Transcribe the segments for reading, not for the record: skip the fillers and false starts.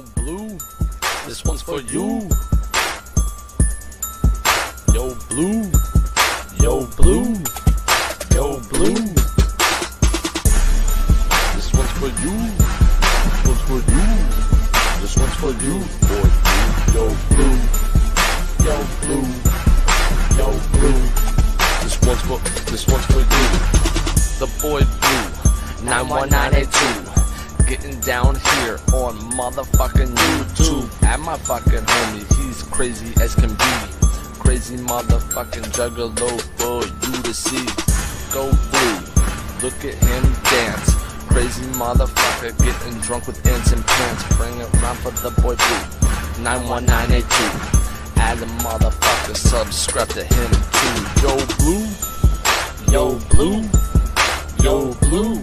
Yo, Blue, this one's for you. Yo, Blue, yo, Blue, yo, Blue. This one's for you. This one's for you. This one's for you, boy. Yo, Blue, yo, Blue, yo, Blue. This one's for you. The boy Blue, 91982. Getting down here on motherfucking YouTube. At my fucking homie, he's crazy as can be. Crazy motherfucking juggalo for you to see. Go Blue, look at him dance. Crazy motherfucker getting drunk with ants and pants. Bring it round for the boy Blue, 91982. Add a motherfucker, subscribe to him too. Yo Blue, yo Blue, yo Blue,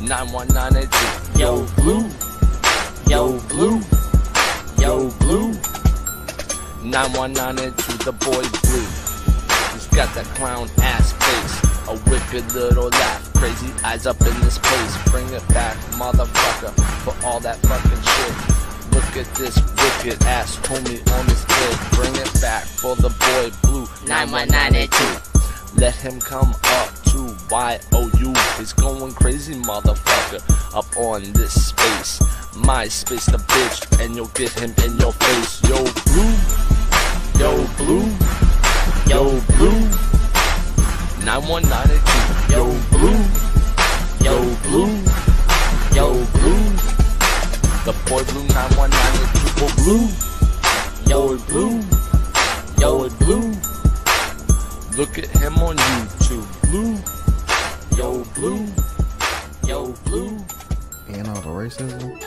91982. Yo Blue, yo Blue, yo Blue, 91982. The boy Blue, he's got that clown ass face, a wicked little laugh, crazy eyes up in this place. Bring it back, motherfucker, for all that fucking shit. Look at this wicked ass homie on his kid. Bring it back for the boy Blue, 91982. Let him come up to YOU. He's going crazy, motherfucker, up on this space. My space, the bitch, and you'll get him in your face. Yo Blue, yo Blue, yo Blue, 91982. Yo Blue, yo Blue, yo Blue. The boy Blue, 91982. Blue, yo Blue, yo Blue. Look at him on YouTube. Blue, yo Blue, yo Blue. And all the racism?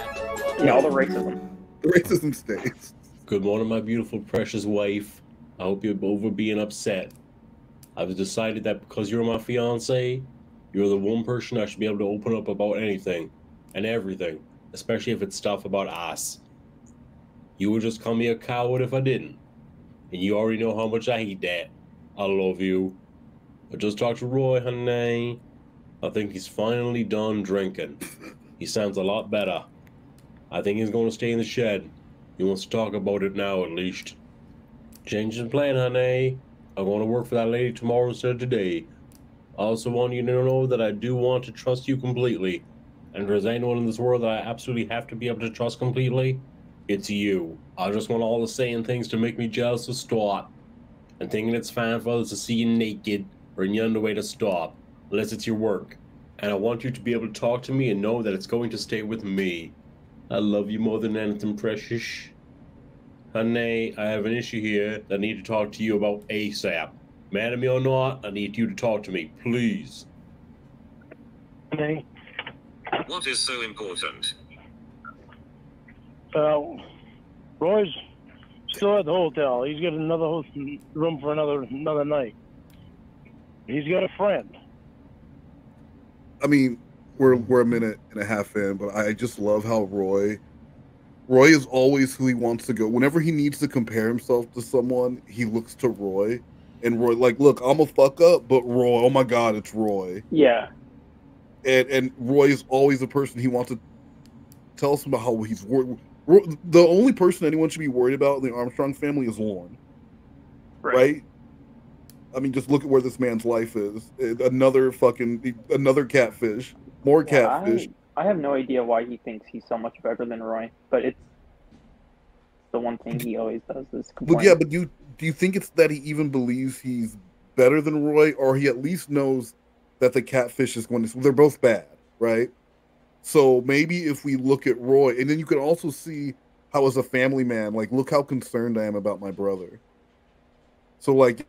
Yeah, all the racism. The racism stays. Good morning, my beautiful, precious wife. I hope you're over being upset. I've decided that because you're my fiance, you're the one person I should be able to open up about anything and everything, especially if it's stuff about us. You would just call me a coward if I didn't. And you already know how much I hate that. I love you. I just talked to Roy, honey. I think he's finally done drinking. He sounds a lot better. I think he's going to stay in the shed. He wants to talk about it now, at least. Change his plan, honey. I'm going to work for that lady tomorrow instead of today. I also want you to know that I do want to trust you completely. And if there's anyone in this world that I absolutely have to be able to trust completely, it's you. I just want all the saying things to make me jealous to start. And thinking it's fine for others to see you naked or in your underwear to stop, unless it's your work. And I want you to be able to talk to me and know that it's going to stay with me. I love you more than anything, precious. Honey, I have an issue here that I need to talk to you about ASAP. Mad at me or not, I need you to talk to me, please. Hey. What is so important? Roy's still at the hotel. He's got another room for another night. He's got a friend. I mean, we're a minute and a half in, but I just love how Roy is always who he wants to go. Whenever he needs to compare himself to someone, he looks to Roy. And Roy, like, look, I'm a fuck up, but Roy, oh my God, it's Roy. Yeah. And Roy is always the person he wants to tell us about how he's worried. The only person anyone should be worried about in the Armstrong family is Lorne. Right? I mean, just look at where this man's life is. Another catfish. More catfish. I have no idea why he thinks he's so much better than Roy, but it's the one thing he always does is complain. But yeah, but do you think it's that he even believes he's better than Roy, or he at least knows that the catfish is going to... They're both bad, right? So maybe if we look at Roy, and then you can also see how as a family man, like, look how concerned I am about my brother. So, like,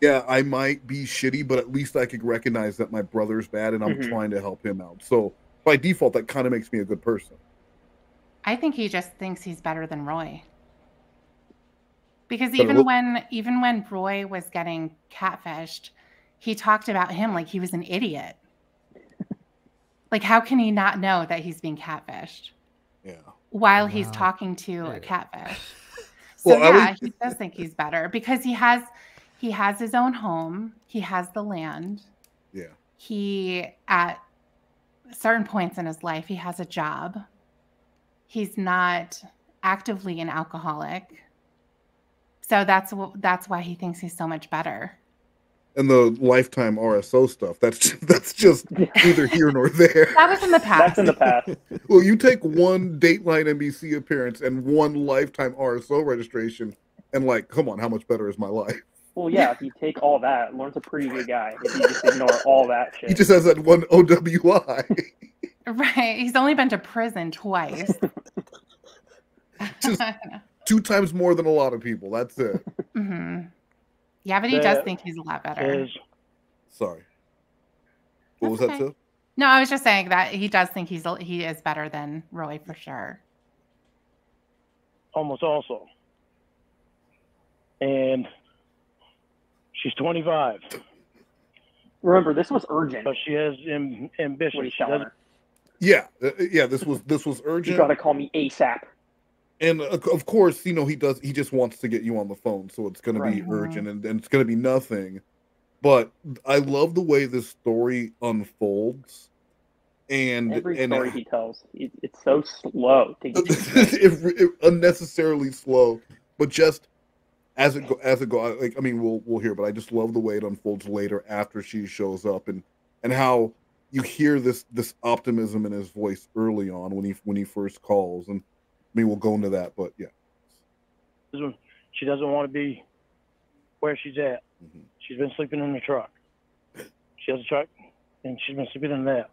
yeah, I might be shitty, but at least I could recognize that my brother's bad and I'm trying to help him out. So by default, that kind of makes me a good person. I think he just thinks he's better than Roy. Because even when Roy was getting catfished, he talked about him like he was an idiot. Like, how can he not know that he's being catfished? Yeah. While he's talking to a catfish. So well, he does think he's better because he has his own home. He has the land. Yeah. He, at certain points in his life, he has a job. he's not actively an alcoholic. So that's why he thinks he's so much better. And the lifetime RSO stuff, that's just neither here nor there. That was in the past. That's in the past. Well, you take one Dateline NBC appearance and one lifetime RSO registration, and like, come on, how much better is my life? Well, yeah, if you take all that, Lorne's a pretty good guy. If you just ignore all that shit. He just has that one OWI. Right. He's only been to prison twice. Just 2 times more than a lot of people. That's it. Mm-hmm. Yeah, but he does think he's a lot better. Sorry. What was That's that, okay. Tiff? No, I was just saying that he does think he is better than Roy for sure. Almost also. And she's 25. Remember, this was urgent. But she has ambition. What are you telling her? Yeah, this was urgent. You gotta call me ASAP. And of course, he just wants to get you on the phone, so it's going to be urgent and it's going to be nothing. But I love the way this story unfolds. And every story he tells, it's so slow to get it unnecessarily slow. But just as it go, like, I mean, we'll hear, but I just love the way it unfolds later after she shows up and how you hear this optimism in his voice early on when he first calls. And I mean, we'll go into that, but yeah. She doesn't want to be where she's at. Mm-hmm. She's been sleeping in the truck. She has a truck, and she's been sleeping in that.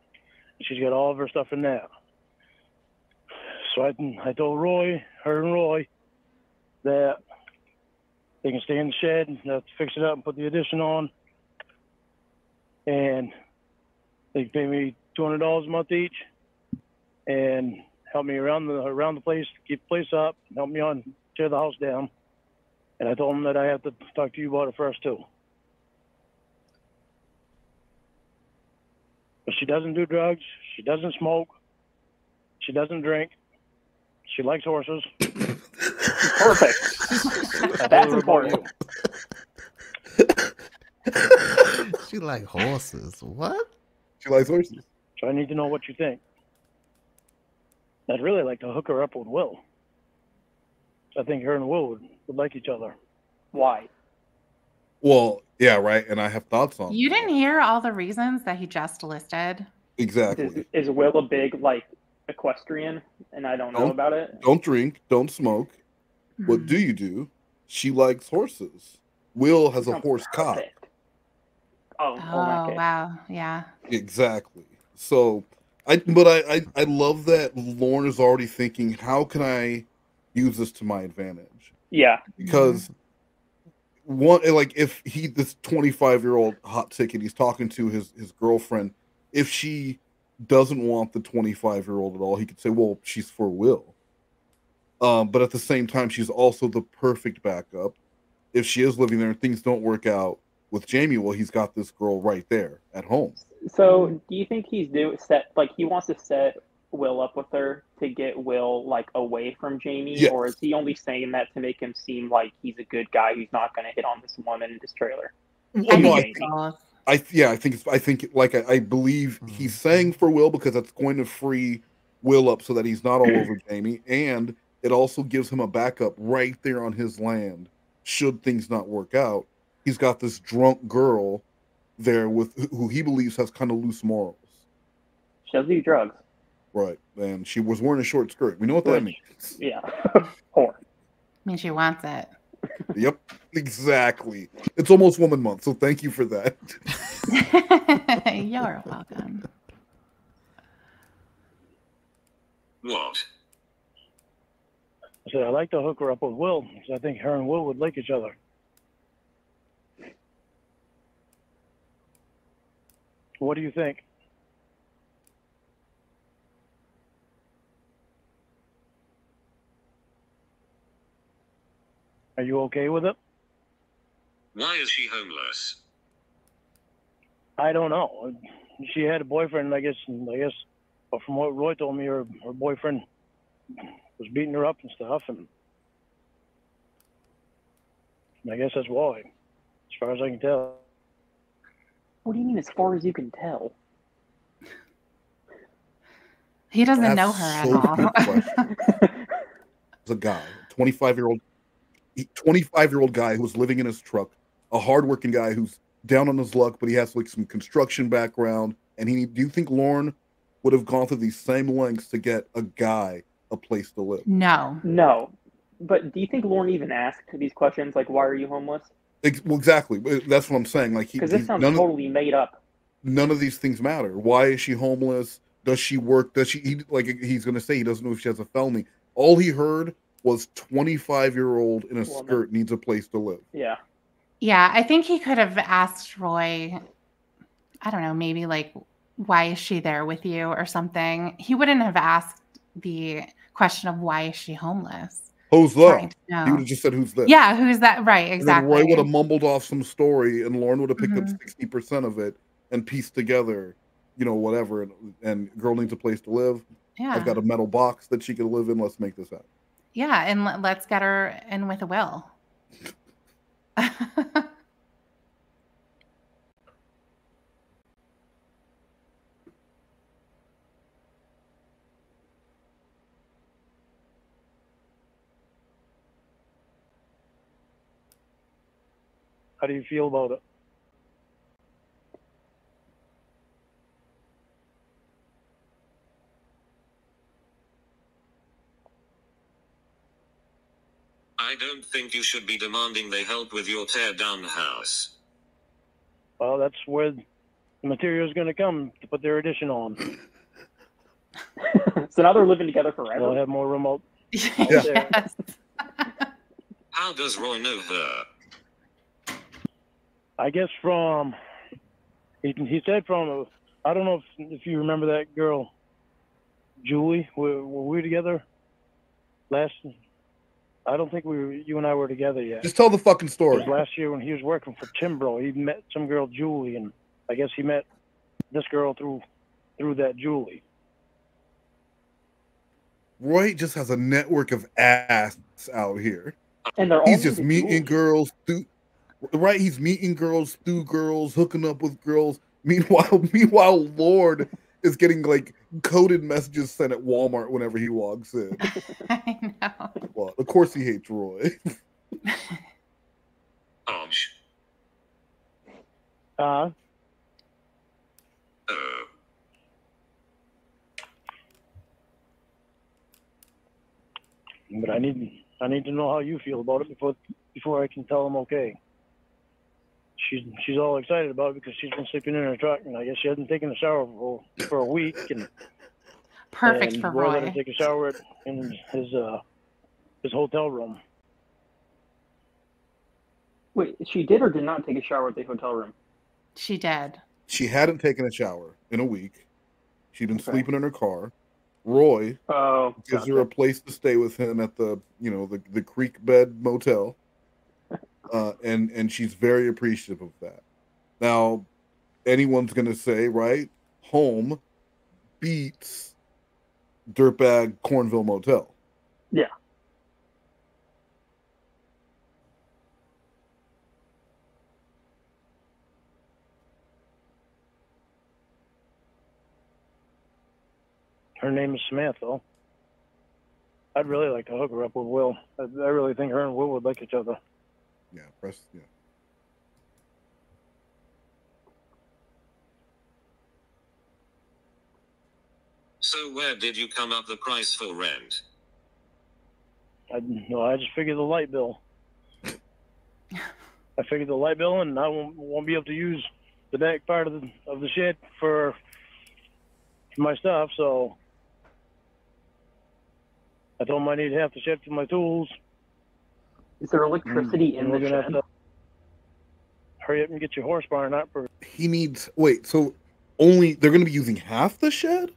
She's got all of her stuff in that. So I told her and Roy, that they can stay in the shed and fix it up and put the addition on. And they can pay me $200 a month each. And help me around the place, keep the place up, help me tear the house down. And I told them that I have to talk to you about it first too. But she doesn't do drugs. She doesn't smoke. She doesn't drink. She likes horses. Perfect. That's important. She like horses. What? She likes horses. So I need to know what you think. I'd really like to hook her up with Will. I think her and Will would like each other. Why? Well, yeah, right. And I have thoughts on. You didn't hear all the reasons that he just listed. Exactly. Is Will a big equestrian, and I don't know about it? Don't drink. Don't smoke. Mm-hmm. What do you do? She likes horses. Will has a horse cop. Oh, wow. Yeah. Exactly. So. I love that Lorne is already thinking, how can I use this to my advantage? Yeah. Because if this 25-year-old hot ticket, he's talking to his girlfriend, if she doesn't want the 25-year-old at all, he could say, well, she's for Will. But at the same time, she's also the perfect backup. If she is living there and things don't work out with Jamie, well, he's got this girl right there at home. So, do you think he wants to set Will up with her to get Will away from Jamie, yes. Or is he only saying that to make him seem like he's a good guy who's not going to hit on this woman in this trailer? I believe he's saying for Will because that's going to free Will up so that he's not all over Jamie, and it also gives him a backup right there on his land should things not work out. He's got this drunk girl there with who he believes has kind of loose morals. She does do drugs. Right. And she was wearing a short skirt. We know what that means. Yeah. Whore. I mean, she wants it. Yep. Exactly. It's almost Woman Month, so thank you for that. You're welcome. What? I said, I'd like to hook her up with Will because I think her and Will would like each other. What do you think? Are you okay with it? Why is she homeless? I don't know. She had a boyfriend, I guess, but from what Roy told me, her boyfriend was beating her up and stuff, and I guess that's why, as far as I can tell. What do you mean, as far as you can tell? He doesn't That's know her at so all. good question. There's a guy, 25-year-old guy who's living in his truck, a hardworking guy who's down on his luck, but he has like some construction background. And do you think Lorne would have gone through these same lengths to get a guy a place to live? No. No. But do you think Lorne even asked these questions, like, why are you homeless? Well, exactly. That's what I'm saying. Like, Because this sounds totally made up. None of these things matter. Why is she homeless? Does she work? Does she? He's going to say he doesn't know if she has a felony. All he heard was 25-year-old in a skirt needs a place to live. Yeah. Yeah, I think he could have asked Roy, I don't know, maybe like, why is she there with you or something? He wouldn't have asked the question of why is she homeless? Who's that? He would have just said, who's that? Yeah, who's that? Right, exactly. And then Roy would have mumbled off some story and Lorne would have picked up Mm-hmm. 60% of it and pieced together, whatever. And girl needs a place to live. Yeah. I've got a metal box that she can live in. Let's make this happen. Yeah, and let's get her in with a will. How do you feel about it? I don't think you should be demanding they help with your tear down house. Well, that's where the material is going to come to put their addition on. So now they're living together forever. They'll have more room out Yes. there. How does Roy know her? I guess from, he said from, I don't know if you remember that girl, Julie. Were we together last? I don't think you and I were together yet. Just tell the fucking story. It was last year when he was working for Timbro. He met some girl, Julie, and I guess he met this girl through that Julie. Roy just has a network of ass out here. And they're all He's just meeting girls through, right? He's meeting girls through girls, hooking up with girls. Meanwhile, Lord is getting like coded messages sent at Walmart whenever he walks in. I know. Well, of course he hates Roy. But I need to know how you feel about it before I can tell him okay. She's all excited about it because she's been sleeping in her truck, and I guess she hasn't taken a shower for a week. And perfect and for Roy let her Roy. take a shower in his hotel room. Wait, she did or did not take a shower at the hotel room? She did. She hadn't taken a shower in a week. She'd been sleeping in her car. Roy gives her a place to stay with him at the Creek Bed Motel. And she's very appreciative of that. Now, anyone's going to say, right, home beats Dirtbag Cornville Motel. Yeah. Her name is Samantha. I'd really like to hook her up with Will. I really think her and Will would like each other. Yeah, yeah. So where did you come up the price for rent? I just figured the light bill. I figured the light bill, and I won't be able to use the back part of the shed for my stuff. So I told him I need half the shed for my tools. Is there electricity in the shed? Hurry up and get your horse barn up. He needs. Wait, so only they're going to be using half the shed?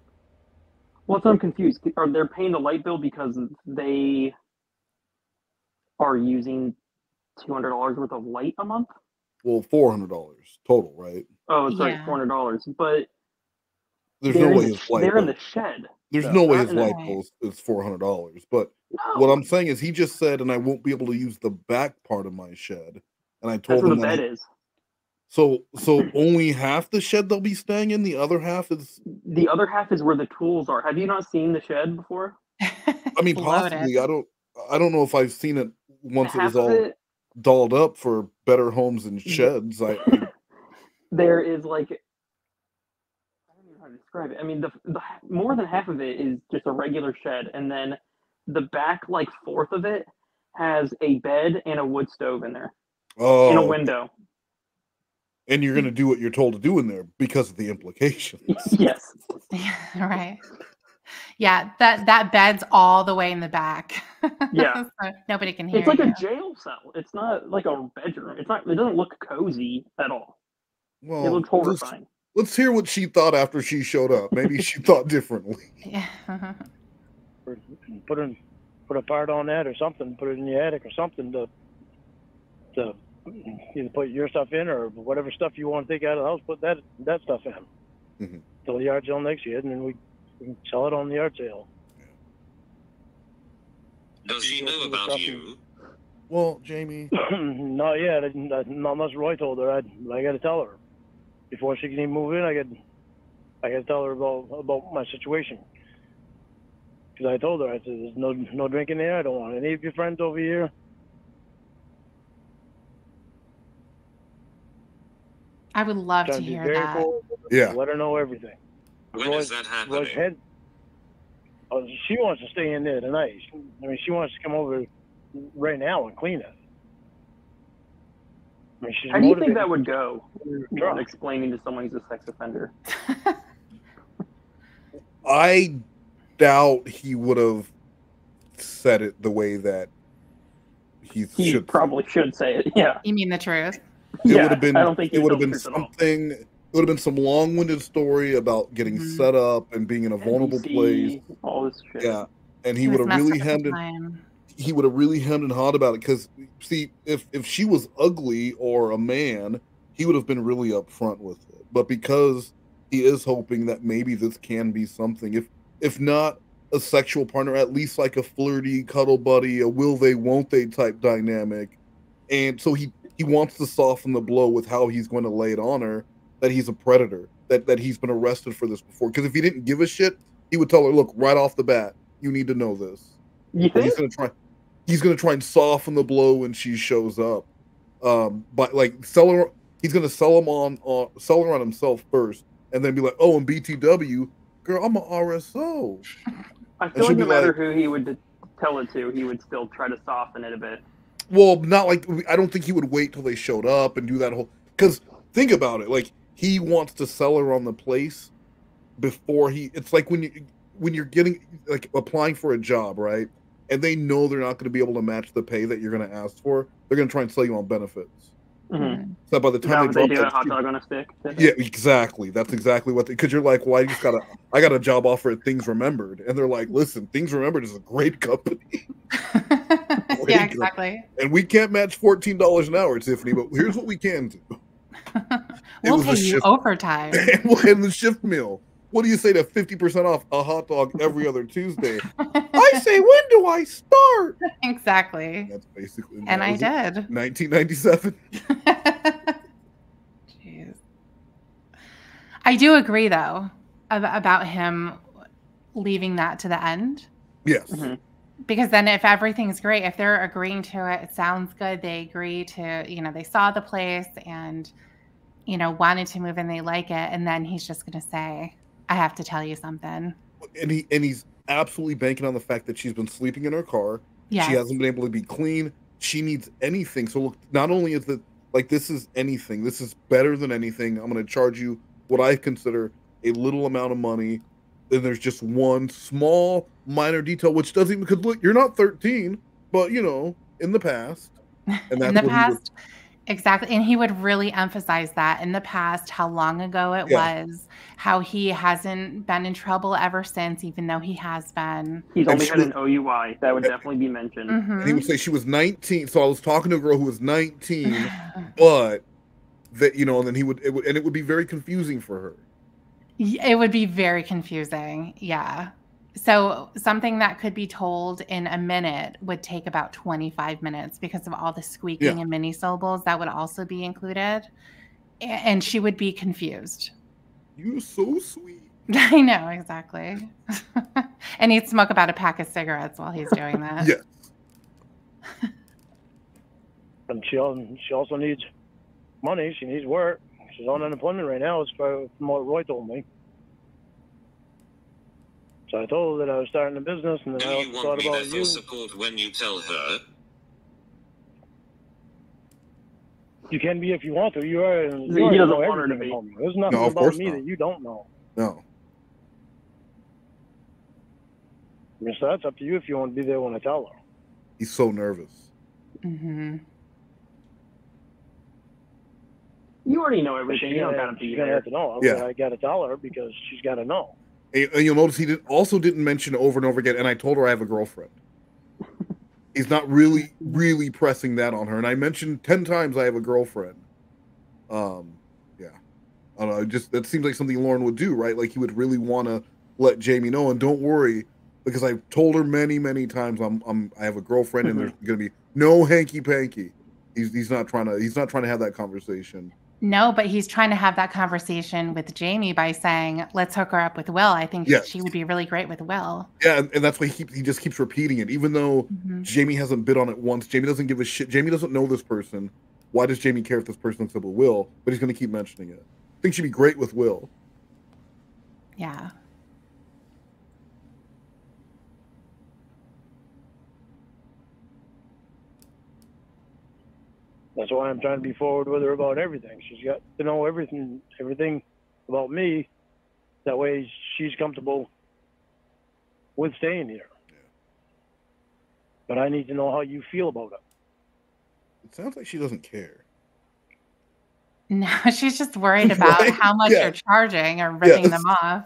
Well, I'm confused. Are they paying the light bill because they are using $200 worth of light a month? Well, $400 total, right? Oh, it's right, $400. But there's no way his light they're in bill. the shed. There's no way his light bill is $400. But what I'm saying is, he just said, and I won't be able to use the back part of my shed. And I told That's where him the bed is. So only half the shed they'll be staying in. The other half is. The other half is where the tools are. Have you not seen the shed before? I mean, possibly. I don't know if I've seen it once it was Half of all it, dolled up for better homes and sheds. there is like, I don't even know how to describe it. I mean, the more than half of it is just a regular shed, and then the back like fourth of it has a bed and a wood stove in there, in a window. And you're going to do what you're told to do in there because of the implications. Yes. Right. Yeah, that bed's all the way in the back. Yeah. So nobody can hear It's like you. a jail cell. It's not like a bedroom. It doesn't look cozy at all. Well, it looks horrifying. Let's hear what she thought after she showed up. Maybe she thought differently. Yeah. Put a part on that or something. Put it in the attic or something to either put your stuff in or whatever stuff you want to take out of the house. Put that stuff in. Mm-hmm. Till the yard sale next year, and then we can sell it on the yard sale. Does she know about you? Well, Jamie. Not yet. Not unless Roy told her. I got to tell her before she can even move in. I got to tell her about my situation. Because I told her, I said, "There's no drinking there. I don't want any of your friends over here." I would love to hear that. Cool. Yeah. Let her know everything. When is that happening? She wants to stay in there tonight. She wants to come over right now and clean it. She's How do you think motivated. that would go? Not explaining to someone he's a sex offender. I doubt he would have said it the way that he should. Probably should say it. Yeah. You mean the truth? It would have been. I don't think it would have been something. It would have been some long-winded story about getting set up and being in a vulnerable place. All this shit. Yeah, and he would have really hemmed and he would have really hemmed and hawed about it. Because see, if she was ugly or a man, he would have been really upfront with it. But because he is hoping that maybe this can be something, if not a sexual partner, at least like a flirty cuddle buddy, a will they, won't they type dynamic, and so he wants to soften the blow with how he's going to lay it on her. That he's a predator, that he's been arrested for this before. Because if he didn't give a shit, he would tell her, "Look, right off the bat, you need to know this." You think? He's gonna try and soften the blow when she shows up. But like he's gonna sell her on himself first, and then be like, "Oh, and BTW, girl, I'm an RSO." I feel like no matter who he would tell it to, he would still try to soften it a bit. Well, not like I don't think he would wait till they showed up and do that whole. Because think about it, like. He wants to sell her on the place before it's like when you're getting like applying for a job, right? And they know they're not going to be able to match the pay that you're going to ask for. They're going to try and sell you on benefits. Mm-hmm. So by the time they do a hot dog on a stick. Yeah, exactly. That's exactly what because you're like, well, I got a job offer at Things Remembered, and they're like, listen, Things Remembered is a great company. Yeah, exactly. And we can't match $14 an hour, Tiffany, but here's what we can do. We'll pay you overtime. And the shift meal. What do you say to 50% off a hot dog every other Tuesday? I say, when do I start? Exactly. That's basically. And I did. 1997. Jeez. I do agree, though, about him leaving that to the end. Yes. Mm-hmm. Because then if everything's great, if they're agreeing to it, it sounds good. They agree to, they saw the place and, wanted to move and they like it. And then he's just going to say, I have to tell you something. And he's absolutely banking on the fact that she's been sleeping in her car. Yes. She hasn't been able to be clean. She needs anything. So look, not only is it like, this is anything, this is better than anything. I'm going to charge you what I consider a little amount of money. Then there's just one small minor detail, which doesn't even, because look, you're not 13, but in the past. And that's in the past, exactly. And he would really emphasize that in the past, how long ago it was, how he hasn't been in trouble ever since, even though he has been. He's only had an OUI. That would definitely be mentioned. Mm-hmm. And he would say she was 19. So I was talking to a girl who was 19, but that, and then it would be very confusing for her. It would be very confusing. Yeah. So something that could be told in a minute would take about 25 minutes because of all the squeaking and mini syllables that would also be included. and she would be confused. You're so sweet. I know, exactly. And he'd smoke about a pack of cigarettes while he's doing that. Yes. And she also needs money. She needs work. She's on unemployment right now, from what Roy told me. So I told her that I was starting a business, and then Do I you also want thought me about there for you. support when you tell her? You can be if you want to. You are. He You doesn't already know want her to everything be. about me. There's nothing No, of about course me not. that you don't know. No. I mean, so that's up to you if you want to be there when I tell her. He's so nervous. Mm-hmm. You already know But everything. she's You don't gonna, gotta be she's gonna there. have to know. Yeah. I gotta tell her because she's gotta know. And you'll notice he didn't mention over and over again. And I told her I have a girlfriend. He's not really pressing that on her. And I mentioned 10 times I have a girlfriend. Yeah. I don't know. That seems like something Lorne would do, right? Like he would really want to let Jamie know. And don't worry, because I've told her many times I have a girlfriend, and there's gonna be no hanky panky. He's not trying to have that conversation. No, but he's trying to have that conversation with Jamie by saying, let's hook her up with Will. I think Yes. she would be really great with Will. Yeah, and that's why he just keeps repeating it, even though Jamie hasn't bid on it once. Jamie doesn't give a shit. Jamie doesn't know this person. Why does Jamie care if this person hooks up with Will? But he's going to keep mentioning it. I think she'd be great with Will. Yeah. That's why I'm trying to be forward with her about everything. She's got to know everything about me. That way she's comfortable with staying here. Yeah. But I need to know how you feel about it. It sounds like she doesn't care. No, she's just worried about Right? how much Yeah. you're charging or ripping Yes. them off.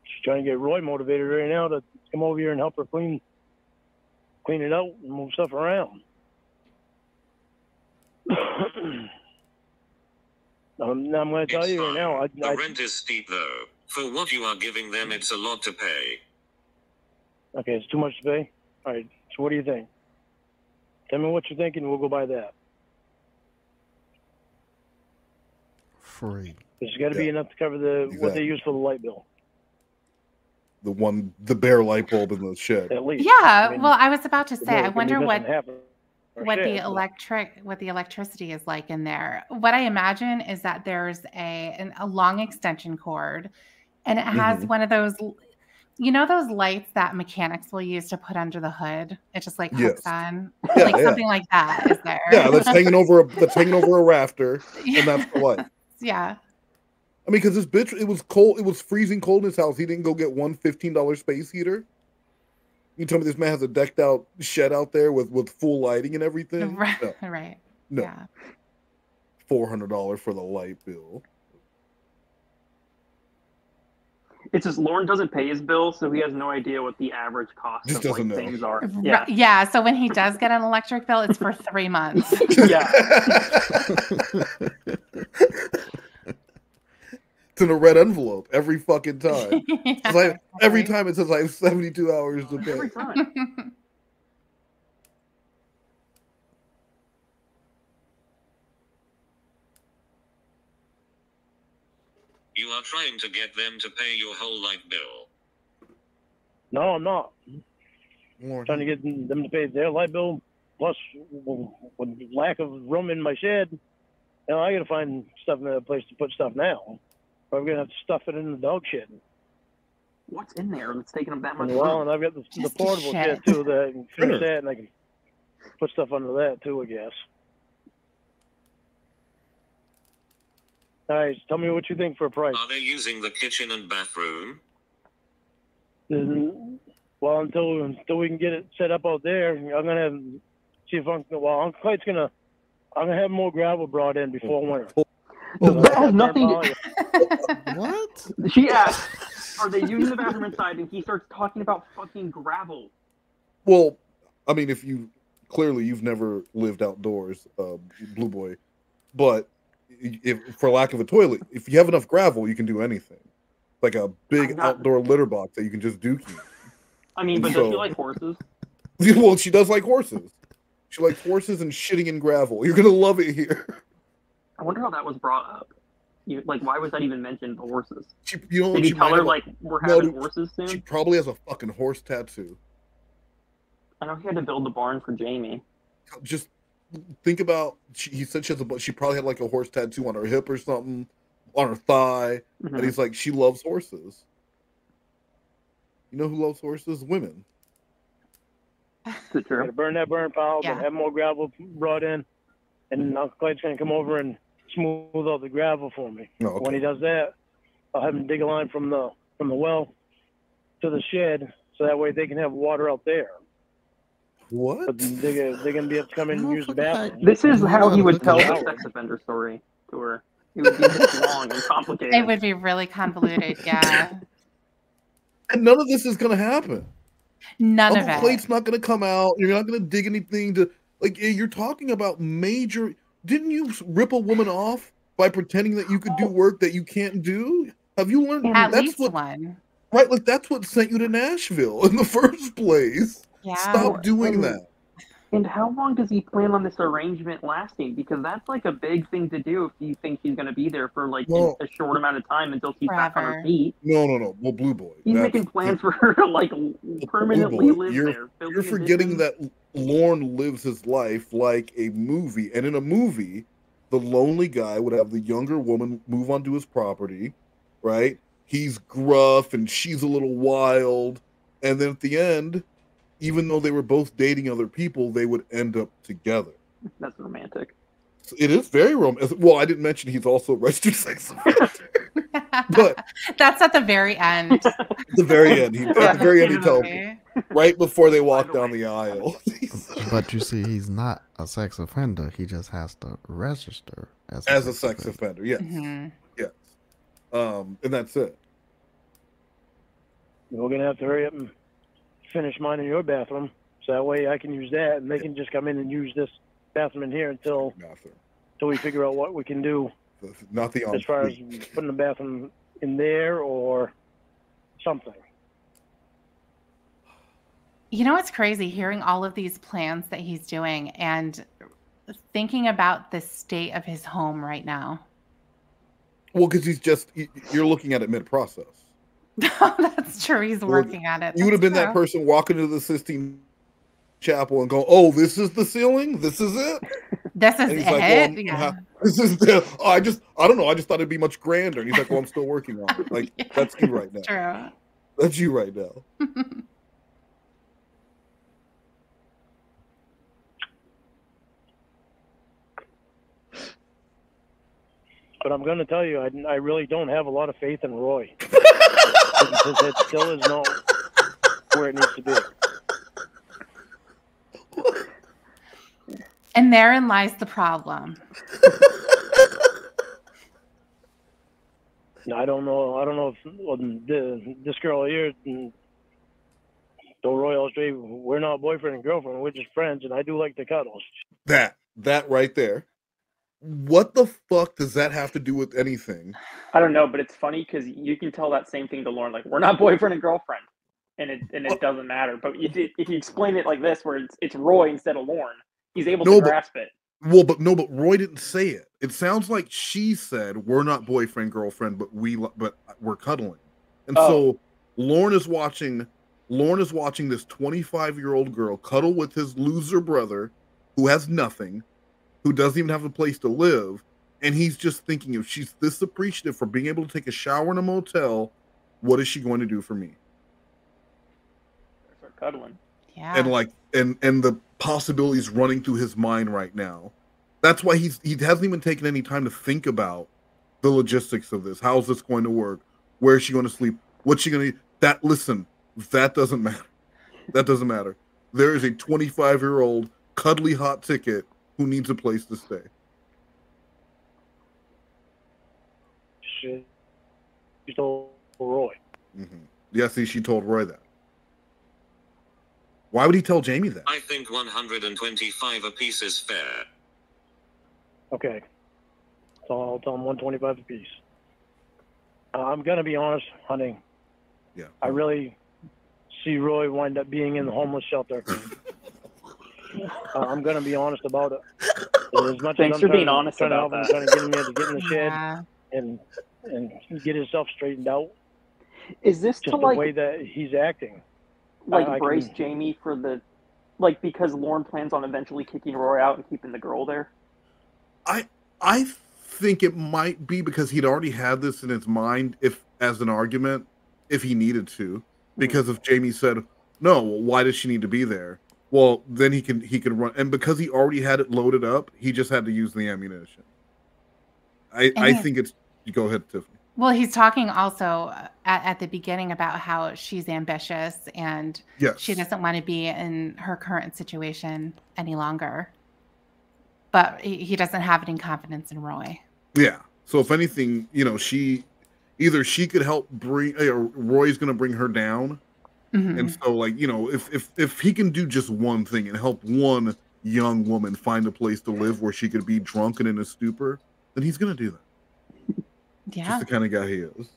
She's trying to get Roy motivated right now to come over here and help her clean it out and move stuff around. I'm going to tell It's you right now. The rent is steep though. For what you are giving them, it's a lot to pay. Okay, it's too much to pay? All right, so what do you think? Tell me what you're thinking, we'll go by that. Free. There's got to be enough to cover what they use for the light bill. The bare light bulb in the shed. At least. Yeah, I mean, well, I was about to say, there I could be wonder nothing what happen or what shit, the electricity is like in there. What I imagine is that there's a long extension cord, and it has one of those, you know, those lights that mechanics will use to put under the hood. It just like hooks Yes. on, Yeah, like yeah. something like that is there. Yeah, that's hanging over a rafter, and that's the light. Yeah. I mean, because this bitch, it was cold. It was freezing cold in his house. He didn't go get one $15 space heater. You tell me this man has a decked out shed out there with full lighting and everything? Right. No. Right. No. Yeah. $400 for the light bill. It's just Lorne doesn't pay his bill, so he has no idea what the average cost Just of doesn't know. things are. Yeah. Yeah. So when he does get an electric bill, it's for 3 months. Yeah. It's in a red envelope every fucking time. Yeah, Every time it says I have 72 hours to pay. Every time. You are trying to get them to pay your whole light bill. No, I'm not. Lord. Trying to get them to pay their light bill, plus with lack of room in my shed, you know, I got to find stuff in a place to put stuff now. Or I'm going to have to stuff it in the dog shed. What's in there that's taking up that much Well, room? and I've got the Just portable shit. shed, too, that I can finish Sure. that, and I can put stuff under that, too, I guess. All right, tell me what you think for a price. Are they using the kitchen and bathroom? Well, until we can get it set up out there, I'm gonna have see if Uncle Clyde's I'm gonna have more gravel brought in before winter. That has nothing What? She asked, are they using the bathroom inside? And he starts talking about fucking gravel. Well, I mean, you've never lived outdoors, Blue Boy, but if for lack of a toilet, if you have enough gravel, you can do anything. Like a big outdoor litter box that you can just dookie. I mean, but does she like horses? Well, she does like horses. She likes horses and shitting in gravel. You're gonna love it here. I wonder how that was brought up. Like, why was that even mentioned? The horses. Did he tell her like we're having horses soon? She probably has a fucking horse tattoo. I know he had to build the barn for Jamie. Just think about. He said she probably had like a horse tattoo on her hip or something, on her thigh, and he's like, she loves horses. You know who loves horses? Women. Is it true? Gotta burn that burn pile, then have more gravel brought in, and Uncle Clyde's gonna come over and smooth out the gravel for me. Oh, okay. When he does that, I'll have him dig a line from the well to the shed, so that way they can have water out there. What? But they're gonna be able to come in and use the bathroom. This is how he would tell the sex offender story to her. It would be this long and complicated. It would be really convoluted, yeah. And none of this is gonna happen. None Uncle of it. Clay's not gonna come out. You're not gonna dig anything to like. You're talking about major. Didn't you rip a woman off by pretending that you could do work that you can't do? Have you learned? At That's least what, one. right? Like that's what sent you to Nashville in the first place. Yeah. Stop doing that. And how long does he plan on this arrangement lasting? Because that's like a big thing to do if you think he's going to be there for like a short amount of time until she's back on her feet. No. Well, Blue Boy. He's making plans for her to like permanently live there. You're forgetting that Lorne lives his life like a movie. And in a movie, the lonely guy would have the younger woman move onto his property, right? He's gruff and she's a little wild. And then at the end, even though they were both dating other people, they would end up together. That's romantic. So it is very romantic. Well, I didn't mention he's also a registered sex offender. But that's at the very end. At the very end, he tells me right before they walk down the aisle. But you see, he's not a sex offender. He just has to register as a sex offender. Yes, yes. And that's it. We're gonna have to hurry up and finish mine in your bathroom, so that way I can use that, and they can just come in and use this bathroom in here until we figure out what we can do. Not the as far as putting the bathroom in there or something. You know what's crazy? Hearing all of these plans that he's doing and thinking about the state of his home right now. Well, because you're looking at it mid-process. That's true. He's working at it. You would have been that person walking into the Sistine Chapel and going, "Oh, this is the ceiling. This is it. This is it." Like, well, this is the. I don't know. I just thought it'd be much grander. And he's like, "Well, I'm still working on it." Like that's you right now. True. That's you right now. But I'm going to tell you, I really don't have a lot of faith in Roy. Because it still is not where it needs to be. And therein lies the problem. I don't know if this girl here, though Roy Australia, we're not boyfriend and girlfriend, we're just friends, and I do like the cuddles. That right there. What the fuck does that have to do with anything? I don't know, but it's funny because you can tell that same thing to Lorne, like we're not boyfriend and girlfriend, and it doesn't matter. But if you explain it like this, where it's Roy instead of Lorne, he's able to grasp it. Well, but Roy didn't say it. It sounds like she said we're not boyfriend girlfriend, but we're cuddling. And so Lorne is watching this 25-year-old girl cuddle with his loser brother, who has nothing, who doesn't even have a place to live, and he's just thinking, if she's this appreciative for being able to take a shower in a motel, what is she going to do for me? Start cuddling. Yeah. And like and the possibilities running through his mind right now. That's why he hasn't even taken any time to think about the logistics of this. How's this going to work? Where is she going to sleep? What's she going to eat? That doesn't matter. That doesn't matter. There is a 25-year-old cuddly hot ticket who needs a place to stay. She told Roy. Mm-hmm. Yeah, see, she told Roy that. Why would he tell Jamie that? I think 125 apiece is fair. Okay. So I'll tell them 125 apiece. I'm gonna be honest, honey. Yeah. I really see Roy wind up being in the homeless shelter. I'm gonna be honest about it. As much Thanks as for I'm being trying, honest trying to about help him, that. trying to get him in to get in the shed Yeah. and get himself straightened out. Is this Just to the like way that he's acting. I brace can- Jamie for the because Lorne plans on eventually kicking Roy out and keeping the girl there? I think it might be because he'd already had this in his mind, if as an argument, if he needed to. Because if Jamie said, "No, well, why does she need to be there?" Well, then he can run, and because he already had it loaded up, he just had to use the ammunition. I think it's. Go ahead, Tiffany. Well, he's talking also at the beginning about how she's ambitious and Yes. she doesn't want to be in her current situation any longer. But he doesn't have any confidence in Roy. Yeah. So if anything, she could help bring. Roy's going to bring her down, and so if he can do just one thing and help one young woman find a place to live where she could be drunk and in a stupor, then he's going to do that. Yeah. Just the kind of guy he is.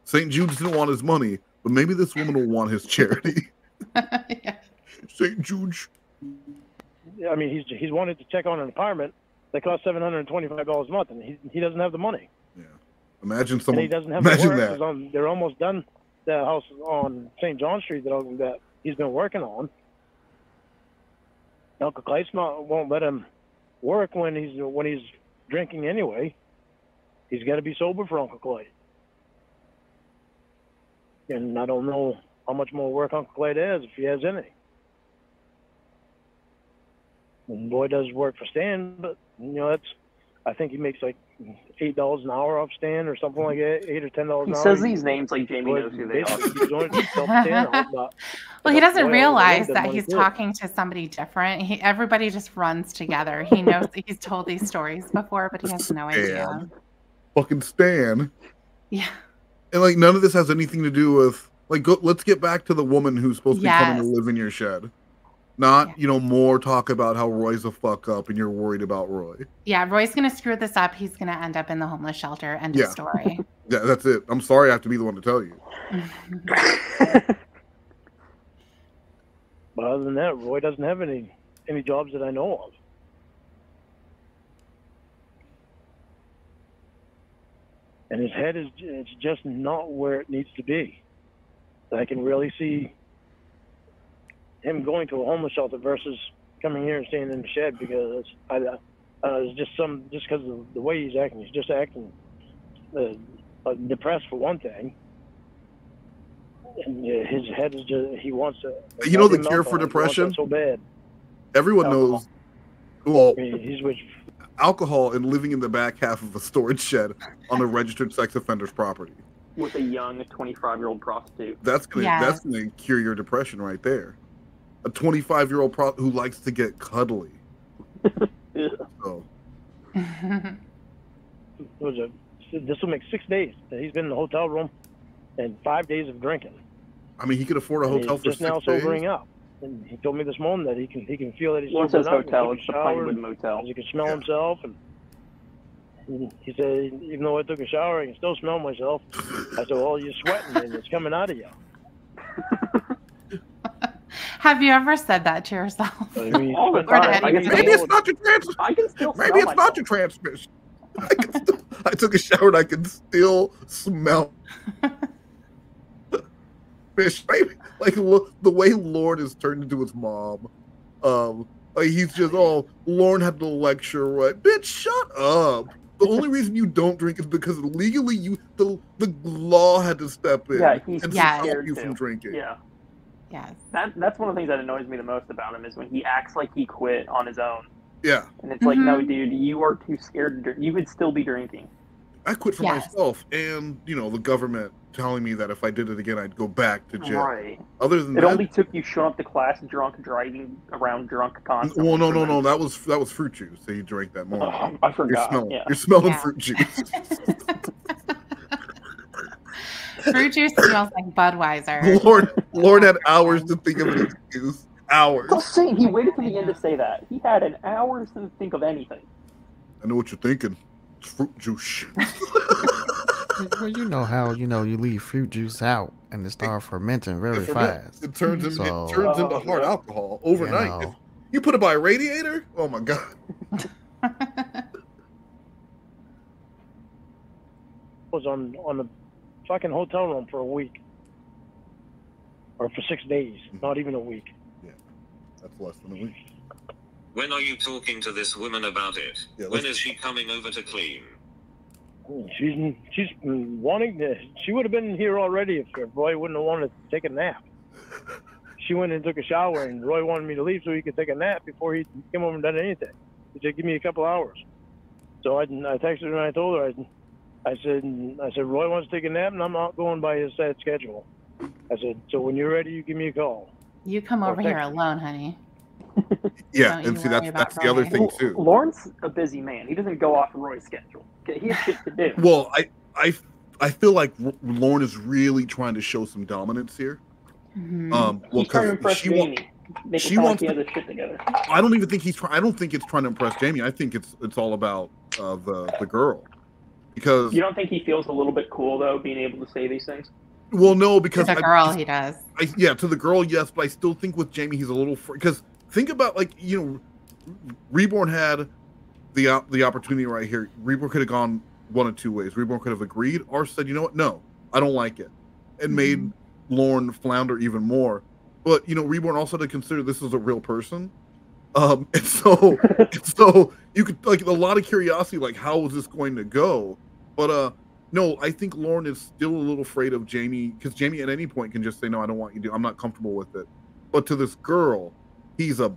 St. Jude's didn't want his money, but maybe this woman will want his charity. Yeah. St. Jude's. I mean, he's wanted to check on an apartment that costs $725 a month, and he doesn't have the money. Yeah. Imagine And someone. he doesn't have Imagine the that. work. They're almost done the house on St. John Street that he's been working on. Uncle Clay won't let him work when he's drinking anyway. He's got to be sober for Uncle Clay. And I don't know how much more work Uncle Clay has, if he has any. And Boy does work for Stan, but I think he makes like $8 an hour off Stan or something like that, $8 or $10 an hour. He says these names like Jamie knows who they are. Well, he doesn't realize that he's talking to somebody different. Everybody just runs together. He knows he's told these stories before, but he has no idea. Fucking Stan. Yeah. And none of this has anything to do with let's get back to the woman who's supposed to be coming to live in your shed. Not, more talk about how Roy's a fuck up and you're worried about Roy. Yeah, Roy's going to screw this up. He's going to end up in the homeless shelter. End of story. Yeah, that's it. I'm sorry I have to be the one to tell you. But other than that, Roy doesn't have any jobs that I know of. And his head it's just not where it needs to be. I can really see him going to a homeless shelter versus coming here and staying in the shed, because it's just because of the way he's acting. He's just acting depressed for one thing. And his head is he wants to. The cure for depression? So bad. Everyone knows. Well, he's with alcohol and living in the back half of a storage shed on a registered sex offender's property. With a young 25-year-old prostitute. That's gonna cure your depression right there. A 25-year-old who likes to get cuddly. Yeah. So. This will make 6 days that he's been in the hotel room and 5 days of drinking. I mean, he could afford a hotel for 6 days. Just now sobering up. And he told me this morning that he can feel that he's Lorne says hotel. It's the Pinewood Motel. He can smell himself, and he said, even though I took a shower, I can still smell myself. I said, well, you're sweating and it's coming out of you. Have you ever said that to yourself? All the time. Maybe it's not your transmission. I can still smell Maybe it's not your transmission. I took a shower and I can still smell fish. Maybe look, the way Lorne has turned into his mom. He's just Lorne had to lecture, right? Bitch, shut up. The only reason you don't drink is because legally the law had to step in and stop you from drinking. Yeah. Yes. That's one of the things that annoys me the most about him is when he acts like he quit on his own. Yeah. And it's like, no, dude, you are too scared to drink. You would still be drinking. I quit for myself, and the government telling me that if I did it again, I'd go back to jail. Right. Other than it only took you showing up to class drunk, driving around drunk constantly. Well, no. That was fruit juice that you drank that morning. I forgot. You're smelling fruit juice. Fruit juice smells like Budweiser. Lord had hours to think of an excuse. Hours. I'm saying he waited to the end to say that. He had an hour to think of anything. I know what you're thinking. Fruit juice. Well, you know how you leave fruit juice out and it starts fermenting very fast. It turns into hard alcohol You overnight. know. If you put it by a radiator, oh my god. Was on the fucking hotel room for a week. Or for 6 days, not even a week. Yeah, that's less than a week. When are you talking to this woman about it? Yeah, when is she coming over to clean? She's wanting to. She would have been here already if Roy wouldn't have wanted to take a nap. She went and took a shower, and Roy wanted me to leave so he could take a nap before he came over and done anything. He said, "Give me a couple hours." So I texted her and I told her, I said, Roy wants to take a nap, and I'm not going by his set schedule. I said, so when you're ready, you give me a call. You come over here alone, honey. Yeah, Don't and you see worry that's about the other Roy. thing too. Lorne's a busy man. He doesn't go off Roy's schedule. He has shit to do. Well, I feel like Lorne is really trying to show some dominance here. Mhm. Well, He's trying to impress she Jamie. she wants he to- has his shit together. I don't even think he's trying. I don't think it's trying to impress Jamie. I think it's all about the girl, because You don't think he feels a little bit cool though, being able to say these things? well, no, To because the girl, he does. yeah, to the girl, yes, but I still think with Jamie he's a little because think about Reborn had the opportunity right here. Reborn could have gone one of two ways. Reborn could have agreed or said, you know what, no, I don't like it, and made Lorne flounder even more. But Reborn also had to consider this is a real person, and so you could a lot of curiosity, like how is this going to go? But no, I think Lorne is still a little afraid of Jamie, because Jamie at any point can just say, no, I don't want you to. I'm not comfortable with it. But to this girl, he's a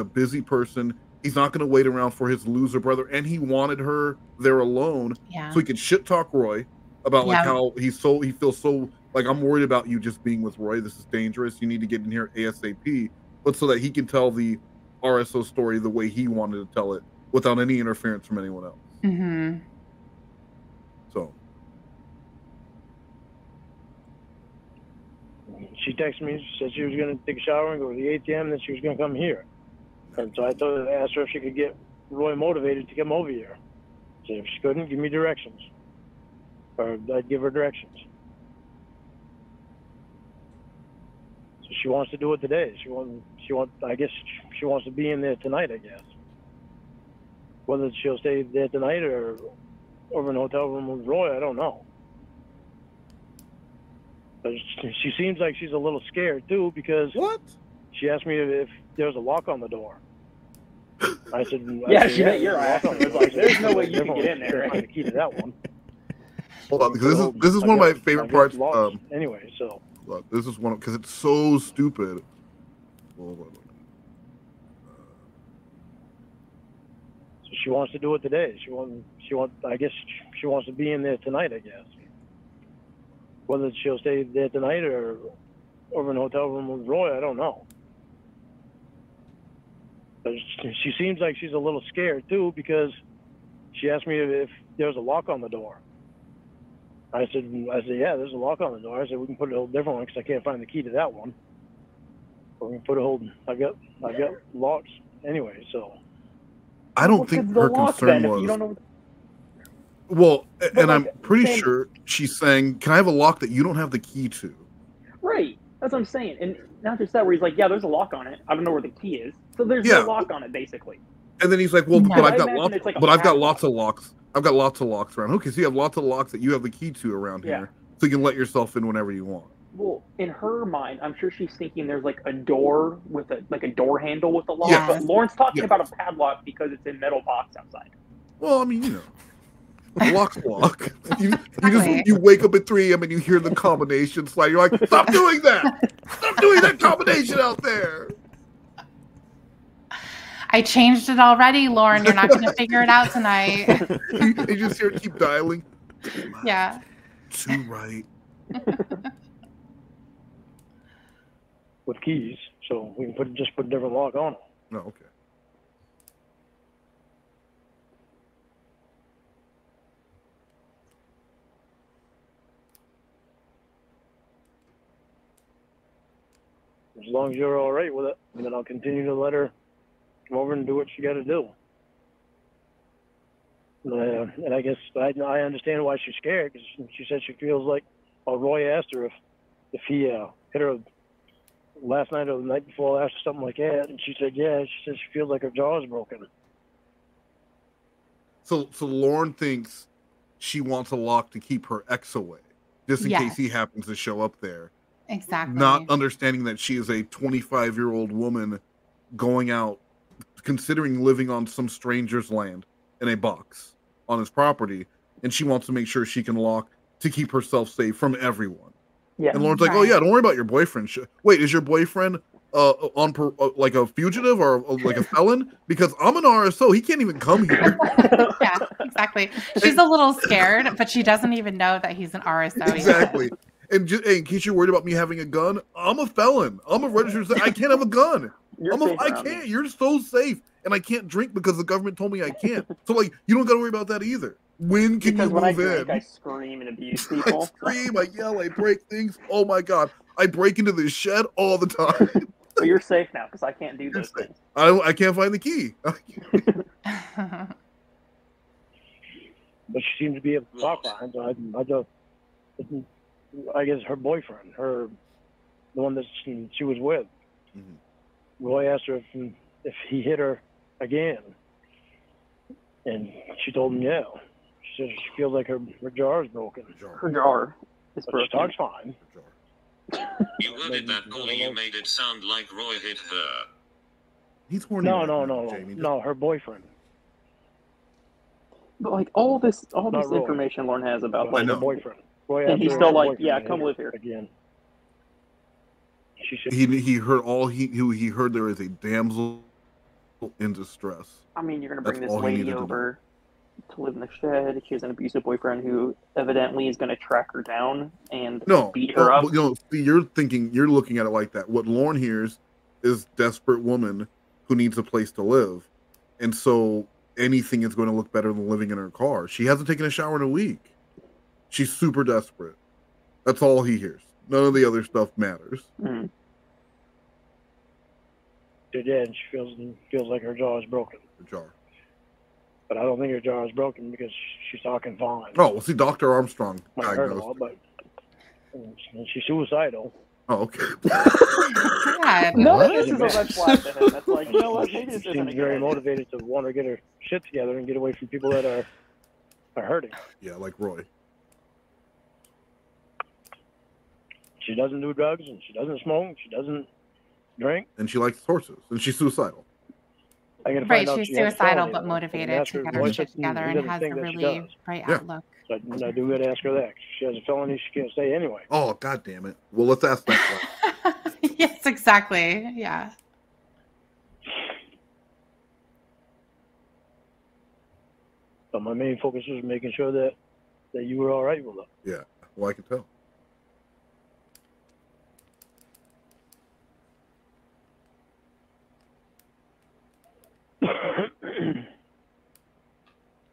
busy person. He's not going to wait around for his loser brother, and he wanted her there alone so he could shit talk Roy about how he feels so like, I'm worried about you just being with Roy. This is dangerous. You need to get in here ASAP. But so that he can tell the RSO story the way he wanted to tell it without any interference from anyone else. Mm-hmm. So She texted me, said she was going to take a shower and go to the ATM, and then she was going to come here. And so I asked her if she could get Roy motivated to come over here. So if she couldn't, give me directions. Or I'd give her directions. So she wants to do it today. I guess she wants to be in there tonight, I guess. Whether she'll stay there tonight or over in the hotel room with Roy, I don't know. But she seems like she's a little scared too, because she asked me if there's a lock on the door. I said, she bet your ass. Like, there's no way you can get in there. Find the key to that one. Hold on, because this is one of my favorite parts. Anyway, so look, this is one because it's so stupid. Hold on. So she wants to do it today. I guess she wants to be in there tonight, I guess. Whether she'll stay there tonight or over in the hotel room with Roy, I don't know. But she seems like she's a little scared too, because she asked me if there's a lock on the door. I said, yeah, there's a lock on the door. I said, we can put it a different one because I can't find the key to that one. But we can put I've got locks anyway, so. I don't think her concern was. Well, and I'm pretty sure she's saying, can I have a lock that you don't have the key to? Right. That's what I'm saying. And not just that, where he's like, yeah, there's a lock on it. I don't know where the key is. So there's no lock on it, basically. And then he's like, well, but I've got lots. Like I've got lots of locks. I've got lots of locks around. Okay, so you have lots of locks that you have the key to around here, so you can let yourself in whenever you want. Well, in her mind, I'm sure she's thinking there's like a door with a door handle with a lock. Yeah. But Lawrence talking about a padlock because it's in metal box outside. Well, I mean, lock's lock. You wake up at 3 a.m. and you hear the combination slide. You're like, stop doing that! Stop doing that combination out there! I changed it already, Lorne. You're not going to figure it out tonight. You just hear it keep dialing. Yeah. 2 right. With keys, so we can just put a different lock on it. No, okay. As long as you're all right with it, and then I'll continue to let her come over and do what she got to do. And I guess I understand why she's scared, because she said she feels like, Roy asked her if he hit her last night or the night before last or something like that, and she said, yeah. She said she feels like her jaw is broken. So Lorne thinks she wants a lock to keep her ex away, just in case he happens to show up there. Exactly. Not understanding that she is a 25-year-old woman going out, considering living on some stranger's land in a box on his property, and she wants to make sure she can lock to keep herself safe from everyone. Yeah. And Lorne's like, "Oh yeah, don't worry about your boyfriend. Wait, is your boyfriend like a fugitive or like a felon? Because I'm an RSO. He can't even come here." Yeah, exactly. She's a little scared, but she doesn't even know that he's an RSO. Exactly. And just, hey, in case you're worried about me having a gun, I'm a felon. I'm a registered. I can't have a gun. I can't. You're so safe, and I can't drink because the government told me I can't. So like, you don't got to worry about that either. When can you move I drink, in? I scream and abuse people. I scream, I yell, I break things. Oh my god, I break into this shed all the time. But you're safe now because I can't do those things. I can't find the key. But she seems to be able to talk behind. So I guess her boyfriend, the one that she was with, Roy asked her if he hit her again, and she told him yeah. She said she feels like her jaw is broken. Her jaw is broken. She talks fine. You worded that poorly. You made it sound like Roy hit her. He's horny. No, her boyfriend. But like all this Roy. information Lorne has about Like her boyfriend. Roy and he's still like, yeah, come live here again. He heard all he heard there is a damsel in distress. I mean, you're gonna bring this lady over to live in the shed. She has an abusive boyfriend who evidently is gonna track her down and beat her up. You're looking at it like that. What Lorne hears is desperate woman who needs a place to live, and so anything is going to look better than living in her car. She hasn't taken a shower in a week. She's super desperate. That's all he hears. None of the other stuff matters. Mm. Yeah, and she feels like her jaw is broken. Her jaw. But I don't think her jaw is broken because she's talking fine. Oh, well, see, Dr. Armstrong Might hurt a lot, but and she's suicidal. Oh, okay. No, this is a red flag to him. That's like, you know what? Maybe this She isn't seems very motivated to want to get her shit together and get away from people that are hurting. Yeah, like Roy. She doesn't do drugs, and she doesn't smoke, she doesn't drink. And she likes horses, and she's suicidal. Right, she's suicidal but motivated to get her shit together and has a really bright outlook. So I do got to ask her that. If she has a felony, she can't stay anyway. Oh, god damn it. Well, let's ask that question. Yes, exactly. Yeah. But my main focus was making sure that you were all right with her. Yeah, well, I can tell.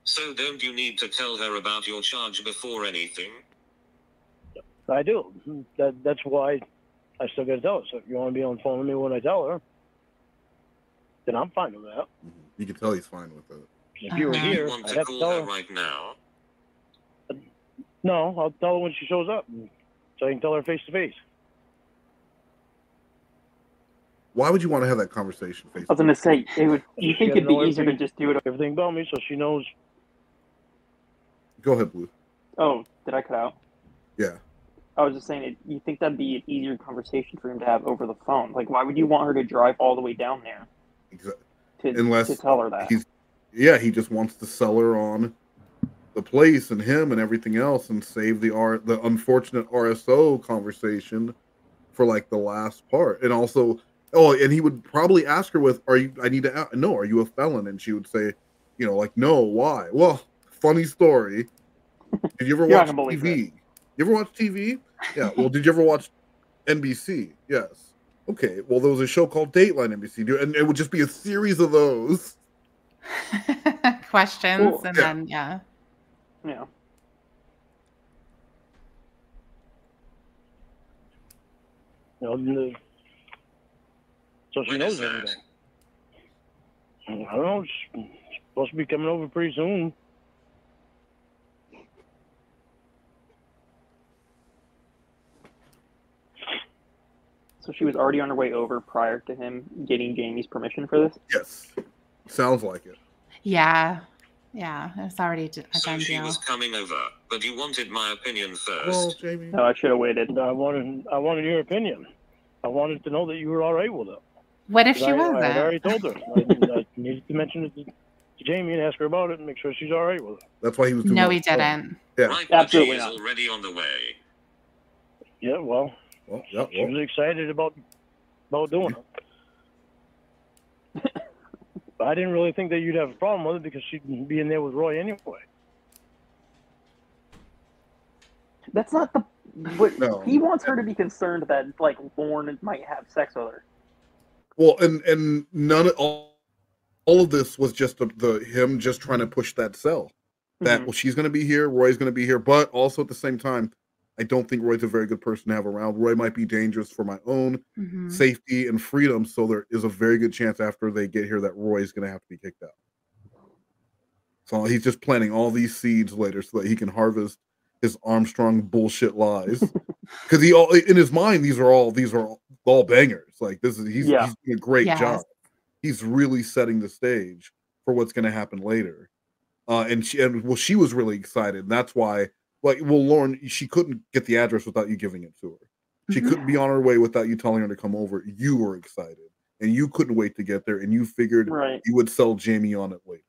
So don't you need to tell her about your charge before anything? I do. That's why I still got to tell her. So if you want to be on the phone with me when I tell her, then I'm fine with that. You can tell he's fine with it. If you were here, You want I'd to have to call tell her her. right now? No, I'll tell her when she shows up, so I can tell her face to face. Why would you want to have that conversation face? I was going to say, you think it'd be easier to just do it? Everything about me, so she knows. Go ahead, Blue. Oh, did I cut out? Yeah. I was just saying, you think that'd be an easier conversation for him to have over the phone? Like, why would you want her to drive all the way down there? Exactly. To tell her that. He just wants to sell her on the place and him and everything else and save the unfortunate RSO conversation for like the last part. And also, and he would probably ask her are you a felon? And she would say, no, why? Well, funny story. Did you ever watch TV? You ever watch TV? Yeah. Well, did you ever watch NBC? Yes. Okay. Well, there was a show called Dateline NBC, and it would just be a series of those questions, and then yeah. So she knows everything. I don't know. She's supposed to be coming over pretty soon. So she was already on her way over prior to him getting Jamie's permission for this? Yes. Sounds like it. Yeah. Yeah, it's already a So done she deal. was coming over, but you wanted my opinion first. Well, Jamie. No, I should have waited. I wanted your opinion. I wanted to know that you were all right with it. What if she I had wasn't? already told her. I needed to mention it to Jamie and ask her about it and make sure she's all right with it. That's why he was doing No, all he the stuff. didn't. Yeah. Right, but she Absolutely is not. already on the way. Yeah, well, Well, yeah, she was excited about doing it. But I didn't really think that you'd have a problem with it because she'd be in there with Roy anyway. That's not the. What, No. He wants her to be concerned that like Lorne might have sex with her. Well, and none of all of this was just the him just trying to push that sell. That well, she's going to be here, Roy's going to be here, but also at the same time, I don't think Roy's a very good person to have around. Roy might be dangerous for my own safety and freedom, so there is a very good chance after they get here that Roy's going to have to be kicked out. So he's just planting all these seeds later so that he can harvest his Armstrong bullshit lies. Because he all in his mind, these are all bangers. Like he's doing a great job. He's really setting the stage for what's going to happen later. And she was really excited. And that's why. Lorne, she couldn't get the address without you giving it to her. She couldn't be on her way without you telling her to come over. You were excited, and you couldn't wait to get there, and you figured you would sell Jamie on it later.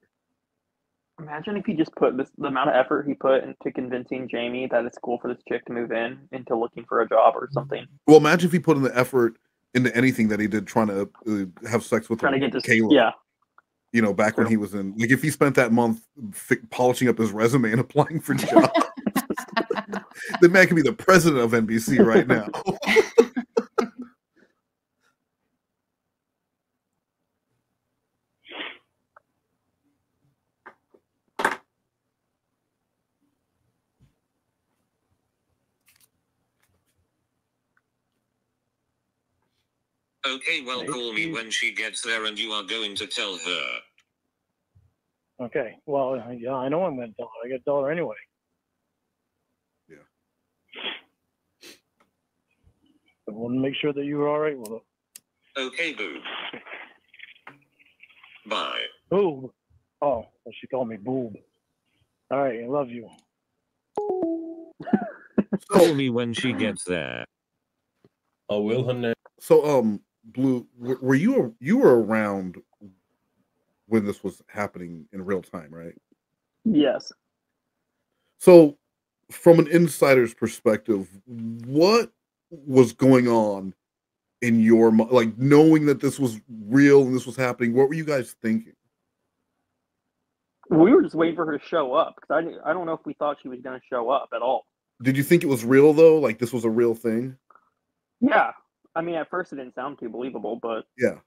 Imagine if he just put the amount of effort he put into convincing Jamie that it's cool for this chick to move in into looking for a job or something. Well, imagine if he put in the effort into anything that he did trying to have sex with Trying to get this, Kayla. yeah. You know, back when he was in, like, if he spent that month polishing up his resume and applying for jobs, the man can be the president of NBC right now. Okay, well, call me when she gets there and you are going to tell her. Okay, well, yeah, I know I'm going to tell her. I got to tell her anyway. Yeah. I want to make sure that you were all right with it. Okay, boo. Bye. Boob. Oh, well, she called me boob. All right, I love you. Call me when she gets there. Oh, will her So, Blue, were you were around when this was happening in real time, right? Yes. So, from an insider's perspective, what was going on in your mind, like knowing that this was real and this was happening? What were you guys thinking? We were just waiting for her to show up because I don't know if we thought she was going to show up at all. Did you think it was real though? Like this was a real thing? Yeah. I mean, at first it didn't sound too believable, but yeah.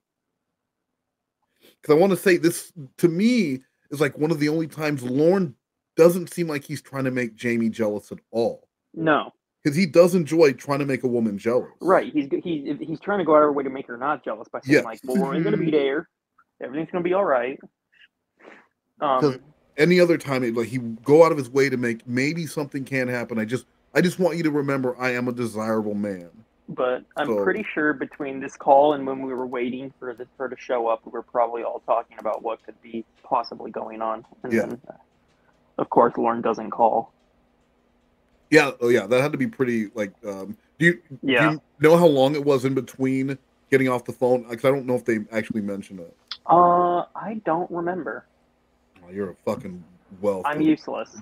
Because I want to say this to me is like one of the only times Lorne doesn't seem like he's trying to make Jamie jealous at all. No, because he does enjoy trying to make a woman jealous. Right. He's trying to go out of her way to make her not jealous by saying like, "Well, we're going to be there. Everything's going to be all right." Any other time, like he go out of his way to make maybe something can happen. I just want you to remember, I am a desirable man. But I'm pretty sure between this call and when we were waiting for her to show up, we were probably all talking about what could be possibly going on. And then, of course, Lorne doesn't call. Yeah, that had to be pretty. Like, do you know how long it was in between getting off the phone? Because I don't know if they actually mentioned it. I don't remember. Oh, you're a fucking I'm useless.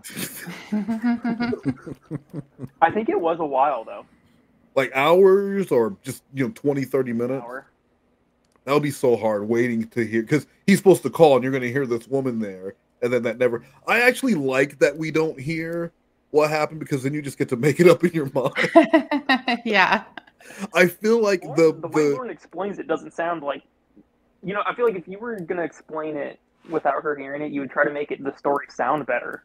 I think it was a while though. Like hours or just 20, 30 minutes? Hour. That would be so hard waiting to hear, because he's supposed to call and you're going to hear this woman there, and then that never. I actually like that we don't hear what happened, because then you just get to make it up in your mind. Yeah. I feel like the way Lorne explains it doesn't sound like, I feel like if you were going to explain it without her hearing it, you would try to make the story sound better.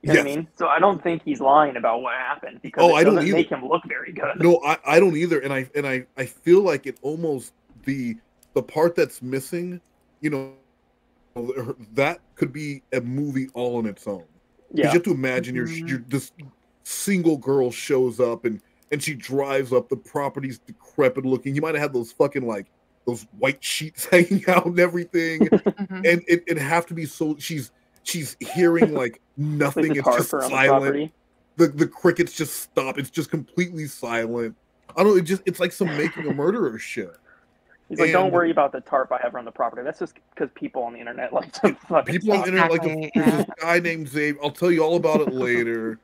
You know what I mean? So I don't think he's lying about what happened, because it doesn't make him look very good. No, I don't either. And I feel like it almost the part that's missing, that could be a movie all on its own. Yeah. You have to imagine you're this single girl shows up and and she drives up. The property's decrepit looking. He might have had those fucking like those white sheets hanging out and everything, and it'd have to be so. She's hearing like nothing. It's just silent. The crickets just stop. It's just completely silent. I don't know. It's like some Making a Murderer shit. He's like, don't worry about the tarp I have around the property. That's just because people on the internet like to fucking. People on the internet like to. There's this guy named Xavier. I'll tell you all about it later.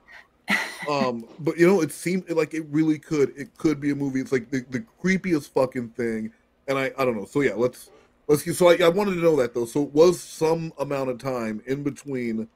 But you know, it seemed like it really could. It could be a movie. It's like the creepiest fucking thing. And I don't know. So yeah, let's. So I wanted to know that though. So it was some amount of time in between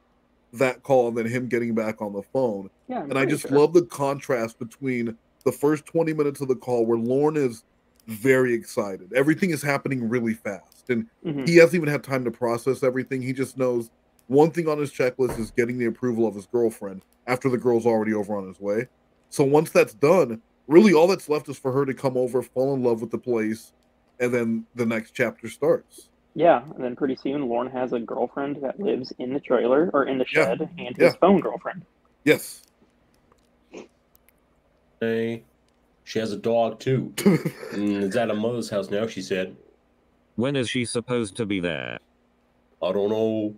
that call and then him getting back on the phone. Yeah, and I just love the contrast between the first 20 minutes of the call where Lorne is very excited. Everything is happening really fast, and he hasn't even had time to process everything. He just knows one thing on his checklist is getting the approval of his girlfriend after the girl's already over on his way. So once that's done, really all that's left is for her to come over, fall in love with the place, and then the next chapter starts. Yeah, and then pretty soon Lorne has a girlfriend that lives in the trailer or in the shed, and his phone girlfriend. Yes. Hey, she has a dog too. It's at her mother's house now, she said. When is she supposed to be there? I don't know.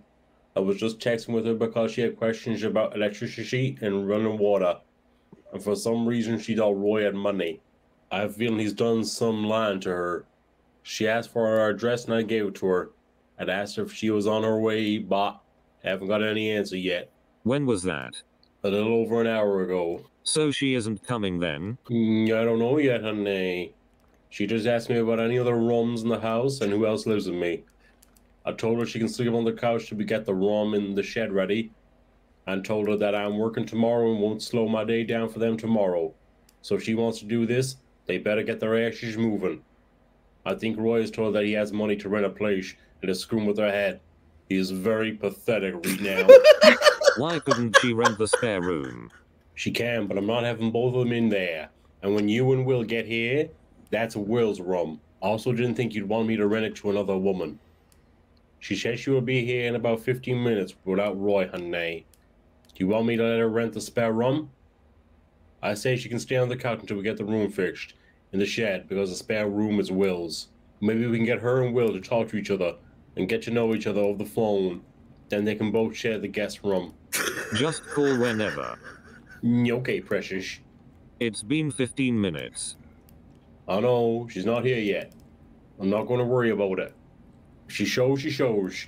I was just texting with her because she had questions about electricity and running water. And for some reason, she thought Roy had money. I have a feeling he's done some lying to her. She asked for her address and I gave it to her. I'd asked her if she was on her way, but haven't got any answer yet. When was that? A little over an hour ago. So she isn't coming then? I don't know yet, honey. She just asked me about any other rums in the house and who else lives with me. I told her she can sleep on the couch till we get the rum in the shed ready, and told her that I'm working tomorrow and won't slow my day down for them tomorrow. So if she wants to do this, they better get their asses moving. I think Roy is told that he has money to rent a place and is screwing with her head. He is very pathetic right now. Why couldn't she rent the spare room? She can, but I'm not having both of them in there. And when you and Will get here, that's Will's room. I also didn't think you'd want me to rent it to another woman. She said she will be here in about 15 minutes without Roy, honey. Do you want me to let her rent the spare room? I say she can stay on the couch until we get the room fixed in the shed because the spare room is Will's. Maybe we can get her and Will to talk to each other and get to know each other over the phone. Then they can both share the guest room. Just call whenever. Okay, precious. It's been 15 minutes. I know, she's not here yet. I'm not going to worry about it. If she shows, she shows.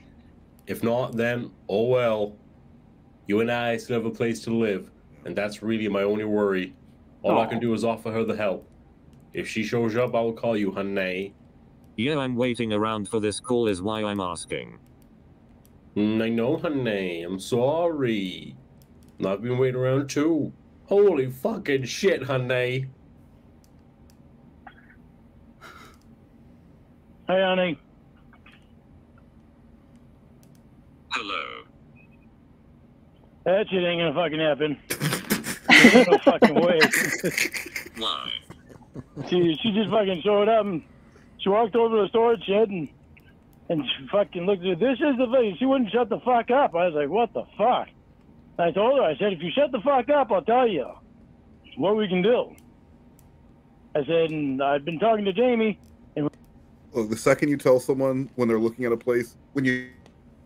If not, then, oh well. You and I still have a place to live, and that's really my only worry. All I can do is offer her the help. If she shows up, I will call you, honey. Yeah, I'm waiting around for this call is why I'm asking. I know, honey. I'm sorry. I've been waiting around too. Holy fucking shit, honey. Hey, honey. Hello. That shit ain't gonna fucking happen. There's no fucking way. Why? She just fucking showed up and she walked over to the storage shed and she fucking looked at it. This is the thing. She wouldn't shut the fuck up. I was like, what the fuck? I told her, I said, if you shut the fuck up, I'll tell you what we can do. I said, and I've been talking to Jamie. And well, the second you tell someone when they're looking at a place, when you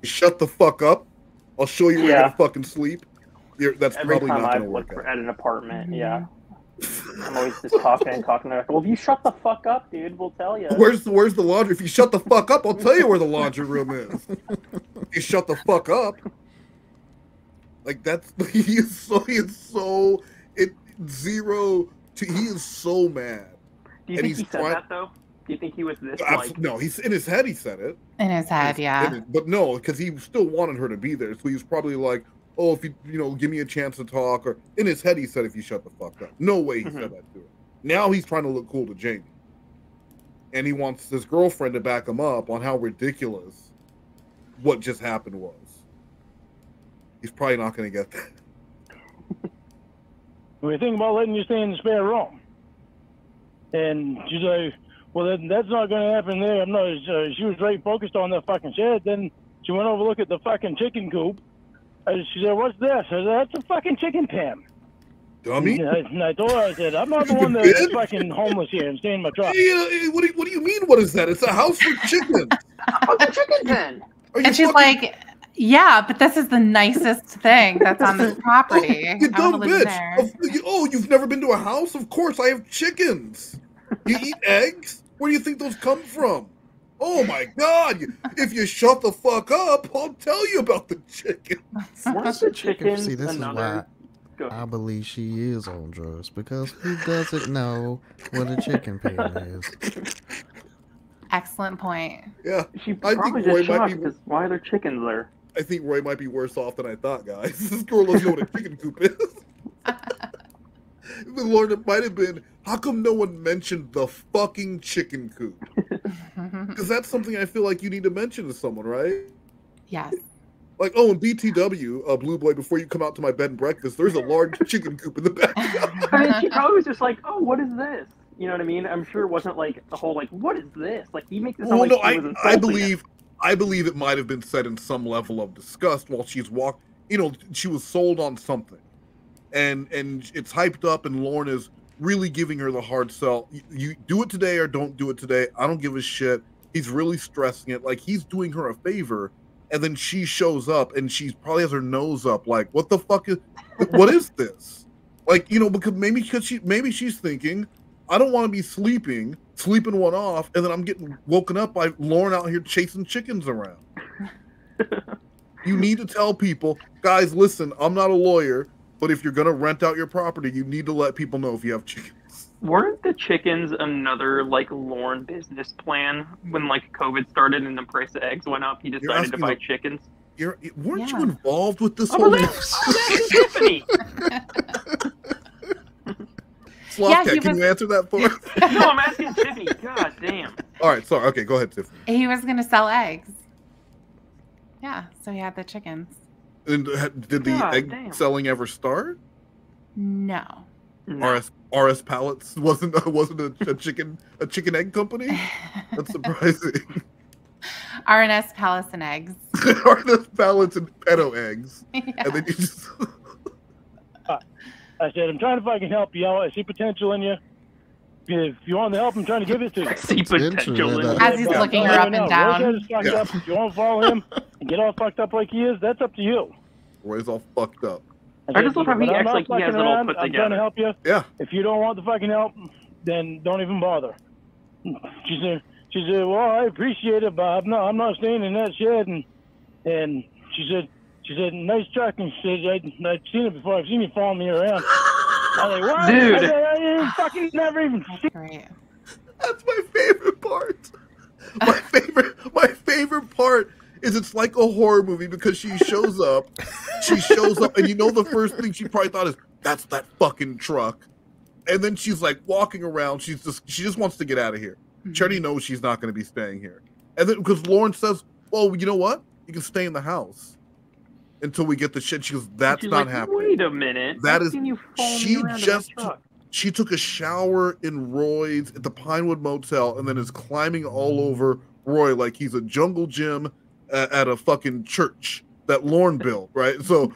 shut the fuck up, I'll show you where you're gonna fucking sleep. That's Every probably time not I've gonna work looked out. at an apartment, I'm always just talking and talking. They're like, well, if you shut the fuck up, dude, we'll tell you. Where's the laundry? If you shut the fuck up, I'll tell you where the laundry room is. If you shut the fuck up. Like he is so mad. Do you think he said that though? Do you think he was this like? No, he's in his head. He said it. In his head, yeah. But no, because he still wanted her to be there. So he was probably like, "Oh, if you give me a chance to talk." Or in his head, he said, "If you shut the fuck up." No way he said that to her. Now he's trying to look cool to Jamie, and he wants his girlfriend to back him up on how ridiculous what just happened was. He's probably not going to get that. we think about letting you stay in the spare room. And she's like, well, that's not going to happen there. I'm not. She was very focused on that fucking shed. Then she went over to look at the fucking chicken coop. She said, what's this? I said, that's a fucking chicken pen. dummy. And I told her, I said, I'm not the one Bitch. that's fucking homeless here and staying in my truck. Hey, what do you mean? What is that? It's a house for chickens. Fucking chicken pen. Are you And she's fucking- like, yeah, but this is the nicest thing that's on this property. Oh, you I want dumb to live bitch. there. Oh, you've never been to a house? Of course, I have chickens. You eat eggs? Where do you think those come from? Oh my God! If you shut the fuck up, I'll tell you about the chicken. Weren't the chickens See, this is why another? Go ahead. I believe she is on drugs, because who doesn't know what a chicken pen is? Excellent point. Yeah, She I probably think Roy just might shocked be. because why are there chickens there? I think Roy might be worse off than I thought, guys. This girl doesn't know what a chicken coop is. The Lord, it might have been. How come no one mentioned the fucking chicken coop? Because that's something I feel like you need to mention to someone, right? Yes. Like, oh, in BTW, Blue Boy, before you come out to my bed and breakfast, there's a large chicken coop in the backyard. I mean, she probably was just like, "Oh, what is this?" You know what I mean? I'm sure it wasn't like the whole like, "What is this?" Like he makes it sound Well, like no, he was I insulting it. believe it might have been said in some level of disgust while she's walked. You know, she was sold on something, and it's hyped up, and Lorne is really giving her the hard sell. You do it today or don't do it today. I don't give a shit. He's really stressing it, like he's doing her a favor, and then she shows up, and she probably has her nose up, like, what the fuck is, what is this? Like, you know, because she's thinking, I don't want to be sleeping one off, and then I'm getting woken up by Lorne out here chasing chickens around. You need to tell people, guys, listen, I'm not a lawyer, but if you're going to rent out your property, you need to let people know if you have chickens. Weren't the chickens another like Lorne business plan when like COVID started and the price of eggs went up? He decided to buy chickens. Weren't you involved with this I whole? was asking Tiffany. Slothcat, can you answer that for us? No, I'm asking Tiffany. God damn. All right, sorry. Okay, go ahead, Tiffany. He was going to sell eggs. Yeah, so he had the chickens. And did the egg selling ever start? No. RS Pallets wasn't a chicken egg company? That's surprising. RNS Palace and Eggs. RNS Pallets and pedo eggs. Yeah. And then you just I said, I'm trying to fucking help you out. I see potential in you. If you want the help, I'm trying to give it to you. I see potential in you. As he's looking her up and down. Roy's fucked up. If you want to follow him and get all fucked up like he is, that's up to you. Roy's all fucked up. I just love how he acts like he has it all put I'm trying to together. help you. Yeah. If you don't want the fucking help, then don't even bother. She said, well, I appreciate it, but I'm not staying in that shed. And she said, nice truck. And she said, I've seen it before. I've seen you following me around. I was like, what? Dude. I fucking never even seen. Great. That's my favorite part. My favorite part is it's like a horror movie because she shows up, and you know the first thing she probably thought is, that's that fucking truck. And then she's like walking around, she just wants to get out of here. She already knows she's not going to be staying here. And then because Lorne says, well, you know what? You can stay in the house until we get the shit. She goes, that's She's not like, happening. wait a minute. That I've is, seen you follow me around in my truck. she took a shower in Roy's at the Pinewood Motel and then is climbing all over Roy like he's a jungle gym at a fucking church that Lorne built, right? So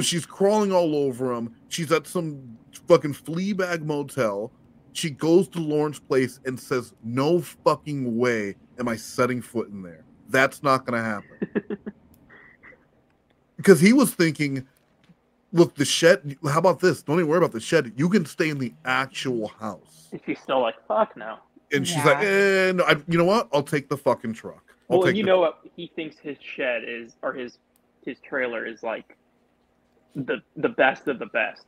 she's crawling all over him. She's at some fucking Fleabag motel. She goes to Lorne's place and says, no fucking way am I setting foot in there. That's not going to happen. Because he was thinking, look, the shed, how about this? Don't even worry about the shed. You can stay in the actual house. And she's still like, fuck no. And she's like, no, you know what? I'll take the fucking truck. Well, and you know what? He thinks his shed is, or his trailer is like the best of the best.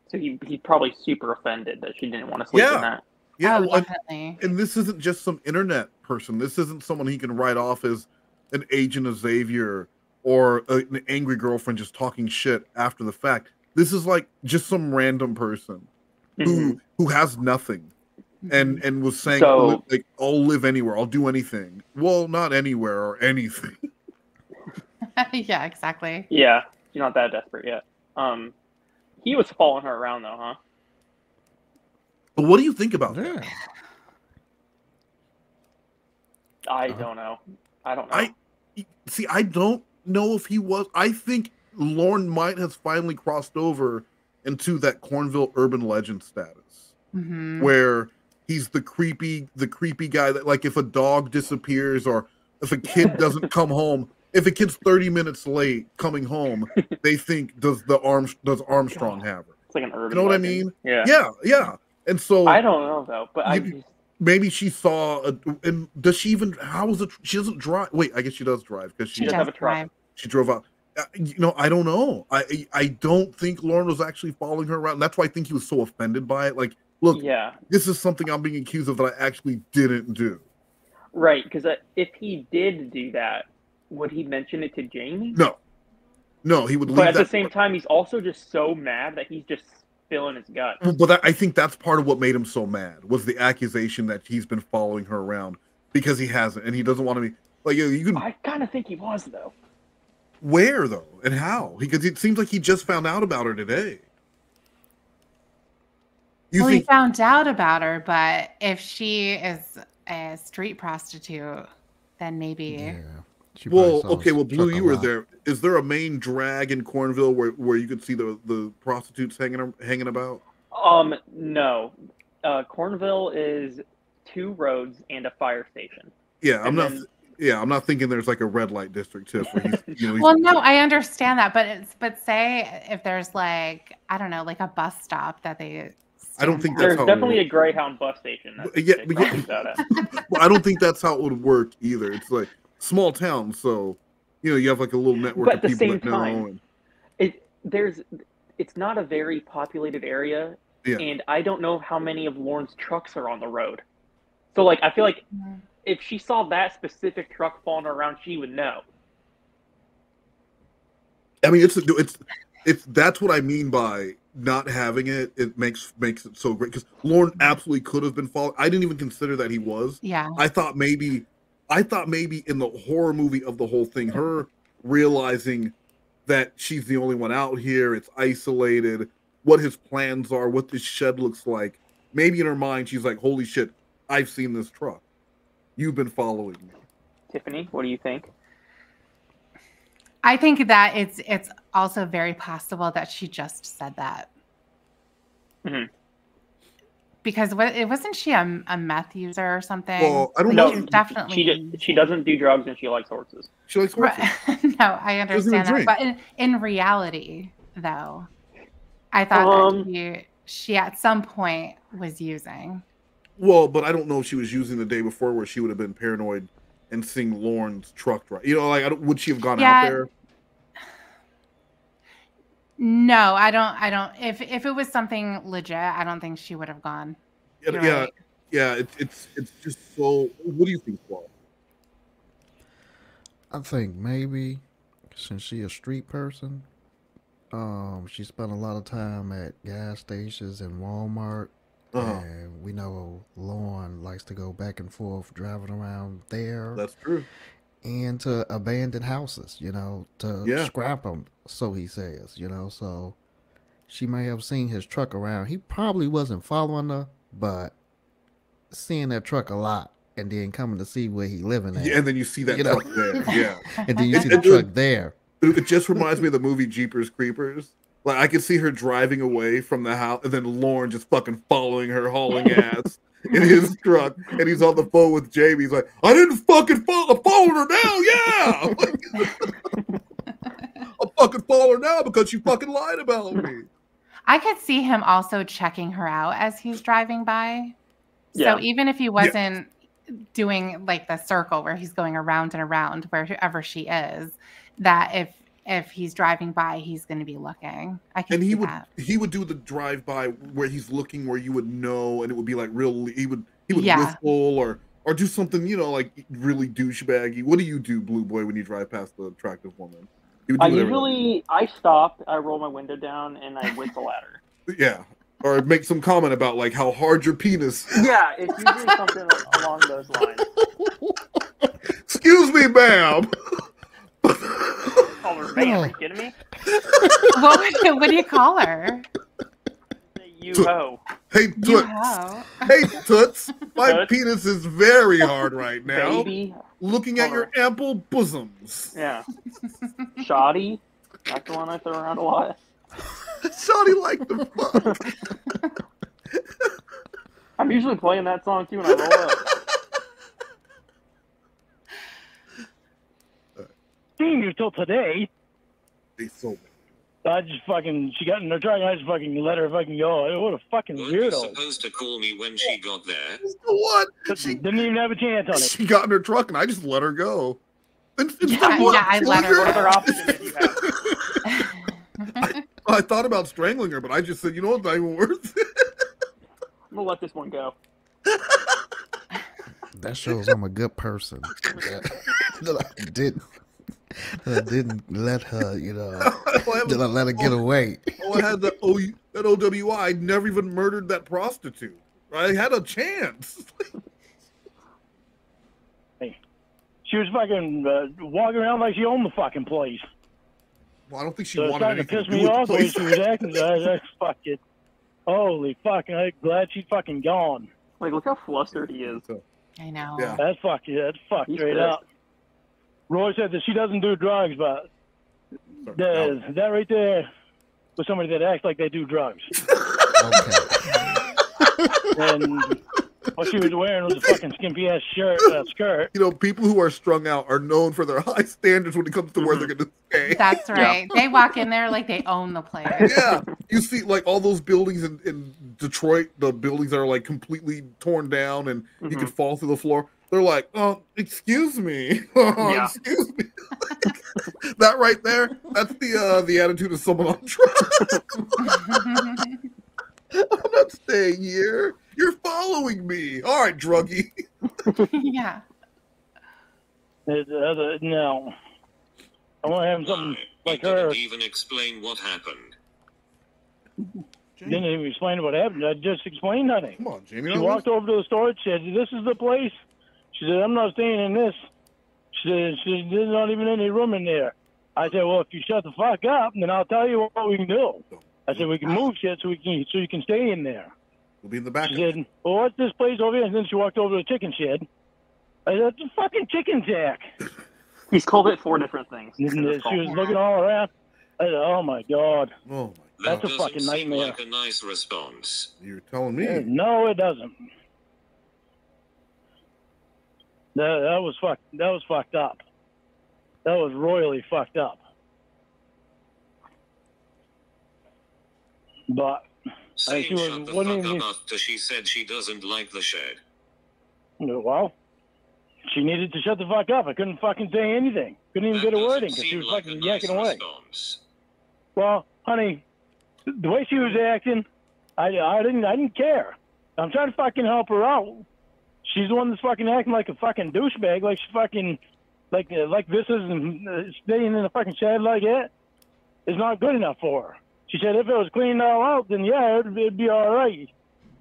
So he's probably super offended that she didn't want to sleep in that. Yeah, Oh, well, definitely. and this isn't just some internet person. This isn't someone he can write off as an agent of Xavier or an angry girlfriend just talking shit after the fact. This is like just some random person who has nothing and was saying, like, I'll live anywhere. I'll do anything. Well, not anywhere or anything. Yeah, exactly. Yeah, you're not that desperate yet. He was following her around though, huh? But what do you think about that? I don't know. I don't know. I don't know if he was. I think Lorne might have finally crossed over into that Cornville urban legend status, Mm-hmm. where he's the creepy guy that, like, if a dog disappears or if a kid doesn't come home, if a kid's 30 minutes late coming home, they think does Armstrong have her? It's like an urban. You know what legend. I mean? Yeah. Yeah. And so I don't know though, but maybe she saw and does she even? How is it? She doesn't drive. Wait, I guess she does drive because she does have a truck. She drove out. I don't know. I don't think Lorne was actually following her around. That's why I think he was so offended by it. Like, look, this is something I'm being accused of that I actually didn't do. Right, because if he did do that, would he mention it to Jamie? No, he would leave. But at the same time, he's also just so mad that he's just spilling his gut. But I think that's part of what made him so mad was the accusation that he's been following her around because he hasn't, and he doesn't want to be like you can. I kind of think he was though. Where though, and how? Because it seems like he just found out about her today. He found out about her, but if she is a street prostitute, then maybe. Yeah. Well, Blue, you were there. Is there a main drag in Cornville where you could see the prostitutes hanging about? No. Cornville is 2 roads and a fire station. Yeah, I'm not thinking there's like a red light district too. Well, no, I understand that, but say if there's like, I don't know, like a bus stop that they. I don't think there's definitely a Greyhound bus station. Well, I don't think that's how it would work either. It's like small town, so you have like a little network of people that know. It's not a very populated area, and I don't know how many of Lorne's trucks are on the road. So like, I feel like if she saw that specific truck falling around, she would know. I mean, it's that's what I mean by not having it. It makes it so great because Lorne absolutely could have been followed. I didn't even consider that he was. Yeah. I thought maybe in the horror movie of the whole thing, her realizing that she's the only one out here, it's isolated, what his plans are, what this shed looks like. Maybe in her mind, she's like, holy shit, I've seen this truck. You've been following me. Tiffany, what do you think? I think that it's also very possible that she just said that. Mm-hmm. Because wasn't she a meth user or something? Well, I don't know. Definitely. She doesn't do drugs and she likes horses. She likes horses. No, I understand that. But in reality, though, I thought that she at some point was using. Well, but I don't know if she was using the day before where she would have been paranoid and seeing Lorne's truck drive. Would she have gone out there? No, I don't. If it was something legit, I don't think she would have gone. Yeah. It's just so. What do you think, Paul? I think maybe since she's a street person, she spent a lot of time at gas stations and Walmart. And we know Lorne likes to go back and forth driving around there. That's true. And to abandoned houses, to scrap them, so he says, So she may have seen his truck around. He probably wasn't following her, but seeing that truck a lot and then coming to see where he living at. Yeah, and then you see that truck there. Yeah. And then you see the truck there. It just reminds me of the movie Jeepers Creepers. Like, I could see her driving away from the house, and then Lorne just fucking following her, hauling ass in his truck, and he's on the phone with Jamie. He's like, I didn't fucking follow her now, yeah! I'm fucking following her now because you fucking lied about me. I could see him also checking her out as he's driving by. Yeah. So even if he wasn't doing, like, the circle where he's going around and around wherever she is, that if he's driving by, he's going to be looking. He would do the drive by where he's looking, where you would know, and it would be like real. He would whistle or do something, like really douchebaggy. What do you do, Blue Boy, when you drive past the attractive woman? I stop, I roll my window down, and I whistle at her. Yeah, or make some comment about like how hard your penis. Yeah, it's usually something along those lines. Excuse me, ma'am. Call her ma'am, are you kidding me? What do you call her? You ho. Hey, Toots. Hey, Toots. My penis is very hard right now. Baby. Looking at your ample bosoms. Yeah. Shoddy. That's the one I throw around a lot. Shawty like the fuck. I'm usually playing that song too when I roll up. Seeing you till today. They so I just fucking, she got in her truck and I just fucking let her fucking go. What a fucking Weren't you weirdo. supposed to call me when she got there? what? She didn't even have a chance on it. She got in her truck and I just let her go. And Yeah, I let her What go. other option did you have? I thought about strangling her, but I just said, you know what, not even worth it. I'm gonna let this one go. That shows I'm a good person. That I didn't let her, did I let her get away? Oh, I had that OWI. I never even murdered that prostitute. I had a chance. She was fucking walking around like she owned the fucking place. Well, I don't think she So it's wanted starting to anything piss to do me with off the the way place. she was acting. That's fucking, holy fuck! I'm glad she's fucking gone. Like, look how flustered he is. I know. Yeah. That's fucked. That's fucked He's straight pissed. up. Roy said that she doesn't do drugs, but that right there was somebody that acts like they do drugs. And what she was wearing was a fucking skimpy ass skirt. You know, people who are strung out are known for their high standards when it comes to where they're going to stay. That's right. They walk in there like they own the place. Yeah, you see, like all those buildings in Detroit, the buildings that are like completely torn down and you can fall through the floor. They're like, "Oh, excuse me, excuse me." That right there, that's the attitude of someone on drugs. I'm not staying here. You're following me. All right, druggie. Yeah. No, I want to have something like her. Didn't even explain what happened. Didn't even explain what happened. I just explained nothing. Come on, Jamie. She walked over to the store and said, "This is the place." She said, "I'm not staying in this." She said, "There's not even any room in there." I said, "Well, if you shut the fuck up, then I'll tell you what we can do." I said, "We can move shit so you can stay in there." We'll be in the back. She said, "Well, what's this place over here?" And then she walked over to the chicken shed. I said, "It's a fucking chicken shack." He's called it 4 different things. And she was looking all around. I said, "Oh my god, Oh my that's a Doesn't fucking seem nightmare." like a nice response. You're telling me. No, it doesn't. That was fucked. That was fucked up. That was royally fucked up. Saying But she shut the wouldn't fuck even. up after she said she doesn't like the shed. Well, she needed to shut the fuck up. I couldn't fucking say anything. Couldn't even get a word in because she Seemed was like fucking a nice yakking away. response. Well, honey, the way she was acting, I didn't care. I'm trying to fucking help her out. She's the one that's fucking acting like a fucking douchebag, like she's fucking, like this isn't staying in a fucking shed like that is not good enough for her. She said if it was cleaned all out, then yeah, it'd be all right.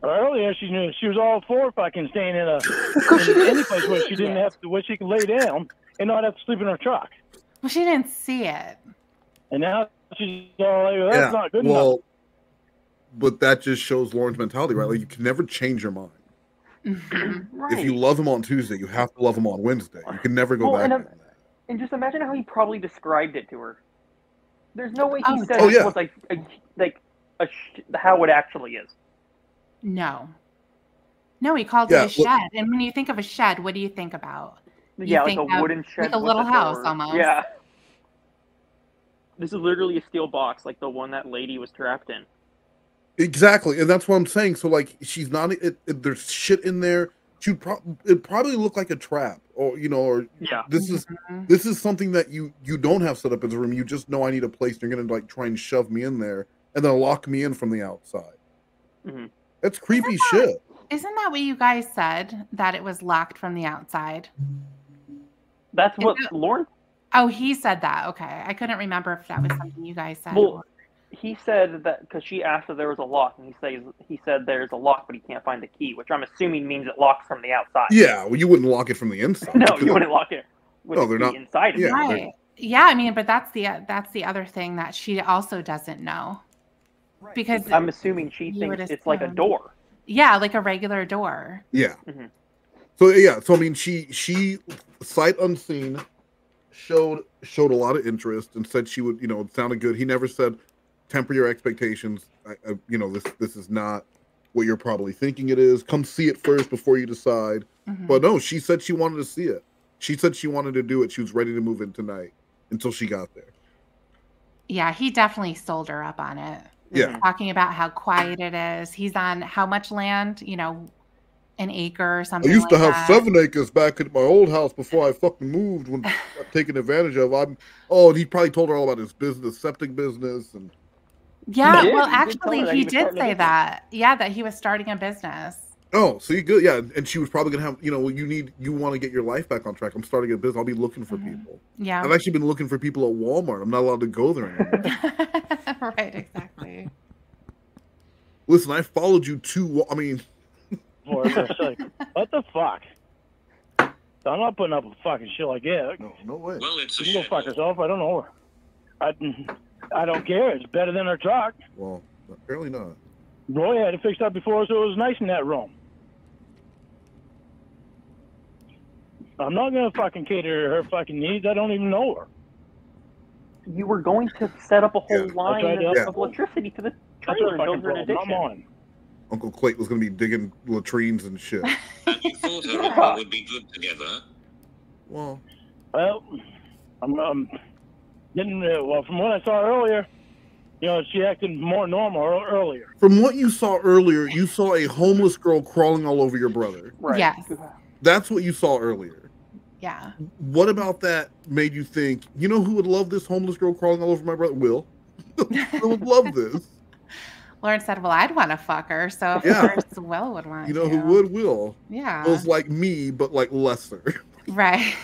Earlier, she knew she was all for fucking staying in any place where she didn't have to, where she could lay down and not have to sleep in her truck. Well, she didn't see it. And now she's all like, well, that's not good enough. But that just shows Lorne's mentality, right? Like you can never change your mind. Right. If you love him on Tuesday, you have to love him on Wednesday. You can never go back. And just imagine how he probably described it to her. There's no way he Oh, said it was like how it actually is. No, he called it a shed. And when you think of a shed, what do you think about? Yeah, like a wooden shed. Like a little house almost. Yeah. This is literally a steel box, like the one that lady was trapped in. Exactly, and that's what I'm saying. So, like, she's not. There's shit in there. It probably look like a trap, or this is something that you don't have set up as a room. You just know I need a place. And you're gonna like try and shove me in there, and then lock me in from the outside. Mm-hmm. That's creepy shit. Isn't that what you guys said, that it was locked from the outside? That's what Lorne. Oh, he said that. Okay, I couldn't remember if that was something you guys said. Well, he said that because she asked if there was a lock, and he said there's a lock, but he can't find the key, which I'm assuming means it locks from the outside. Yeah, well, you wouldn't lock it from the inside. No, you wouldn't lock it. They're not inside. Yeah, right. Yeah, I mean, but that's the other thing that she also doesn't know, because I'm assuming she thinks it's like a door. Yeah, like a regular door. Yeah. Mm-hmm. So I mean, she sight unseen showed a lot of interest and said she would, it sounded good. He never said, temper your expectations. You know, this is not what you're probably thinking it is. Come see it first before you decide. But no, she said she wanted to see it. She said she wanted to do it. She was ready to move in tonight until she got there. Yeah, he definitely sold her up on it. Yeah. Talking about how quiet it is. He's on how much land? You know, an acre or something. I used to have that. 7 acres back at my old house before I fucking moved when I got taken advantage of. And he probably told her all about his business, septic business, and yeah. Yeah, Well, he did tell actually, her that he he was did starting a say business. that. Yeah, that he was starting a business. oh, so you good? Yeah, and she was probably gonna have. You know, you want to get your life back on track. I'm starting a business. I'll be looking for people. Yeah. I've actually been looking for people at Walmart. I'm not allowed to go there anymore. Right. Exactly. Listen, I followed you to. I mean, For God's sake. What the fuck? I'm not putting up with fucking shit like that. no way. Well, it's a You can go shit. fuck yourself. I don't know her. I don't care. It's better than her truck. Well, apparently not. Roy had it fixed up before, so it was nice in that room. I'm not gonna fucking cater to her fucking needs. I don't even know her. You were going to set up a whole Yeah. line tried to- of electricity to the That's trailer her and fucking build her an problem, not addiction. mine. Uncle Clayton was gonna be digging latrines and shit. And you thought her and her would be good together? Well, Well, I'm getting well from what I saw earlier. You know, she acted more normal earlier. from what you saw earlier, you saw a homeless girl crawling all over your brother. Right. Yes. That's what you saw earlier. Yeah. What about that made you think, you know who would love this homeless girl crawling all over my brother? Will. Will would love this. Lauren said, "Well, I'd want to fuck her, so of Yeah. course Will would want You know to." who would? Will. Yeah. Will's like me, but like lesser. Right.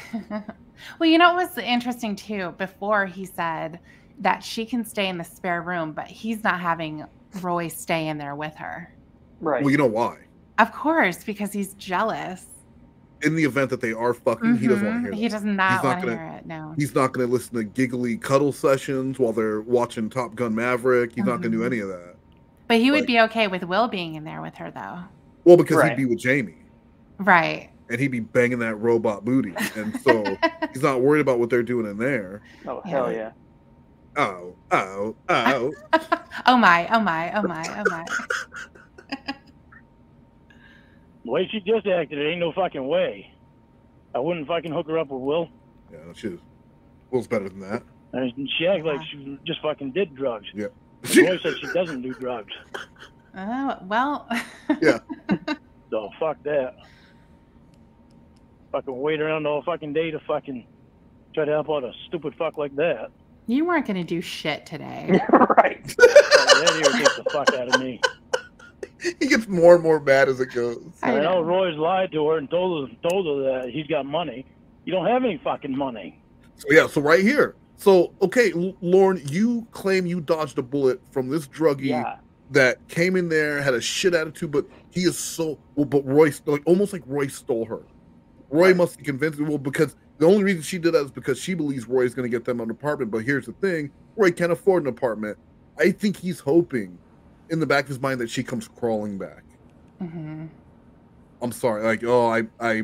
Well, you know what was interesting too? Before he said that she can stay in the spare room, but he's not having Roy stay in there with her. Right. Well, you know why? Of course, because he's jealous. In the event that they are fucking, he doesn't want to hear that. He does not want to gonna- hear it. No. He's not going to listen to giggly cuddle sessions while they're watching Top Gun Maverick. He's not going to do any of that. But he would Like- be okay with Will being in there with her, though. Well, because Right. he'd be with Jamie. Right. And he'd be banging that robot booty. And so he's not worried about what they're doing in there. Oh, hell yeah. Oh, oh, oh. Oh my, oh my, oh my, oh my. The way she just acted, it ain't no fucking way. I wouldn't fucking hook her up with Will. Yeah, Will's better than that. And she acted like she just fucking did drugs. Yeah. Roy said she doesn't do drugs. Oh, well. Yeah. So fuck that. Fucking wait around all fucking day to fucking try to help out a stupid fuck like that. You weren't going to do shit today. Right. That irritates the fuck out of me. He gets more and more mad as it goes. I know Roy's lied to her and told her that he's got money. You don't have any fucking money. So yeah, so right here. So, okay, Lorne, you claim you dodged a bullet from this druggie that came in there, had a shit attitude, but he is so, well, but Roy, like, almost like Roy stole her. Roy must have convinced her, well, because the only reason she did that is because she believes Roy's going to get them an apartment. But here's the thing, Roy can't afford an apartment. I think he's hoping in the back of his mind that she comes crawling back. Mm-hmm. I'm sorry, like, oh, I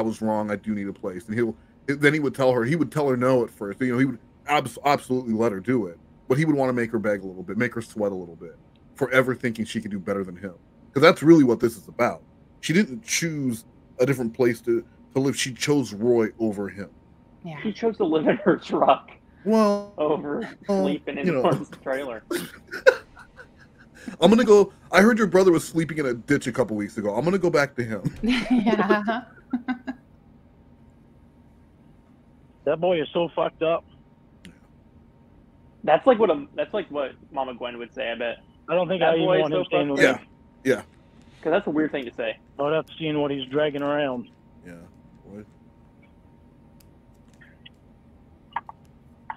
was wrong. I do need a place. And then he would tell her no at first. You know, he would absolutely let her do it. But he would want to make her beg a little bit, make her sweat a little bit, forever thinking she could do better than him. Because that's really what this is about. She didn't choose a different place to live. She chose Roy over him. Yeah. She chose to live in her truck Well, over sleeping in Lorne's trailer. I'm going to go. I heard your brother was sleeping in a ditch a couple weeks ago. I'm going to go back to him. Yeah. That boy is so fucked up. That's like what Mama Gwen would say, I bet. I don't think That I even boy is want him so staying with fucked me. Yeah. Because that's a weird thing to say. Without seeing what he's dragging around. Yeah. What?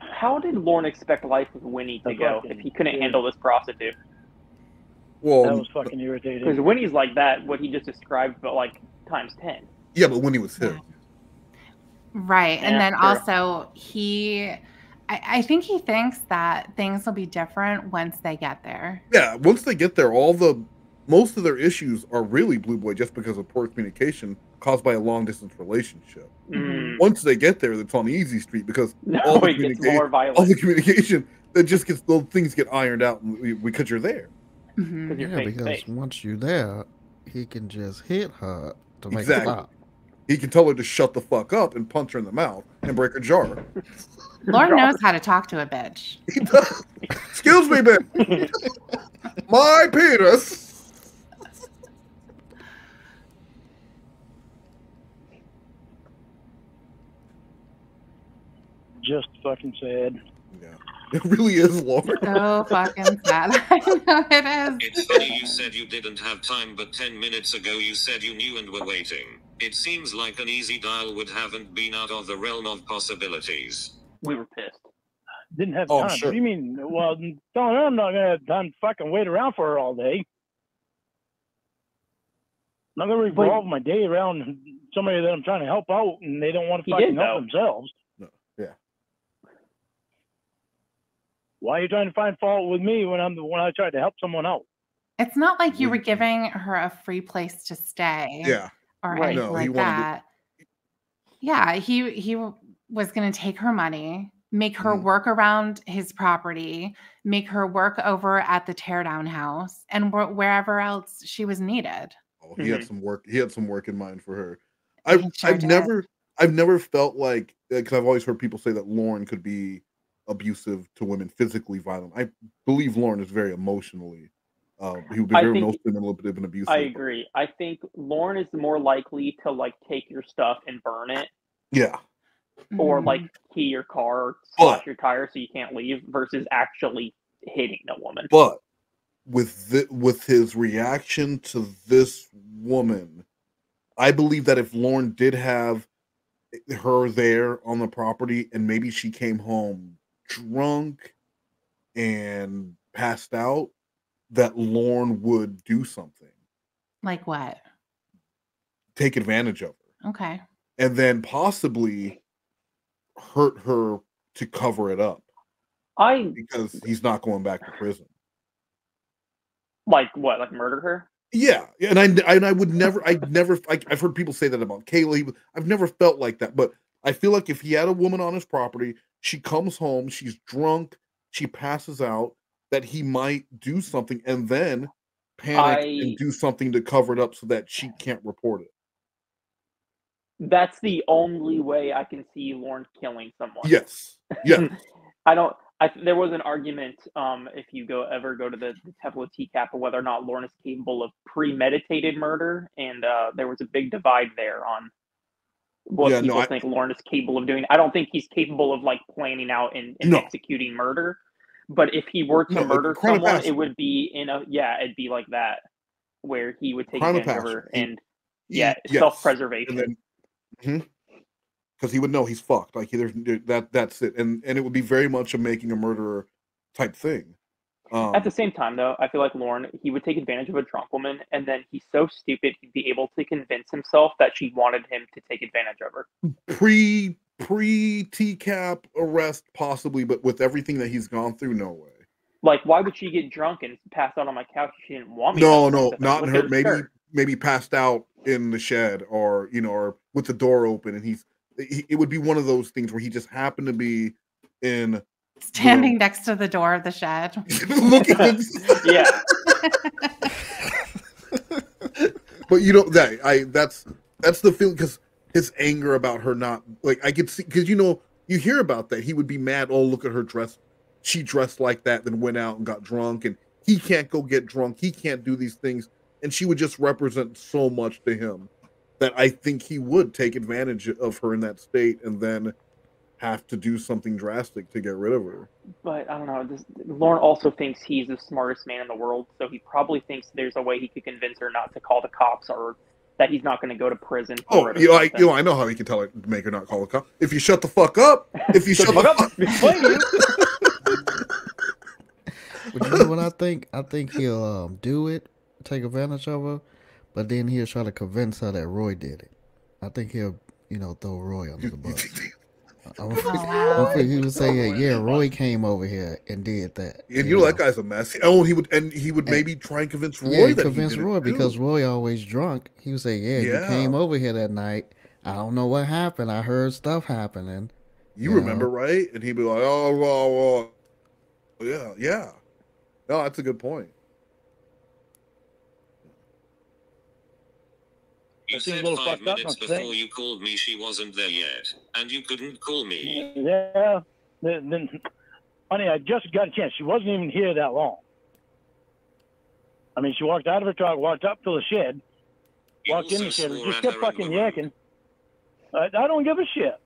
How did Lorne expect life with Winnie to go if he couldn't handle this prostitute? Well, that was fucking irritating. Because Winnie's like that, what he just described, but like times 10. Yeah, but Winnie was his. Right. And Yeah, then true. also I think he thinks that things will be different once they get there. Yeah, once they get there, most of their issues are really Blue Boy just because of poor communication caused by a long distance relationship. Mm. Once they get there, it's on easy street because No, all the it gets more all the violent. communication it just gets those things get ironed out because you're there. Mhm. Yeah, because once you're there, he can just hit her to make Exactly. her stop. He can tell her to shut the fuck up and punch her in the mouth and break her jar. Lorne knows how to talk to a bitch. He does. Excuse me, bitch. My penis. Just fucking sad. Yeah. It really is, Lorne. So fucking sad. I know it is. It's funny you said you didn't have time, but 10 minutes ago you said you knew and were waiting. It seems like an easy dial would haven't been out of the realm of possibilities. We were pissed. Didn't have Oh, time. sure. What do you mean? Well, I'm not gonna have time to fucking wait around for her all day. I'm not gonna revolve my day around somebody that I'm trying to help out and they don't want to fucking help themselves. No. Yeah. Why are you trying to find fault with me when I tried to help someone out? It's not like you were giving her a free place to stay. Yeah. Or Right. anything No, he like wanted that. Yeah, he was going to take her money, make her work around his property, make her work over at the teardown house, and wherever else she was needed. Oh, he had some work. He had some work in mind for her. He sure I've did. never felt like, because I've always heard people say that Lorne could be abusive to women, physically violent. I believe Lorne is very emotionally. He would be very emotionally manipulative and abusive. I agree. I think Lorne is more likely to like take your stuff and burn it, Yeah. or Mhm. like key your car, or slash your tire so you can't leave, versus actually hitting a woman. But with his reaction to this woman, I believe that if Lorne did have her there on the property and maybe she came home drunk and passed out, that Lorne would do something. Like what? Take advantage of her. Okay. And then possibly hurt her to cover it up. Because he's not going back to prison. Like what? Like murder her? Yeah, and I would never, I've heard people say that about Kayla. I've never felt like that, but I feel like if he had a woman on his property, she comes home, she's drunk, she passes out, that he might do something and then panic and do something to cover it up so that she can't report it. That's the only way I can see Lorne killing someone. Yes. Yeah. There was an argument, if you ever go to the Temple of TCAP, of whether or not Lorne is capable of premeditated murder, and there was a big divide there on what people think Lorne is capable of doing. I don't think he's capable of like planning out and executing murder, but if he were to murder someone, it would be it'd be like that, where he would take advantage of her and self-preservation. Because he would know he's fucked. Like that's it, and it would be very much a making a murderer type thing. At the same time, though, I feel like Lorne, he would take advantage of a drunk woman, and then he's so stupid he'd be able to convince himself that she wanted him to take advantage of her. Pre TCAP arrest possibly, but with everything that he's gone through, no way. Like, why would she get drunk and pass out on my couch if she didn't want me? No, not in her. Maybe passed out in the shed, or or with the door open, and it would be one of those things where he just happened to be standing next to the door of the shed. Look at this. Yeah. But that's the feeling, because his anger about her not, like, I could see, because you hear about that. He would be mad. Oh, look at her dress. She dressed like that, then went out and got drunk, and he can't go get drunk. He can't do these things. And she would just represent so much to him that I think he would take advantage of her in that state and then have to do something drastic to get rid of her. But I don't know. Lorne also thinks he's the smartest man in the world, so he probably thinks there's a way he could convince her not to call the cops, or that he's not going to go to prison. I know how he can tell her, make her not call the cops. If you shut the fuck up. If you shut the fuck up. But you know what I think? I think he'll do it, take advantage of her, but then he'll try to convince her that Roy did it. I think he'll, throw Roy under the bus. I'm afraid he would say, yeah, Roy came over here and did that. And that guy's a mess. Oh, he would maybe try and convince Roy that convince he did Roy, it too. Because Roy always drunk. He would say, you came over here that night. I don't know what happened. I heard stuff happening. You remember, right? And he'd be like, oh. Yeah. No, that's a good point. You said 5 minutes before you called me she wasn't there yet, and you couldn't call me. Yeah. Then, honey, I just got a chance. She wasn't even here that long. I mean, she walked out of her truck, walked up to the shed, walked in the shed, and just kept fucking yakking. I don't give a shit.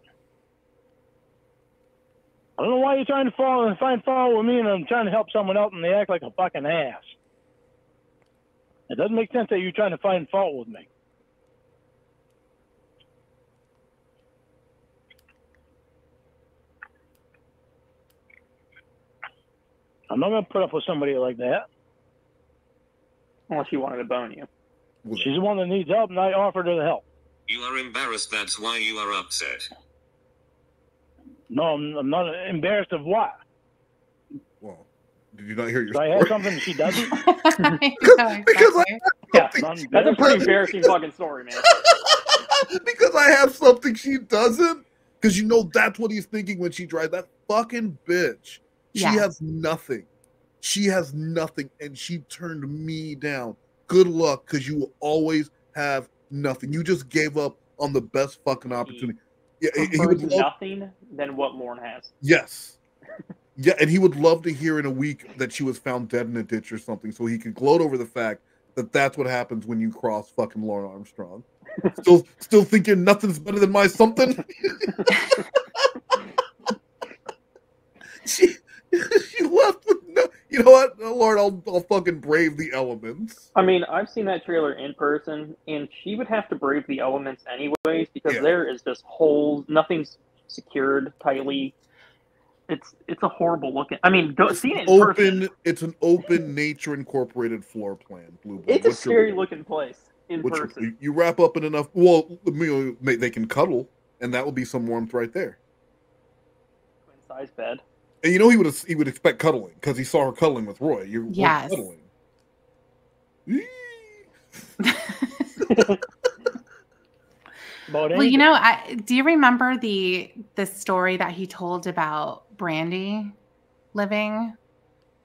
I don't know why you're trying to find fault with me, and I'm trying to help someone else, and they act like a fucking ass. It doesn't make sense that you're trying to find fault with me. I'm not going to put up with somebody like that. Unless she wanted to bone you. She's the one that needs help, and I offered her the help. You are embarrassed, that's why you are upset. No, I'm not embarrassed of what? Well, did you not hear your story? I have something she doesn't? That's a pretty embarrassing fucking story, man. Because I have something she doesn't? Because you know that's what he's thinking when she drives. That fucking bitch. She has nothing. She has nothing, and she turned me down. Good luck, because you will always have nothing. You just gave up on the best fucking opportunity. Yeah, he would love nothing than what Lorne has. Yes. Yeah, and he would love to hear in a week that she was found dead in a ditch or something, so he could gloat over the fact that that's what happens when you cross fucking Lorne Armstrong. Still thinking nothing's better than my something. She left with no. You know what, Lord? I'll fucking brave the elements. I mean, I've seen that trailer in person, and she would have to brave the elements anyways because there is just holes. Nothing's secured tightly. It's a horrible looking. I mean, see it in person. It's an open nature incorporated floor plan. Blue. It's a scary looking place in person. You wrap up in enough. Well, they can cuddle, and that will be some warmth right there. Twin size bed. And you know he would expect cuddling because he saw her cuddling with Roy. You're cuddling. Well, you know, do you remember the story that he told about Brandy living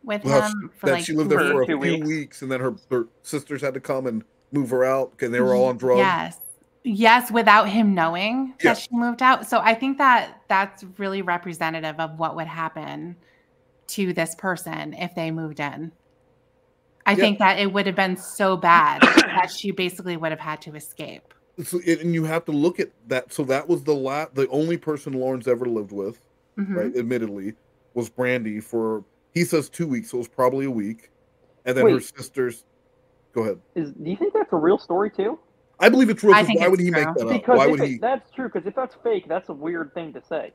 with him for that she lived there for a few weeks, and then her sisters had to come and move her out because they were all on drugs. Yes, without him knowing that she moved out. So I think that's really representative of what would happen to this person if they moved in. I think that it would have been so bad that she basically would have had to escape. So, and you have to look at that. So that was the only person Lawrence ever lived with, right? Admittedly, was Brandy for, he says 2 weeks, so it was probably a week. And then her sisters. Go ahead. Do you think that's a real story too? I believe it's real. Why would he make that up? Because why would he? That's true. Because if that's fake, that's a weird thing to say.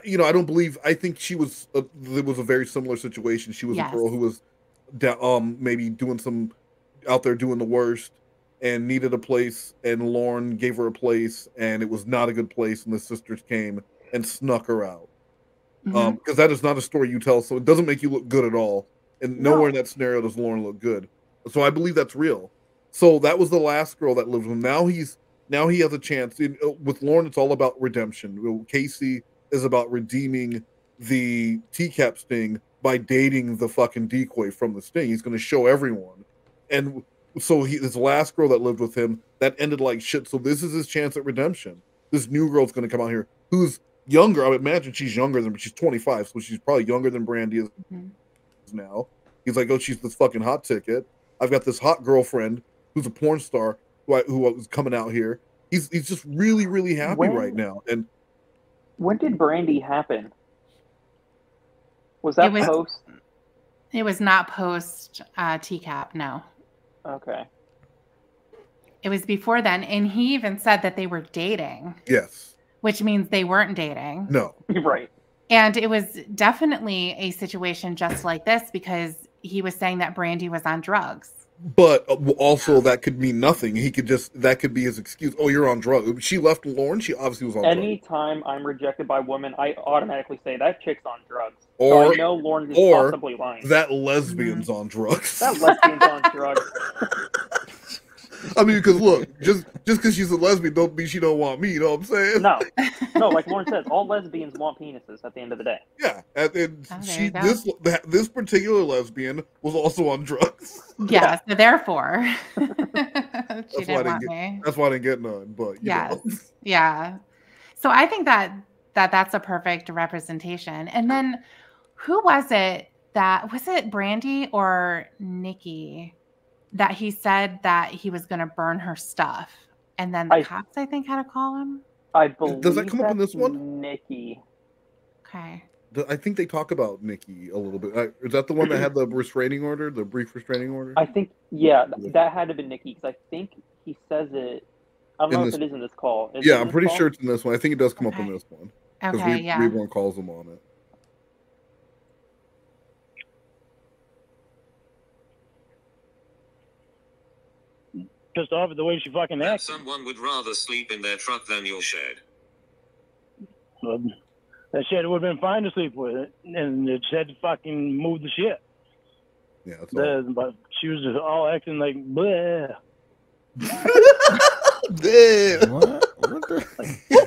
You know, I don't believe. I think she was. There was a very similar situation. She was a girl who was, maybe out there doing the worst, and needed a place. And Lorne gave her a place, and it was not a good place. And the sisters came and snuck her out. Because that is not a story you tell. So it doesn't make you look good at all. And nowhere in that scenario does Lorne look good. So I believe that's real. So that was the last girl that lived with him. Now he has a chance. With Lorne, it's all about redemption. Casey is about redeeming the TCAP sting by dating the fucking decoy from the sting. He's going to show everyone. And so his last girl that lived with him, that ended like shit. So this is his chance at redemption. This new girl's going to come out here who's younger. I would imagine she's younger than, she's 25, so she's probably younger than Brandy is now. He's like, oh, she's this fucking hot ticket. I've got this hot girlfriend who's a porn star who was coming out here. He's just really, really happy right now. And when did Brandy happen? Was that post? It was not post TCAP, no. Okay. It was before then, and he even said that they were dating. Yes. Which means they weren't dating. No. Right. And it was definitely a situation just like this because he was saying that Brandy was on drugs. But also that could mean nothing. That could be his excuse. Oh, you're on drugs. She left Lorne. She obviously was on drugs. Anytime I'm rejected by women, I automatically say that chick's on drugs. So I know Lorne is possibly lying. That lesbian's on drugs. That lesbian's on drugs. I mean, because look, just because she's a lesbian don't mean she don't want me. You know what I'm saying? No, like Lorne says, all lesbians want penises at the end of the day. Yeah, and Oh, there she you go. this particular lesbian was also on drugs. Yeah, so therefore, she That's why didn't want me. That's why I didn't get none. But you Yes. know. Yeah. So I think that's a perfect representation. And then who was it Brandy or Nikki that he said that he was going to burn her stuff? And then the cops, I think, had to call him. I believe Does that come up in this one? Nikki. Okay. I think they talk about Nikki a little bit. Is that the one that had the restraining order, the brief restraining order? I think, yeah, that had to have been Nikki, because I think he says it. I don't know if it is in this call. Yeah, I'm pretty sure it's in this one. I think it does come up in this one. Okay, yeah. Reborn calls him on it. Pissed off at the way she fucking That acts. someone would rather sleep in their truck than your shed. That shit would have been fine to sleep with it, and it said to fucking move the shit. Yeah, that's all. But she was just all acting like, bleh. What the?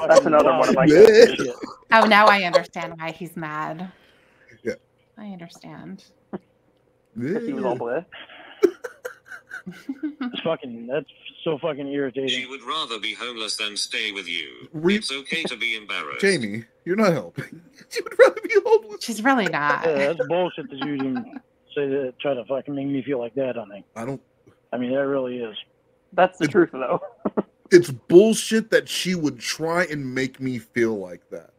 That's another one of my shit. Oh, now I understand why he's mad. Yeah. I understand. Because he was all bleh. That's so fucking irritating. She would rather be homeless than stay with you. It's okay to be embarrassed. Jamie, you're not helping. She would rather be homeless. She's really not. Yeah, that's bullshit that you even say that, try to fucking make me feel like that, honey. I mean, that really is. That's the truth, though. It's bullshit that she would try and make me feel like that.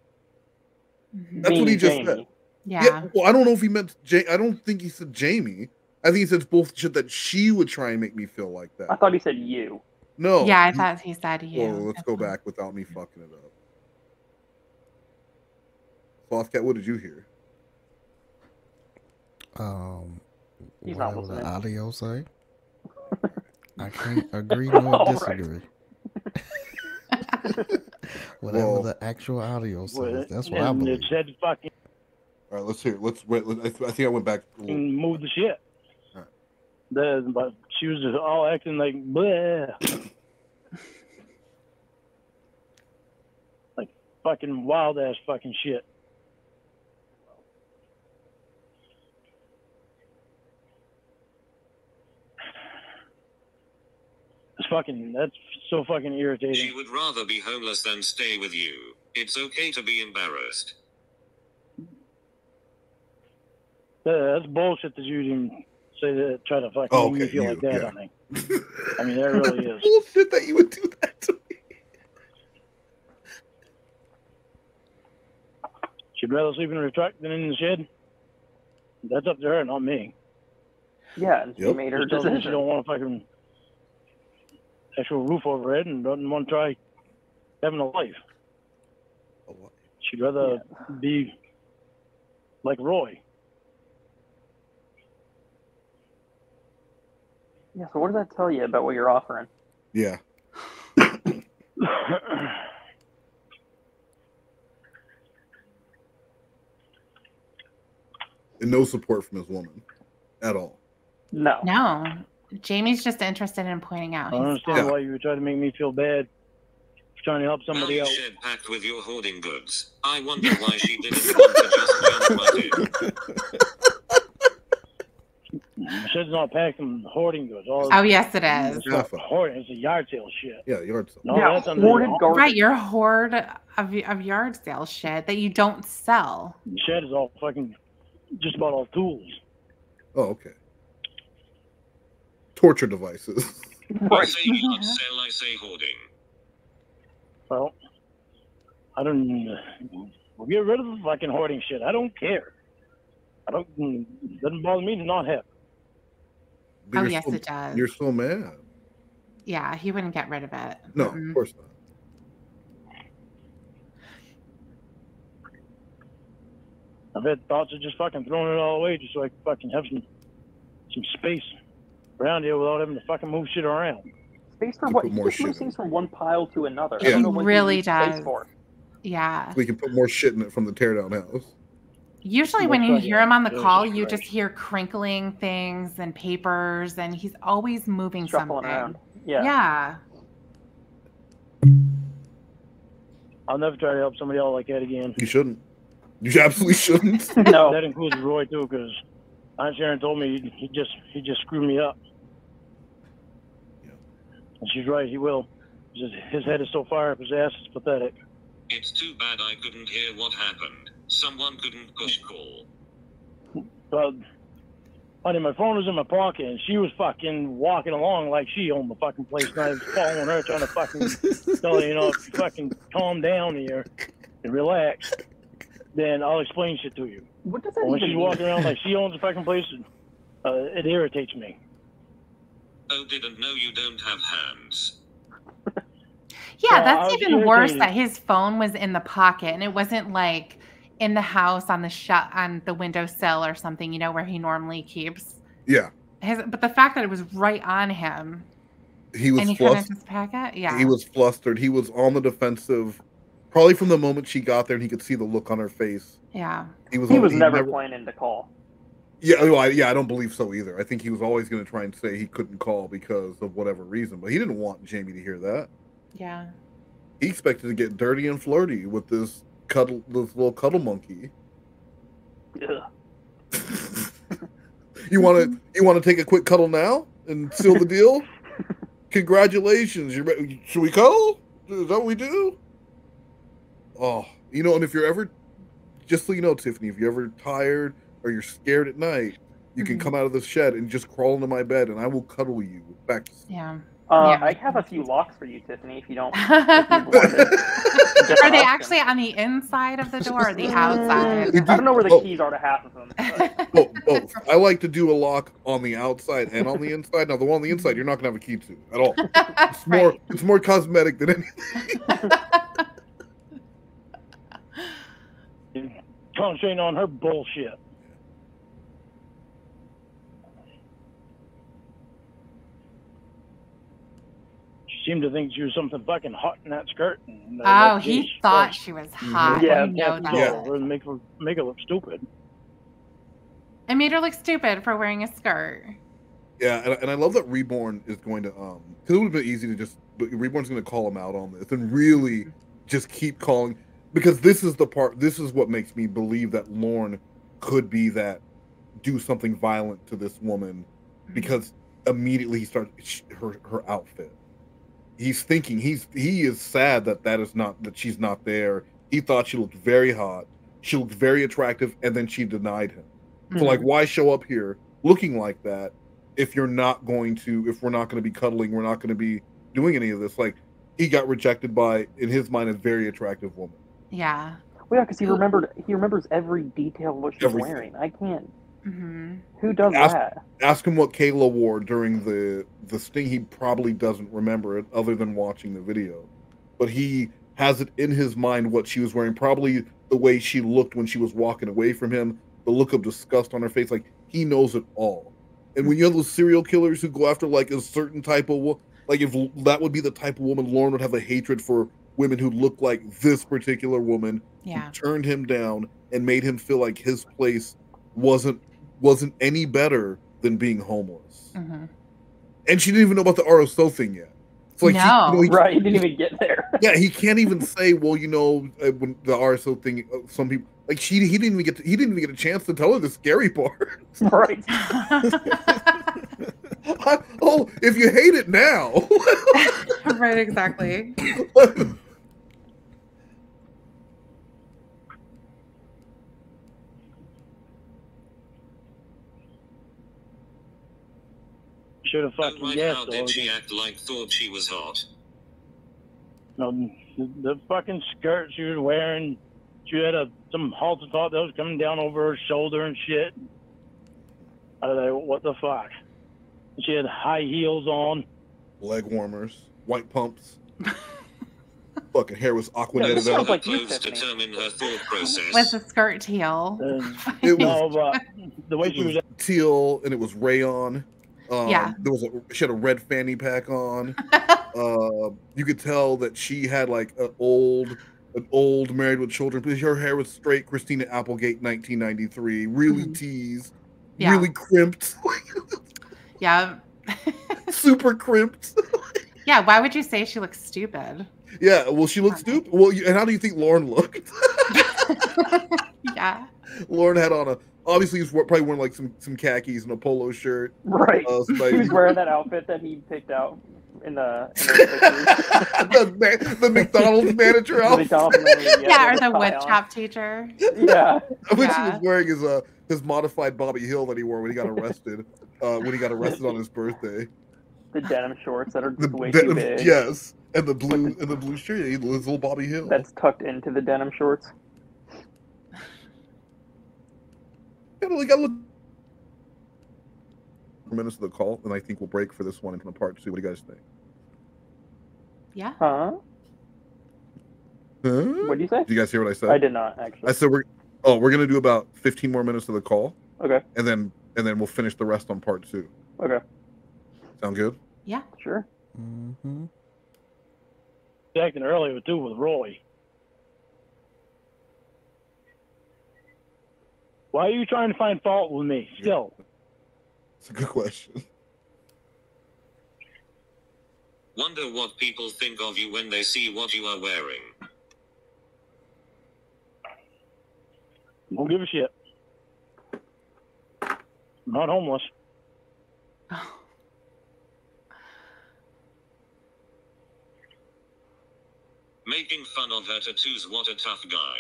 That's what he just said. Yeah. Well, I don't know if he meant I don't think he said Jamie. I think he said bullshit that she would try and make me feel like that. I thought he said you. No. Yeah, I thought he said you. Well, let's go back without me fucking it up. Softcat, what did you hear? He's not Whatever the listening. audio say. I can't agree nor disagree. Whatever the actual audio says, that's what I believe. It said fucking. All right, let's hear. Let's wait. I think I went back. Move the shit. All right. But she was just all acting like bleh. Like fucking wild ass fucking shit. That's so fucking irritating. She would rather be homeless than stay with you. It's okay to be embarrassed. That's bullshit that you even say that, try to fucking make me feel like that, honey. I mean, that really is. Bullshit that you would do that to me. She'd rather sleep in her truck than in the shed. That's up to her, not me. Yeah, and she made her Just tells me decision. she don't want a fucking actual roof over her head and doesn't want to try having a life. She'd rather be like Roy. Yeah, so what does that tell you about what you're offering? Yeah. And no support from his woman at all. No. No. Jamie's just interested in pointing out. I don't understand why you would try to make me feel bad for trying to help somebody else. Shed packed with your hoarding goods. I wonder why she didn't want to just jump right in. The shed's not packed with hoarding goods. Oh, yes, it is. It's not hoarding. It's a yard sale shit. Yeah, yard sale. No, Yeah, that's under hoarded the garbage. Right, your hoard of yard sale shit that you don't sell. The shed is all fucking just about all tools. Oh, okay. Torture devices. I say yard sale, I say hoarding. Well, I don't. We'll get rid of the fucking hoarding shit. I don't care. It doesn't bother me to not have. Oh, yes, it does. You're so mad. Yeah, he wouldn't get rid of it. No, of course not. I've had thoughts of just fucking throwing it all away just so I can fucking have some space around here without having to fucking move shit around. Space for You what? put He more just moves shit in things from one pile to another. Yeah. I don't know He what really needs space does. for. Yeah. We can put more shit in it from the teardown house. Usually when you hear him on the Jesus call, you Christ. just hear crinkling things and papers, and he's always moving Shuffling something. around. Yeah. I'll never try to help somebody else like that again. You shouldn't. You absolutely shouldn't. No. That includes Roy too, because Aunt Sharon told me he just screwed me up. Yeah. And she's right, he will. His head is so far up his ass, it's pathetic. It's too bad I couldn't hear what happened. Someone couldn't push call. But, honey, my phone was in my pocket, and she was fucking walking along like she owned the fucking place, and I was following her, trying to fucking tell her, fucking calm down here and relax. Then I'll explain shit to you. What does that When even she's mean? walking around like she owns the fucking place, it irritates me. Oh, didn't know you don't have hands. Yeah, I that's was even worse irritated. that his phone was in the pocket and it wasn't like in the house on the windowsill or something, where he normally keeps Yeah. but the fact that it was right on him He was and he couldn't flustered. just pack it. Yeah. He was flustered. He was on the defensive. Probably from the moment she got there, and he could see the look on her face. Yeah. He was never planning to call. Yeah, well, I don't believe so either. I think he was always going to try and say he couldn't call because of whatever reason, but he didn't want Jamie to hear that. Yeah. He expected to get dirty and flirty with this little cuddle monkey. Ugh. You want to take a quick cuddle now and seal the deal? Congratulations! You ready? Should we cuddle? Is that what we do? Oh, and if you're ever, just so you know, Tiffany, if you're ever tired or you're scared at night, you can come out of the shed and just crawl into my bed, and I will cuddle you back to sleep. Yeah. I have a few locks for you, Tiffany, if you don't. If Are they actually on the inside of the door or the outside? I don't know where the keys are to half of them. Both. I like to do a lock on the outside and on the inside. Now, the one on the inside, you're not gonna have a key to at all. It's more cosmetic than anything. Concentrating on her bullshit. She seemed to think she was something fucking hot in that skirt. And, he thought she was hot. Yeah, We know that. Yeah. Make her look stupid. It made her look stupid for wearing a skirt. Yeah, and I love that Reborn is going to because it would have been easy to but Reborn's going to call him out on this and really just keep calling, because this is what makes me believe that Lorne could be do something violent to this woman, because immediately he starts her outfit. He's thinking he is sad that she's not there. He thought she looked very hot, she looked very attractive, and then she denied him. So like, why show up here looking like that if we're not going to be cuddling, we're not going to be doing any of this? Like, he got rejected by, in his mind, a very attractive woman. Yeah. Well, yeah, because he remembers every detail of what she's wearing. I can't. Mm-hmm. Who does that? Ask him what Kayla wore during the sting. He probably doesn't remember it, other than watching the video. But he has it in his mind what she was wearing. Probably the way she looked when she was walking away from him, the look of disgust on her face. Like, he knows it all. And when you have those serial killers who go after like a certain type of, like, if that would be the type of woman, Lorne would have a hatred for women who look like this particular woman, who turned him down and made him feel like his place wasn't any better than being homeless. Mm-hmm. And she didn't even know about the RSO thing yet. So like, right? He didn't even get there. Yeah, he can't even say, well, when the RSO thing, some people like he didn't even get a chance to tell her the scary part. Right. If you hate it now. Right, exactly. Should have fucking guessed. How did she act like thought she was hot? No, the fucking skirt she was wearing, she had some halter top that was coming down over her shoulder and shit. I was like, what the fuck? She had high heels on. Leg warmers, white pumps. Fucking hair was aquanetted out. Like clothes determine her thought process. Was the skirt teal? It was the way she was teal, and it was rayon. Yeah. She had a red fanny pack on. You could tell that she had like an old married with children. Her hair was straight Christina Applegate 1993, really teased, really crimped. Yeah. Super crimped. Yeah, why would you say she looks stupid? Yeah, well, she looked stupid. Well, and how do you think Lorne looked? Yeah. Lorne had on obviously he's probably wearing like some khakis and a polo shirt. Right. He was wearing that outfit that he picked out in the pictures. the McDonald's manager outfit. The McDonald's manager, Yeah, or the woodshop teacher. Yeah. I wish he was wearing his modified Bobby Hill that he wore when he got arrested. When he got arrested on his birthday. The denim shorts that are way too big. Yes, and the blue shirt. His little Bobby Hill. That's tucked into the denim shorts. Yeah, like I look. Minutes of the call, and I think we'll break for this one into part 2. What do you guys think? Yeah. Huh? What did you say? Did you guys hear what I said? I did not actually. I said we're gonna do about 15 more minutes of the call. Okay. And then we'll finish the rest on part 2. Okay. Sound good? Yeah. Sure. Mm-hmm. Acting earlier too with Roy. Why are you trying to find fault with me still? It's a good question. Wonder what people think of you when they see what you are wearing. Don't give a shit. I'm not homeless. Making fun of her tattoos, what a tough guy.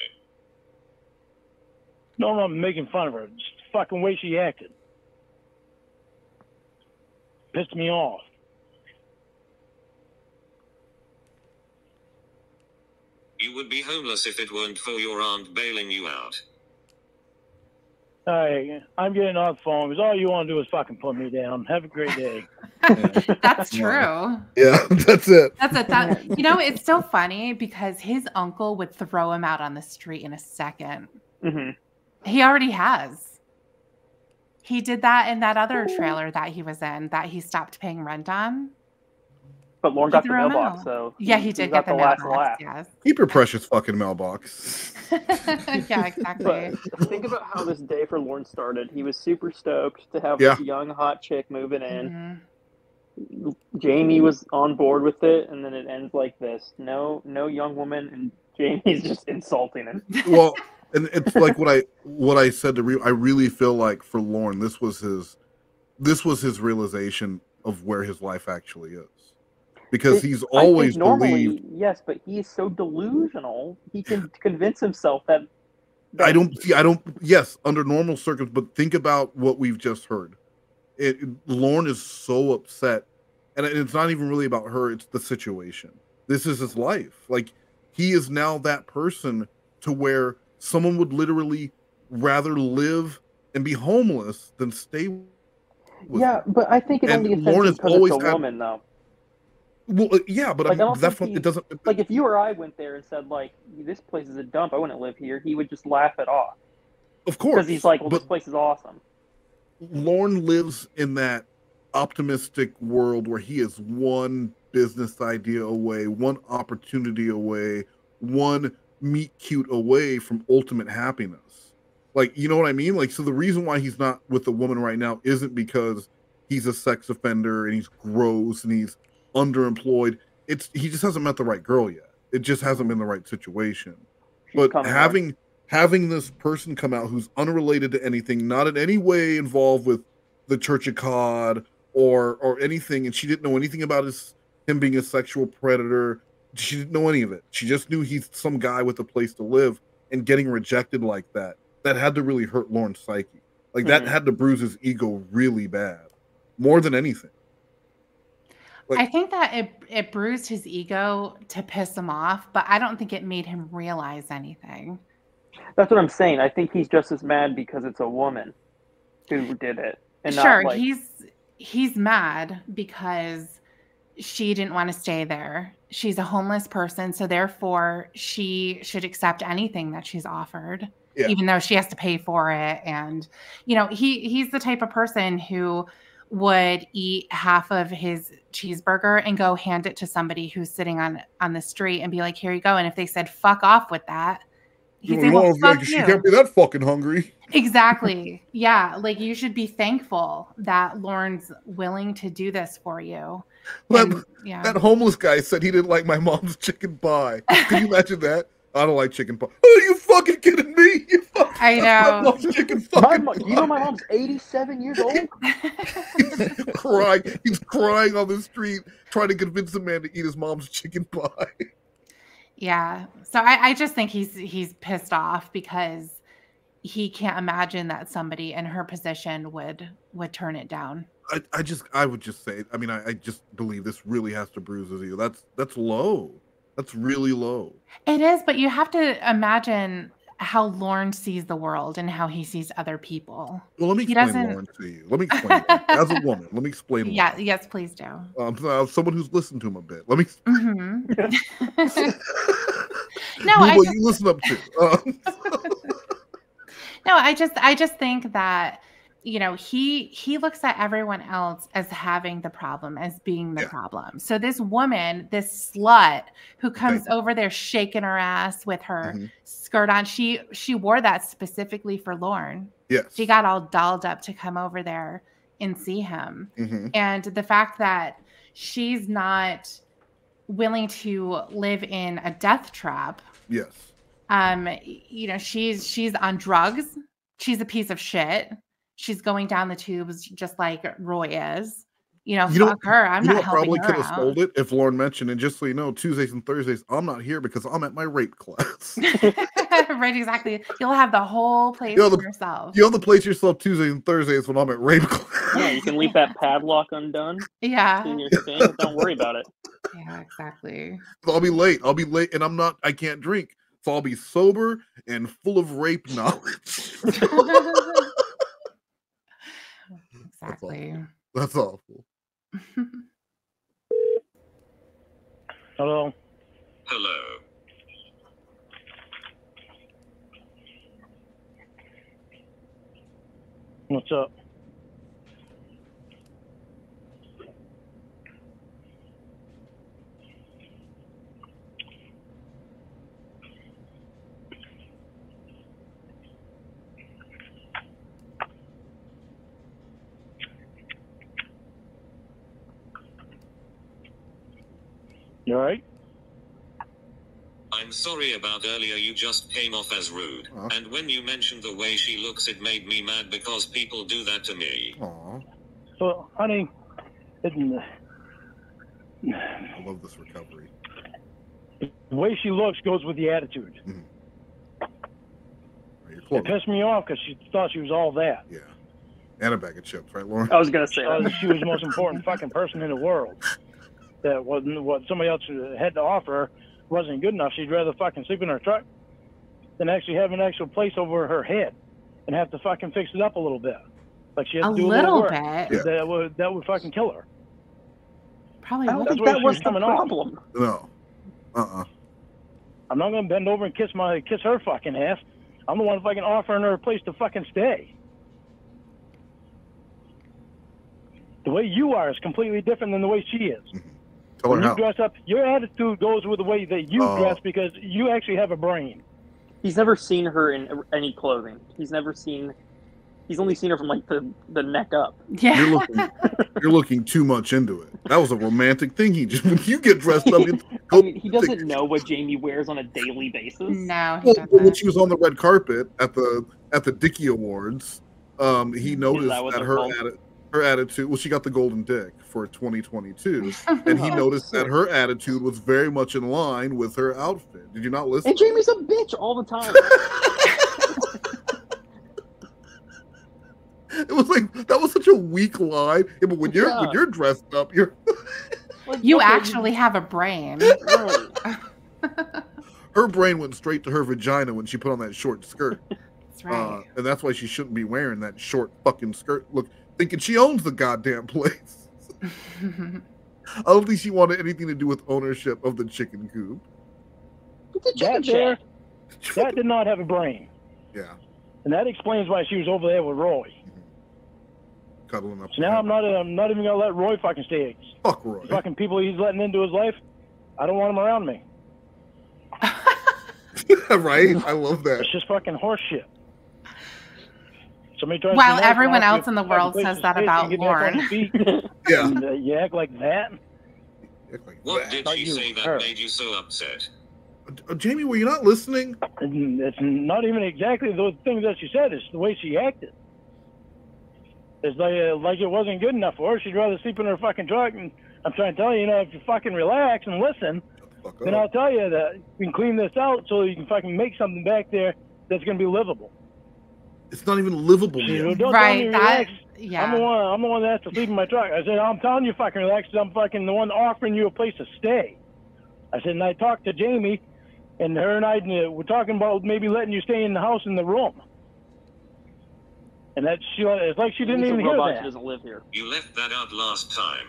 No, I'm not making fun of her. It's the fucking way she acted. Pissed me off. You would be homeless if it weren't for your aunt bailing you out. Hey, I'm getting off the phone because all you want to do is fucking put me down. Have a great day. That's true. Yeah, that's it. You know, it's so funny because his uncle would throw him out on the street in a second. Mm-hmm. He already has. He did that in that other trailer that he was in that he stopped paying rent on. But Lorne got the mailbox, so yeah, he did get the mailbox. Yes. Keep your precious fucking mailbox. Yeah, exactly. But think about how this day for Lorne started. He was super stoked to have this young hot chick moving in. Mm-hmm. Jamie was on board with it, and then it ends like this: no young woman, and Jamie's just insulting him. Well, and it's like what I said to I really feel like for Lorne, this was his realization of where his life actually is. Because he's always believed. Yes, but he is so delusional. He can convince himself that. Yes, under normal circumstances, but think about what we've just heard. Lorne is so upset, and it's not even really about her. It's the situation. This is his life. Like, he is now that person to where someone would literally rather live and be homeless than stay with him. But I think it only offends because it's a woman, though. Well, yeah, but like, it doesn't. Like, if you or I went there and said, like, this place is a dump, I wouldn't live here, he would just laugh it off. Of course. Because he's like, well, this place is awesome. Lorne lives in that optimistic world where he is one business idea away, one opportunity away, one meet cute away from ultimate happiness. Like, you know what I mean? Like, so the reason why he's not with a woman right now isn't because he's a sex offender and he's gross and he's underemployed. He just hasn't met the right girl yet. It just hasn't been the right situation. But having this person come out who's unrelated to anything, not in any way involved with the Church of God or anything, and she didn't know anything about him being a sexual predator. She didn't know any of it. She just knew he's some guy with a place to live, and getting rejected like that had to really hurt Lorne's psyche. Like, that had to bruise his ego really bad, more than anything. Like, I think that it bruised his ego to piss him off, but I don't think it made him realize anything. That's what I'm saying. I think he's just as mad because it's a woman who did it. And sure, not like... he's mad because she didn't want to stay there. She's a homeless person, so therefore she should accept anything that she's offered, even though she has to pay for it. And, you know, he's the type of person who would eat half of his cheeseburger and go hand it to somebody who's sitting on the street and be like, here you go. And if they said, fuck off with that, he'd say, well, fuck you. She can't be that fucking hungry. Exactly. Yeah. Like, you should be thankful that Lorne's willing to do this for you. Yeah. That homeless guy said he didn't like my mom's chicken pie. Can you imagine that? I don't like chicken pie. Are you fucking kidding me? I My know. mom's chicken fucking pie. You know my mom's 87 years old? He's crying. He's crying on the street, trying to convince the man to eat his mom's chicken pie. Yeah. So I just think he's pissed off because he can't imagine that somebody in her position would turn it down. I would just say, I mean, I just believe this really has to bruise you. That's low. That's really low. It is, but you have to imagine how Lorne sees the world and how he sees other people. Well, let me explain Lorne to you. Let me explain Lorne. As a woman, let me explain Lorne. Yeah, yes, please do. Someone who's listened to him a bit. Let me. No, you listen up to. No, I just think that, you know, he looks at everyone else as having the problem, as being the problem. So this woman, this slut who comes over there shaking her ass with her skirt on, she wore that specifically for Lorne. Yes. She got all dolled up to come over there and see him. And the fact that she's not willing to live in a death trap. Yes. You know, she's on drugs. She's a piece of shit. She's going down the tubes just like Roy is. You know, fuck her. I'm not helping her out. Probably could have sold it if Lorne mentioned, and just so you know, Tuesdays and Thursdays, I'm not here because I'm at my rape class. Right, exactly. You'll have the whole place to yourself. You have the place yourself Tuesdays and Thursdays when I'm at rape class. Yeah, you can leave that padlock undone. Yeah. Don't worry about it. Yeah, exactly. I'll be late, and I can't drink. So I'll be sober and full of rape knowledge. Exactly. That's awful. Hello. Hello. What's up? You all right? I'm sorry about earlier, you just came off as rude. And when you mentioned the way she looks, it made me mad because people do that to me. So, honey, I love this recovery. The way she looks goes with the attitude. It pissed me off because she thought she was all that. Yeah. And a bag of chips, right, Lorne? I was going to say she was the most important fucking person in the world. That wasn't what somebody else had to offer her wasn't good enough. She'd rather fucking sleep in her truck than actually have an actual place over her head and have to fucking fix it up a little bit. Like she had to do a little work. Bit. Yeah. That would fucking kill her. Probably. I don't think that was the problem. No. I'm not gonna bend over and kiss her fucking ass. I'm the one fucking offering her a place to fucking stay. The way you are is completely different than the way she is. When you dress up, your attitude goes with the way that you dress because you actually have a brain. He's never seen her in any clothing. He's only seen her from like the neck up. Yeah. You're looking too much into it. That was a romantic thing. When you get dressed up, he doesn't know what Jamie wears on a daily basis. No, he doesn't. When she was on the red carpet at the Dickie Awards, he noticed that her attitude. Well, she got the Golden Dick for 2022, and he noticed that her attitude was very much in line with her outfit. Did you not listen? And Jamie's a bitch all the time. It was like that was such a weak line. Yeah, but when you're dressed up, you're you actually have a brain. Her brain went straight to her vagina when she put on that short skirt. That's right. And that's why she shouldn't be wearing that short fucking skirt. Look, thinking she owns the goddamn place. I don't think she wanted anything to do with ownership of the chicken coop. That did not have a brain. Yeah. And that explains why she was over there with Roy. Cuddling up. So now I'm not even gonna let Roy fucking stay. Fuck Roy. The fucking people he's letting into his life, I don't want them around me. Right? I love that. It's just fucking horse shit. While everyone else in the world says that about Lorne. Yeah. And, you act like that. What did she say that made you so upset? Jamie, were you not listening? It's not even exactly those things that she said. It's the way she acted. It's like it wasn't good enough for her. She'd rather sleep in her fucking truck. And I'm trying to tell you, if you fucking relax and listen, then I'll tell you that you can clean this out so you can fucking make something back there that's going to be livable. It's not even livable yet. Don't tell me relax. Yeah. I'm the one that has to sleep in my truck. I said, I'm telling you fucking relax because I'm fucking the one offering you a place to stay. I said, and I talked to Jamie, and her and I were talking about maybe letting you stay in the house in the room. And it's like she didn't even hear that. She doesn't live here. You left that out last time.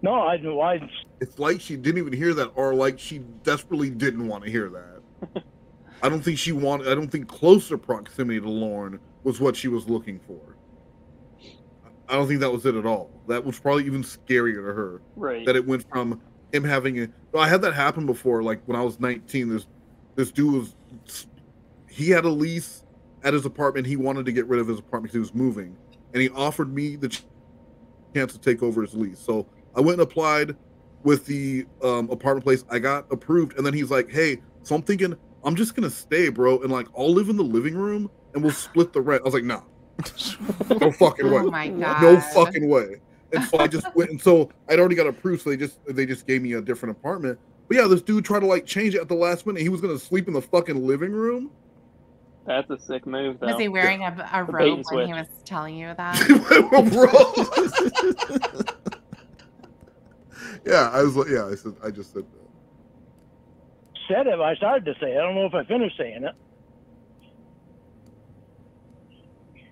No, I. It's like she didn't even hear that, or like she desperately didn't want to hear that. I don't think closer proximity to Lorne was what she was looking for. I don't think that was it at all. That was probably even scarier to her. Right. That it went from him having I had that happen before. Like when I was 19, this dude he had a lease at his apartment. He wanted to get rid of his apartment because he was moving, and he offered me the chance to take over his lease. So I went and applied with the apartment place. I got approved, and then he's like, "Hey, so I'm thinking I'm just gonna stay, bro, and like I'll live in the living room and we'll split the rent." I was like, "Nah, no fucking way, oh my God. No fucking way." And so I just went, and so I'd already got approved, so they just gave me a different apartment. But yeah, this dude tried to like change it at the last minute. He was gonna sleep in the fucking living room. That's a sick move, though. Was he wearing a robe when he was telling you that? Yeah, I just said that. Said it, I started to say it. I don't know if I finished saying it.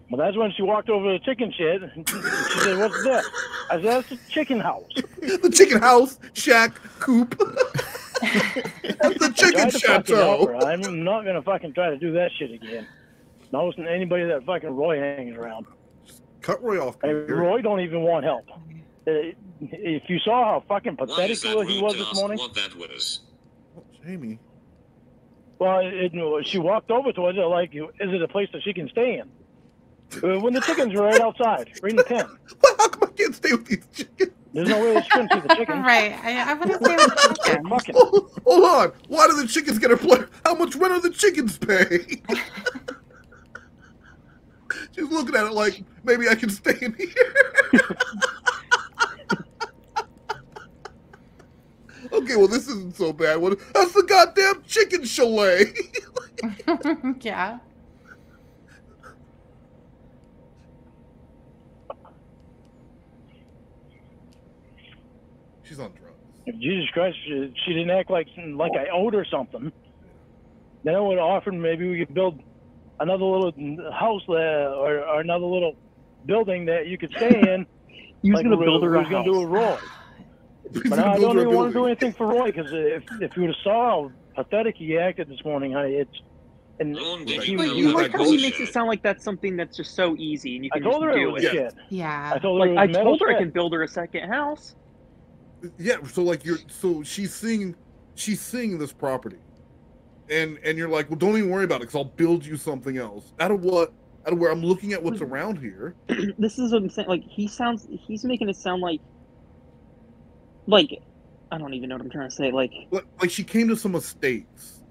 Well, that's when she walked over to the chicken shed and she said, "What's that?" I said, "That's the chicken house." The chicken house, shack, coop. That's the chicken chateau. I'm not going to fucking try to do that shit again. Not listening to anybody that fucking Roy hangs around. Cut Roy off. Roy don't even want help. If you saw how fucking pathetic he was this morning. What that was. Jamie. Well, she walked over to it like, is it a place that she can stay in? When the chickens were right outside, right in the pen. Well, how come I can't stay with these chickens? There's no way that she couldn't see the chickens. Right. I wouldn't stay with the chickens. Hold on. Why do the chickens get a play? How much rent are the chickens pay? She's looking at it like, maybe I can stay in here. Okay, well, this isn't so bad. That's the goddamn chicken chalet. Yeah. She's on drugs. Jesus Christ, she didn't act like I owed her something. Then I would have offered maybe we could build another little house or another little building that you could stay in. You was going to build her a house. Going to do a Roy. But I don't even want to do anything for Roy because if you would have saw how pathetic he acted this morning, you like how he makes it sound like that's something that's just so easy and you can just do it. Shit. Yeah. I told her I can build her a second house. Yeah, so she's seeing this property, and you're like, well, don't even worry about it because I'll build you something else. Out of where I'm looking at what's around here. This is what I'm saying. Like he's making it sound like I don't even know what I'm trying to say. Like she came to some estates,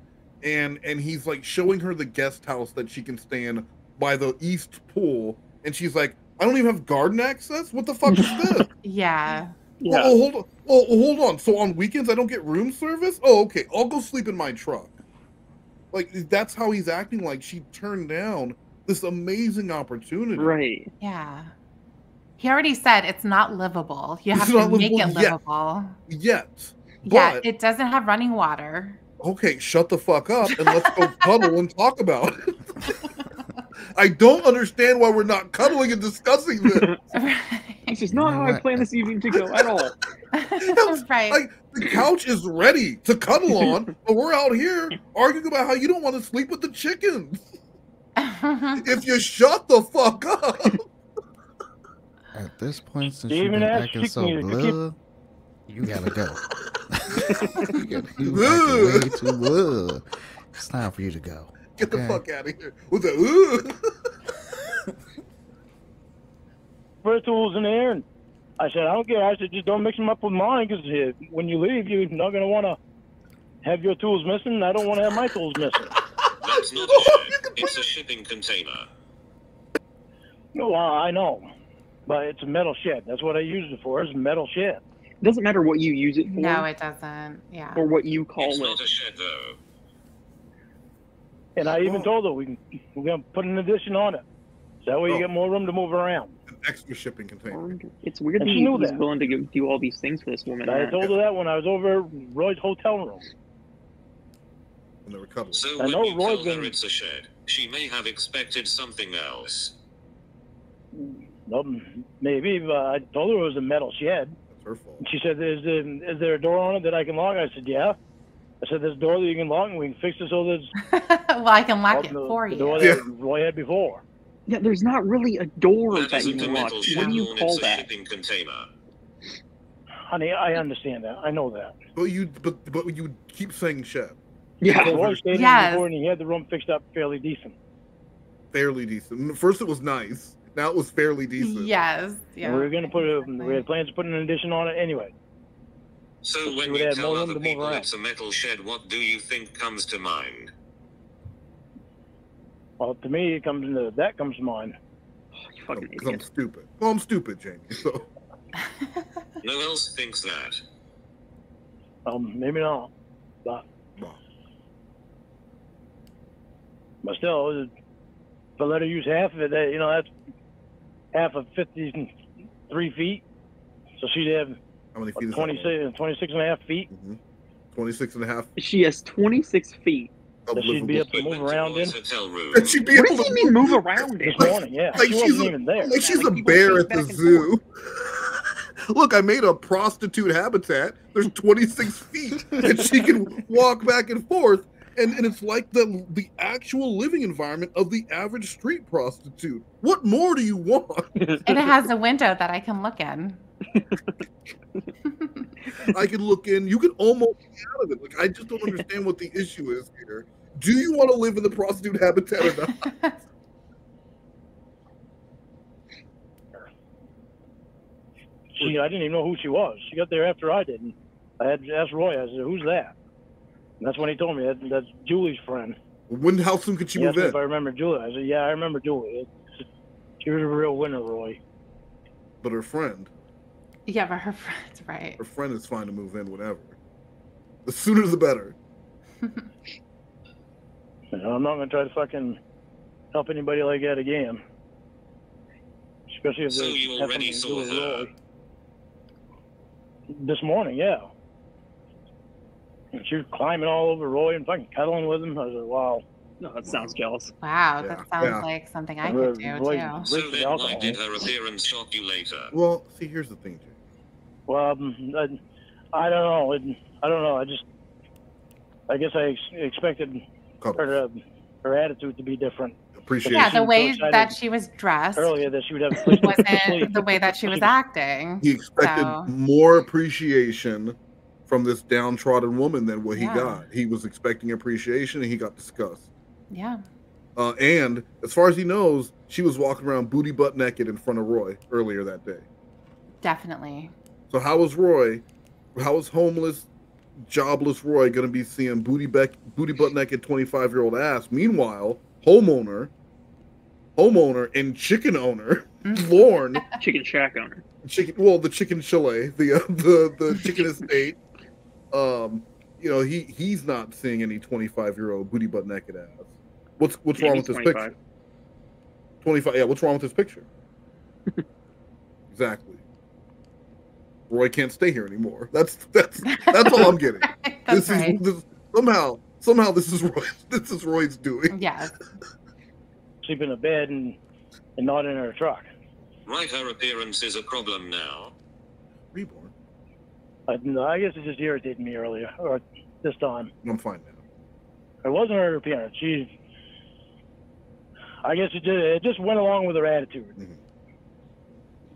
and he's like showing her the guest house that she can stay in by the east pool, and she's like, I don't even have garden access. What the fuck is this? Yeah. Yeah. Hold on. So on weekends I don't get room service? Oh, okay. I'll go sleep in my truck. Like that's how he's acting. Like she turned down this amazing opportunity. Right. Yeah. He already said it's not livable. You have to make it livable. Yet. Yeah, it doesn't have running water. Okay, shut the fuck up and let's go cuddle and talk about it. I don't understand why we're not cuddling and discussing this. This is not how I plan this evening to go at all. Right. Like, the couch is ready to cuddle on, but we're out here arguing about how you don't want to sleep with the chickens. If you shut the fuck up. At this point, since you've been acting so blue, you gotta go. you acting way too blue. It's time for you to go. Get the fuck out of here with the First tools in there, and I said, I don't care. I said, just don't mix them up with mine, because when you leave, you're not going to want to have your tools missing, and I don't want to have my tools missing. That's not a shed. It's a shipping container. No, I know. But it's a metal shed. That's what I used it for, is a metal shed. It doesn't matter what you use it for. No, it doesn't. Yeah. Or what you call It's it. not a shed, though. And I even told her we're going to put an addition on it. So that way you get more room to move around. An extra shipping container. It's weird And that she knew he's that. willing to do all these things for this woman. I told her that when I was over at Roy's hotel room. And they were cuddling. So I when know you Roy's tell her been- it's a shed, she may have expected something else. Well, maybe, but I told her it was a metal shed. That's her fault. And she said, is there a door on it that I can lock? I said, yeah. I said, there's a door that you can lock, and we can fix it so there's Well, I can lock it the for door you. that Roy had before. Yeah, there's not really a door That that you isn't a can lock. metal What shed, do you Lorne, call it's a that? shipping container. Honey, I understand that. I know that. But you keep saying shed. Yeah. Roy stayed in Yes. before, and he had the room fixed up fairly decent. Fairly decent. First it was nice. Now it was fairly decent. Yes. Yeah. And we were going to we had plans to put an addition on it anyway. So She when would you have tell more room other to move people around. it's a metal shed, what do you think comes to mind? Well, to me, that comes to mind. You fucking Because I'm idiot. stupid. Well, I'm stupid, Jamie. So No one else thinks that. Maybe not. But well, still, if I let her use half of it, that's half of 53 feet. So she'd have how many feet is 26 and a half feet. that? 26 and a half She has 26 feet. of That she'd be able to We move went to around in. Roy's hotel room. And she'd be What able does he to mean move around it? This morning, yeah. like She she's wasn't a, even there. like she's Like a people bear chase at the back and zoo. Look, I made a prostitute habitat. There's 26 feet, and she can walk back and forth, and it's like the actual living environment of the average street prostitute. What more do you want? And it has a window that I can look in. I can look in. You can almost get out of it. Like I just don't understand what the issue is here. Do you want to live in the prostitute habitat or not? I didn't even know who she was. She got there after I did. And I had asked Roy, I said, who's that? And that's when he told me that's Julie's friend. How soon could she He move asked me in? if I remember Julie. I said, yeah, I remember Julie. She was a real winner, Roy. But her friend Yeah, but her friend's right. is fine to move in whenever. The sooner the better. I'm not going to try to fucking help anybody like that again. Especially if So they you have already something to do saw with her? Roy. This morning, yeah. And she was climbing all over Roy and fucking cuddling with him. I was like, wow. No, that sounds jealous. Wow, Yeah, that sounds yeah. like something I could do Roy- too. So With then alcohol. why did her appearance shock you later? Well, see, here's the thing, Jay. Well, I don't know. I don't know. I guess I expected her attitude to be different. Appreciation. Yeah, the so way excited that she was dressed Earlier that she would have a place to wasn't sleep. the way that she was acting. He expected So- more appreciation from this downtrodden woman than what he Yeah. got. He was expecting appreciation, and he got disgust. Yeah. And as far as he knows, she was walking around booty butt naked in front of Roy earlier that day. Definitely. So how was homeless, jobless Roy going to be seeing booty butt naked 25-year-old ass? Meanwhile, homeowner and chicken owner, Lorne, Chicken shack owner. the chicken chalet, the chicken estate. He's not seeing any 25-year-old booty butt naked ass. What's wrong with this 25. picture? 25. Yeah, what's wrong with this picture? Exactly. Roy can't stay here anymore. That's all I'm getting. That's right. Somehow this is Roy's doing. Yes. Sleep in a bed and not in her truck. Right, her appearance is a problem now. Reborn. I guess it just irritated me earlier, or this time. I'm fine now. It wasn't her appearance. I guess it just went along with her attitude. Mm-hmm.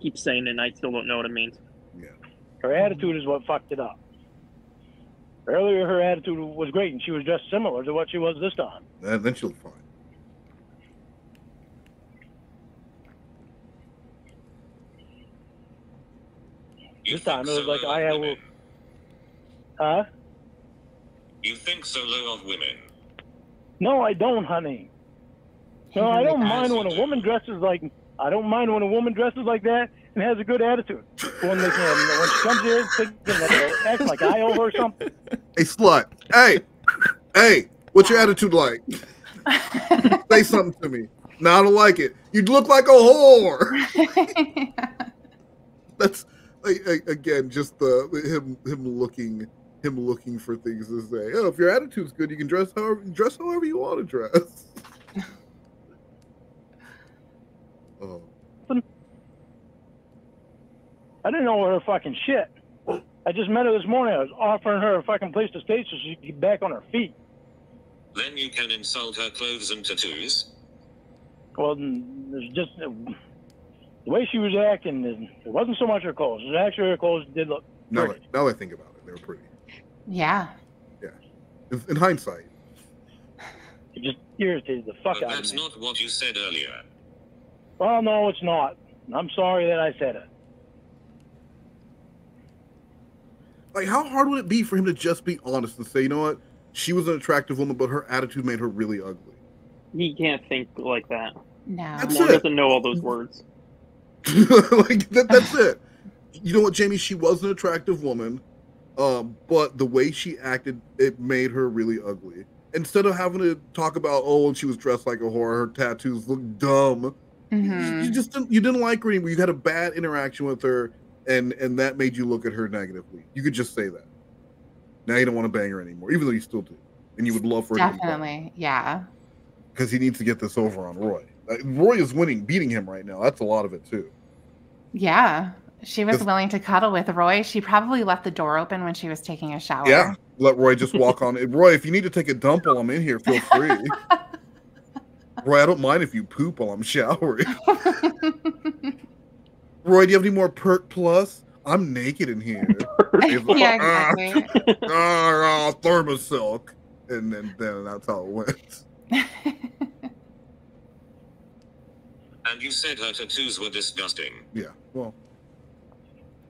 Keep saying it and I still don't know what it means. Yeah. Her attitude is what fucked it up. Earlier, her attitude was great, and she was dressed similar to what she was this time. And then she'll be fine. This time it was like I will. Huh? You think so low of women? No, I don't, honey. No, I don't mind when a woman dresses like. I don't mind when a woman dresses like that and has a good attitude. When they can, when she comes here thinking that they act like I owe her something. Hey, slut. Hey, what's your attitude like? Say something to me. No, I don't like it. You look like a whore. That's again just him looking for things to say. Oh, if your attitude's good, you can dress however you want to dress. Oh. I didn't know her fucking shit. I just met her this morning. I was offering her a fucking place to stay so she could get back on her feet. Then you can insult her clothes and tattoos? Well, there's just the way she was acting. It wasn't so much her clothes. It was actually her clothes did look pretty. Now I think about it, they were pretty. Yeah. Yeah. In hindsight. It just irritated the fuck out of me. That's not what you said earlier. Well, no, it's not. I'm sorry that I said it. Like, how hard would it be for him to just be honest and say, you know what? She was an attractive woman, but her attitude made her really ugly. He can't think like that. No. Lorne doesn't know all those words. That's it. You know what, Jamie? She was an attractive woman, but the way she acted, it made her really ugly. Instead of having to talk about, oh, and she was dressed like a whore, her tattoos look dumb. Mm-hmm. You didn't like her anymore. You had a bad interaction with her, and that made you look at her negatively. You could just say that. Now you don't want to bang her anymore, even though you still do, and you would love for her Definitely, yeah. Because he needs to get this over on Roy. Roy is beating him right now. That's a lot of it too. Yeah. She was willing to cuddle with Roy. She probably left the door open when she was taking a shower. Yeah, let Roy just walk on it. Roy, if you need to take a dump while I'm in here, feel free. Roy, I don't mind if you poop while I'm showering. Roy, do you have any more Perk Plus? I'm naked in here. Yeah, exactly. Thermosilk. And then that's how it went. And you said her tattoos were disgusting. Yeah, well,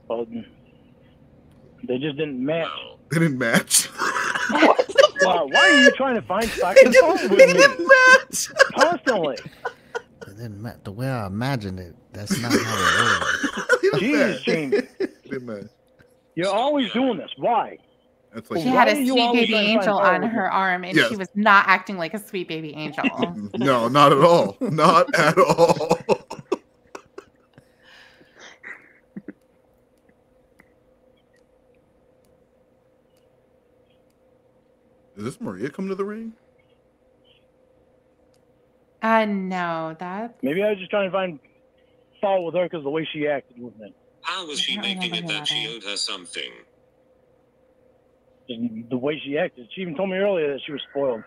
they just didn't match. Well, they didn't match. Why are you trying to find fucking fault with me? They didn't match. Constantly. It didn't match the way I imagined it. That's not how it was. Jesus, Jamie. Didn't match. You're always doing this. Why? That's like She had a sweet baby angel on her arm, and she was not acting like a sweet baby angel. No, not at all. Not at all. Is this Maria coming to the ring? No, that's... Maybe I was just trying to find fault with her because of the way she acted with me. how was she making it that she owed her something? The way she acted. She even told me earlier that she was spoiled.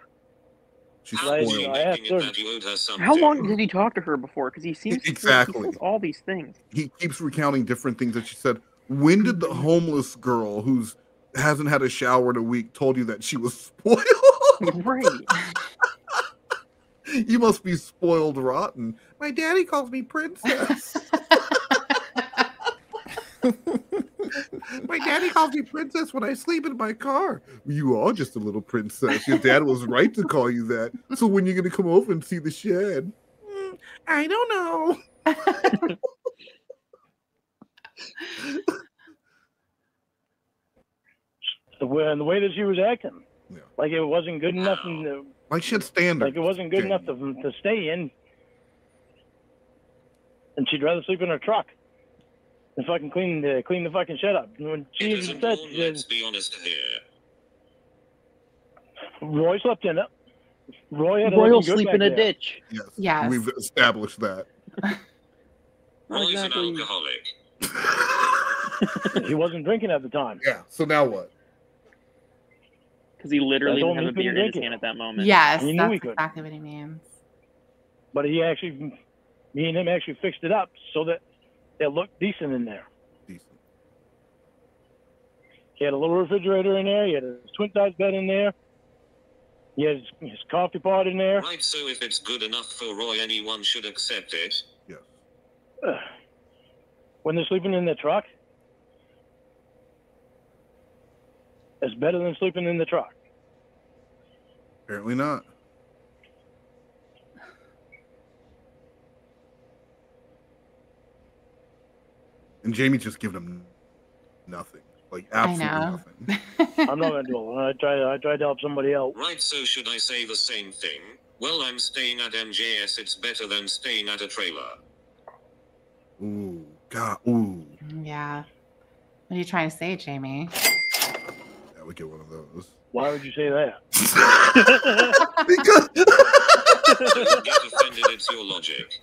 She's How was she spoiled. making it that you owed her something? How long did he talk to her before? Because he seems Exactly. he says all these things. He keeps recounting different things that she said. When did the homeless girl who's hasn't had a shower in a week told you that she was spoiled? Right. You must be spoiled rotten. My daddy calls me princess. My daddy calls me princess when I sleep in my car. You are just a little princess. Your dad was right to call you that. So when you're going to come over and see the shed? I don't know. The way that she was acting. Yeah. Like it wasn't good enough. Like she had standards. Like it wasn't good enough to stay in. And she'd rather sleep in her truck than fucking clean the fucking shed up. When she even said, Let's be honest here. Roy slept in it. Roy will sleep in a ditch. Yes. Yes. We've established that. Roy's exactly. an alcoholic. He wasn't drinking at the time. Yeah. So now what? Because he literally I told didn't him have a he couldn't beer in his drink it. hand at that moment. Yes, He knew that's he could. exactly what he means. But me and him actually fixed it up so that it looked decent in there. Decent. He had a little refrigerator in there. He had a twin size bed in there. He had his coffee pot in there. Right, so if it's good enough for Roy, anyone should accept it. Yes. When they're sleeping in the truck, It's better than sleeping in the truck. Apparently not. And Jamie just giving him nothing. Like, absolutely nothing. I'm not going to do it. I tried to help somebody else. Right, so should I say the same thing? Well, I'm staying at MJS. It's better than staying at a trailer. Ooh, God, ooh. Yeah. What are you trying to say, Jamie? Yeah, we get one of those. Why would you say that? Because Don't get offended, it's your logic.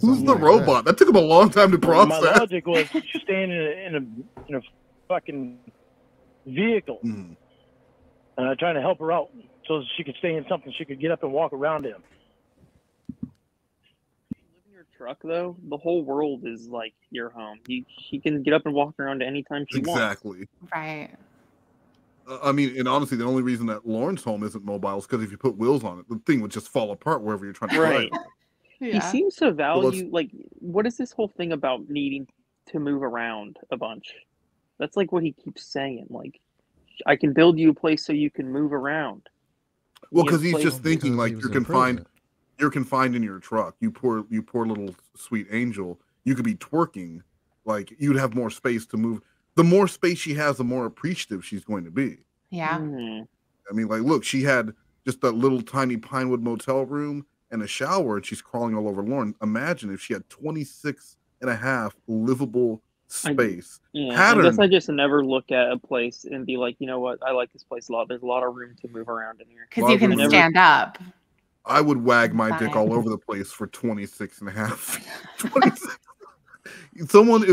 Who's the robot? That took him a long time to process. My logic was she's staying in a fucking vehicle, and I'm trying to help her out so she could stay in something she could get up and walk around in. Truck though, the whole world is like your home. She can get up and walk around anytime she wants. Exactly. Right. I mean, and honestly, the only reason that Lorne's home isn't mobile is because if you put wheels on it, the thing would just fall apart wherever you're trying to right. drive. He seems to value like, what is this whole thing about needing to move around a bunch? That's like what he keeps saying. Like, I can build you a place so you can move around. Well, because he's just thinking like you're confined. You're confined in your truck. You poor little sweet angel. You could be twerking. Like, you'd have more space to move. The more space she has, the more appreciative she's going to be. Yeah. I mean, like, look, she had just that little tiny Pinewood motel room and a shower, and she's crawling all over Lorne. Imagine if she had 26 and a half livable space. I guess I just never look at a place and be like, you know what, I like this place a lot. There's a lot of room to move around in here. Because you can stand up. I would wag my dick all over the place for 26 and a half feet. 26. If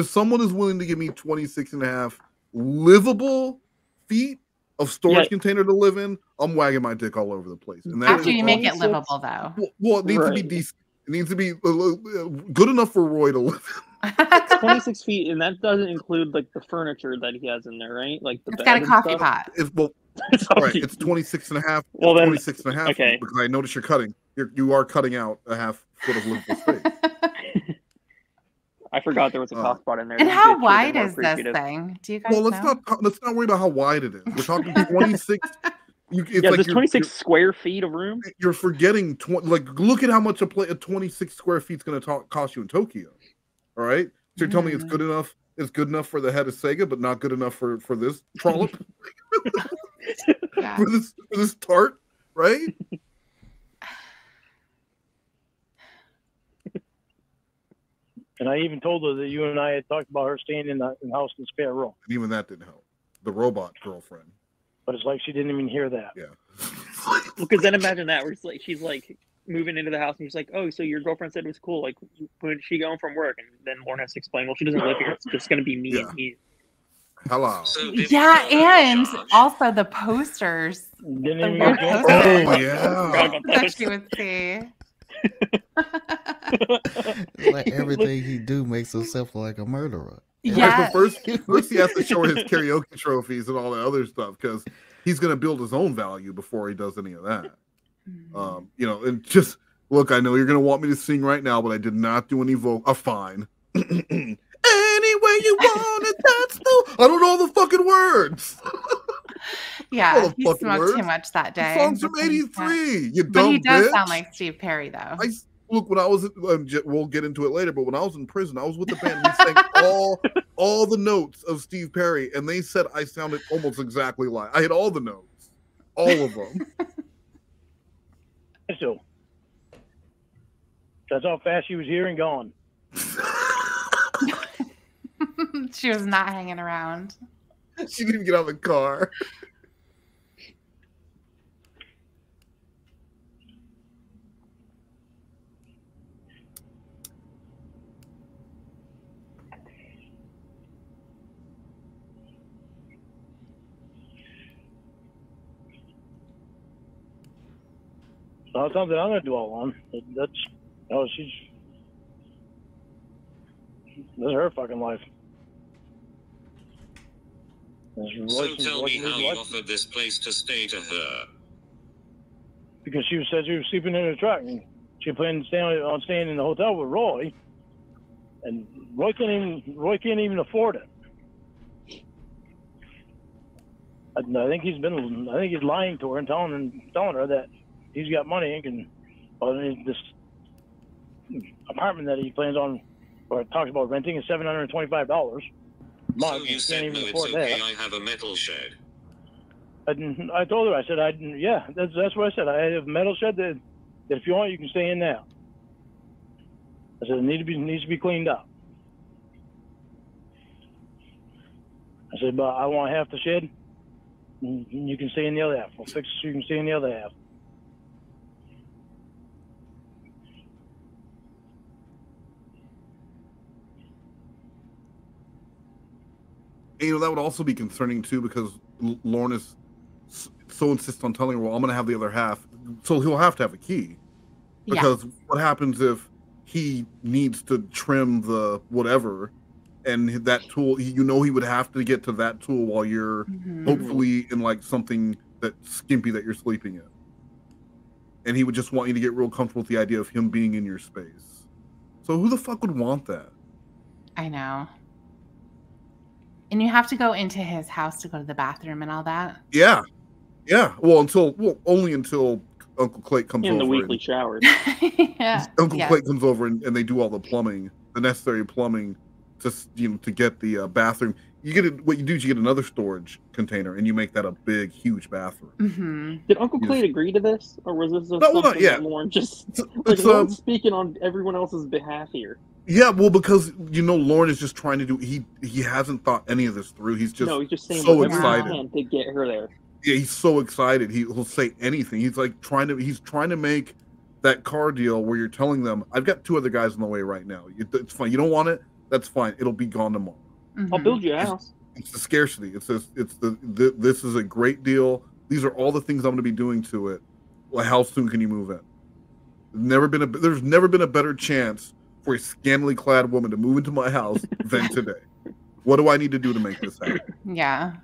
someone is willing to give me 26 and a half livable feet of storage container to live in, I'm wagging my dick all over the place. And that after you make it livable, though. Well, it needs to be decent. It needs to be good enough for Roy to live in. 26 feet, and that doesn't include like the furniture that he has in there, right? Like the it's got a coffee pot. It's 26 and a half. Well, then, 26 and a half. Okay. Because I notice you're cutting. You are cutting out a half foot of livable space. I forgot there was a coffee pot in there. And how wide is this thing? Do you guys know? Let's not worry about how wide it is. We're talking 26. There's 26 square feet of room. You're forgetting look at how much a 26 square feet is going to cost you in Tokyo. All right, so you're telling me it's good enough. It's good enough for the head of Sega, but not good enough for this trollop. for this tart, right? And I even told her that you and I had talked about her staying in the house in the spare room. And even that didn't help. The robot girlfriend. But it's like she didn't even hear that. Yeah. Because then imagine that, where she's like moving into the house, and she's like, "Oh, so your girlfriend said it was cool. Like, when is she going from work?" And then Lorne has to explain, "Well, she doesn't live here. It's just going to be me and me." Hello. Yeah, and also the posters. Oh yeah. That she would see. Like everything he do makes himself like a murderer. Yeah. First he has to show his karaoke trophies and all the other stuff because he's going to build his own value before he does any of that. And just look, I know you're going to want me to sing right now, but I did not do any fine. Any way you want it, that's the. I don't know the fucking words. Yeah, he smoked too much that day. The song's from '83. You dumb But he does bitch. sound like Steve Perry, though. Look, when I was, we'll get into it later, but when I was in prison, I was with the band. We sang all the notes of Steve Perry, and they said I sounded almost exactly like. I had all the notes, all of them. So that's how fast she was here and gone. She was not hanging around. She didn't even get out of the car. That's something I'm going to dwell on. That's her fucking life. So tell me how you offered this place to stay to her. Because she said she was sleeping in her truck, and she planned on staying in the hotel with Roy, and Roy can't even afford it. I think he's lying to her and telling her that he's got money and can, this apartment that he plans on or talks about renting is $725. So you said, no, it's okay, I have a metal shed. I told her, I said, yeah, that's what I said. I have a metal shed that if you want, you can stay in there. I said, it needs to be cleaned up. I said, but I want half the shed, and you can stay in the other half. We'll fix it so you can stay in the other half. And, that would also be concerning too, because Lorne is so insists on telling her, well, I'm going to have the other half. So he'll have to have a key. Because what happens if he needs to trim the whatever, and that tool, he would have to get to that tool while you're hopefully in like something that's skimpy that you're sleeping in. And he would just want you to get real comfortable with the idea of him being in your space. So who the fuck would want that? I know. And you have to go into his house to go to the bathroom and all that. Yeah. Yeah. Well, only until Uncle Clay comes over. In the weekly showers. Uncle Clay comes over and they do all the plumbing, the necessary plumbing to get the bathroom. What you do is you get another storage container and you make that a big, huge bathroom. Did Uncle Clay agree to this, or was this something that Lorne just Lorne's speaking on everyone else's behalf here? Yeah, well, because Lorne is just trying to do. He hasn't thought any of this through. He's just saying so excited to get her there. Yeah, he's so excited. He'll say anything. He's like trying to make that car deal where you're telling them, I've got 2 other guys on the way right now. It's fine. You don't want it? That's fine. It'll be gone tomorrow. I'll build you a house. It's the scarcity. This is a great deal. These are all the things I'm going to be doing to it. Well, how soon can you move in? There's never been a better chance for a scantily clad woman to move into my house than today. What do I need to do to make this happen? Yeah.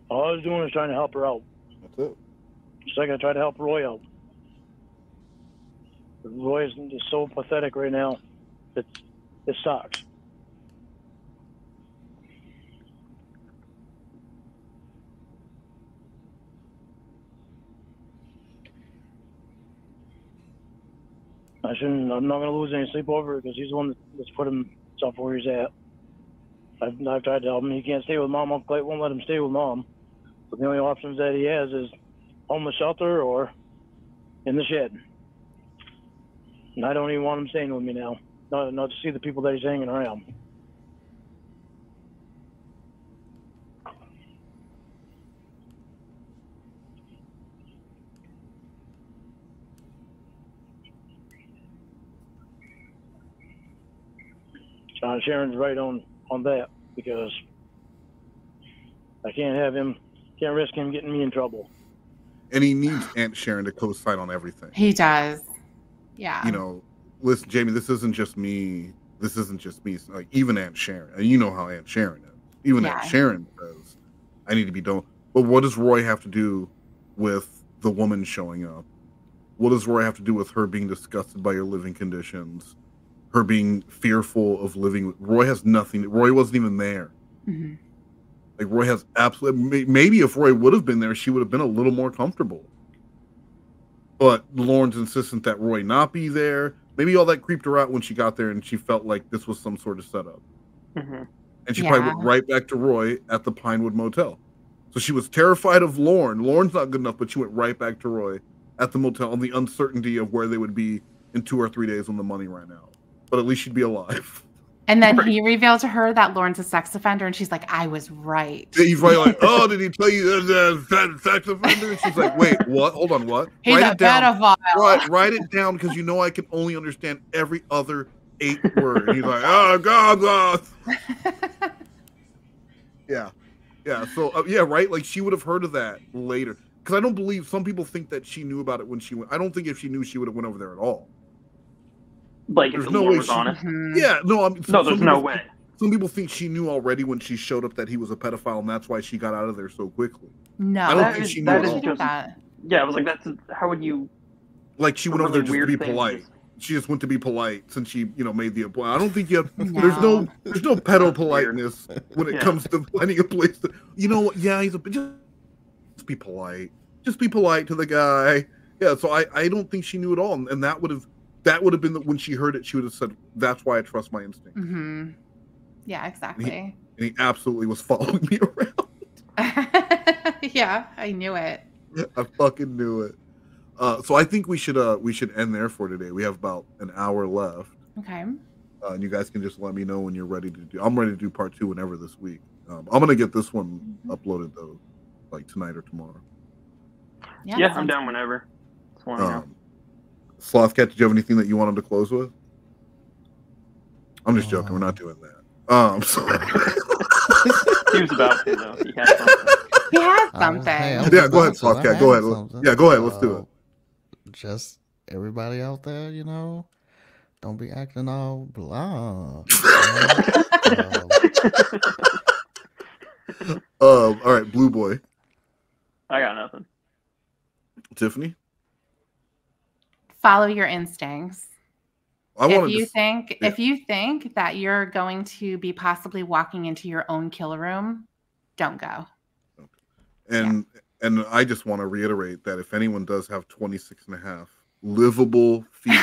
All I was doing is trying to help her out. That's it. Just like I tried to help Roy out. Roy is just so pathetic right now. It sucks. I'm not going to lose any sleep over it because he's the one that's put himself where he's at. I've tried to help him. He can't stay with Mom. Uncle Clay won't let him stay with Mom. But the only options that he has is homeless shelter or in the shed. And I don't even want him staying with me now. Not to see the people that he's hanging around. Sharon's right on that, because I can't risk him getting me in trouble. And he needs Aunt Sharon to co-sign on everything. He does. Yeah. Listen, Jamie, this isn't just me. Like, even Aunt Sharon, and you know how Aunt Sharon is. Even Aunt Sharon says, I need to be done. But what does Roy have to do with the woman showing up? What does Roy have to do with her being disgusted by your living conditions? Her being fearful of living with Roy has nothing. Roy wasn't even there. Mm-hmm. Like, Roy has absolutely. Maybe if Roy would have been there, she would have been a little more comfortable. But Lorne's insistent that Roy not be there. Maybe all that creeped her out when she got there, and she felt like this was some sort of setup. Mm-hmm. And she probably went right back to Roy at the Pinewood Motel. So she was terrified of Lorne. Lorne's not good enough, but she went right back to Roy at the motel on the uncertainty of where they would be in 2 or 3 days when the money ran out. But at least she'd be alive. And then he revealed to her that Lorne's a sex offender, and she's like, I was right. He's right, like, oh, did he tell you there's a sex offender? And she's like, wait, what? Hold on, what? He's a pedophile. Write it down, because you know I can only understand every other 8 word. And he's like, oh, God. Yeah. So, right? Like, she would have heard of that later. Because I don't believe, some people think that she knew about it when she went. I don't think if she knew, she would have went over there at all. Like, there's no way was on it. Yeah, no. There's no way. Some people think she knew already when she showed up that he was a pedophile, and that's why she got out of there so quickly. No, I don't think she knew at all. Yeah, I was like, that's how would you? Like she went over there really just to be weird thing polite. just- She just went to be polite since she, made the appointment. I don't think you have. No. There's no pedo That's weird. politeness when it Yeah. comes to finding a place to. You know what? Yeah, just be polite. Just be polite to the guy. Yeah. So I don't think she knew at all, and that would have been when she heard it. She would have said, "That's why I trust my instinct." Mm-hmm. Yeah, exactly. And he absolutely was following me around. Yeah, I knew it. I fucking knew it. So I think we should end there for today. We have about an hour left. Okay. And you guys can just let me know when you're ready to do. I'm ready to do part 2 whenever this week. I'm gonna get this one uploaded though, like tonight or tomorrow. Yeah, I'm down whenever. Just want to know. Slothcat, did you have anything that you wanted to close with? I'm just joking. We're not doing that. Sorry. He was about to though. He had something. He had something. Yeah, go ahead, Slothcat. Go ahead. Yeah, go ahead. Let's do it. Just everybody out there, don't be acting all blah. All right, Blue Boy. I got nothing. Tiffany? Follow your instincts. If you think that you're going to be possibly walking into your own kill room, don't go. And I just want to reiterate that if anyone does have 26 and a half livable feet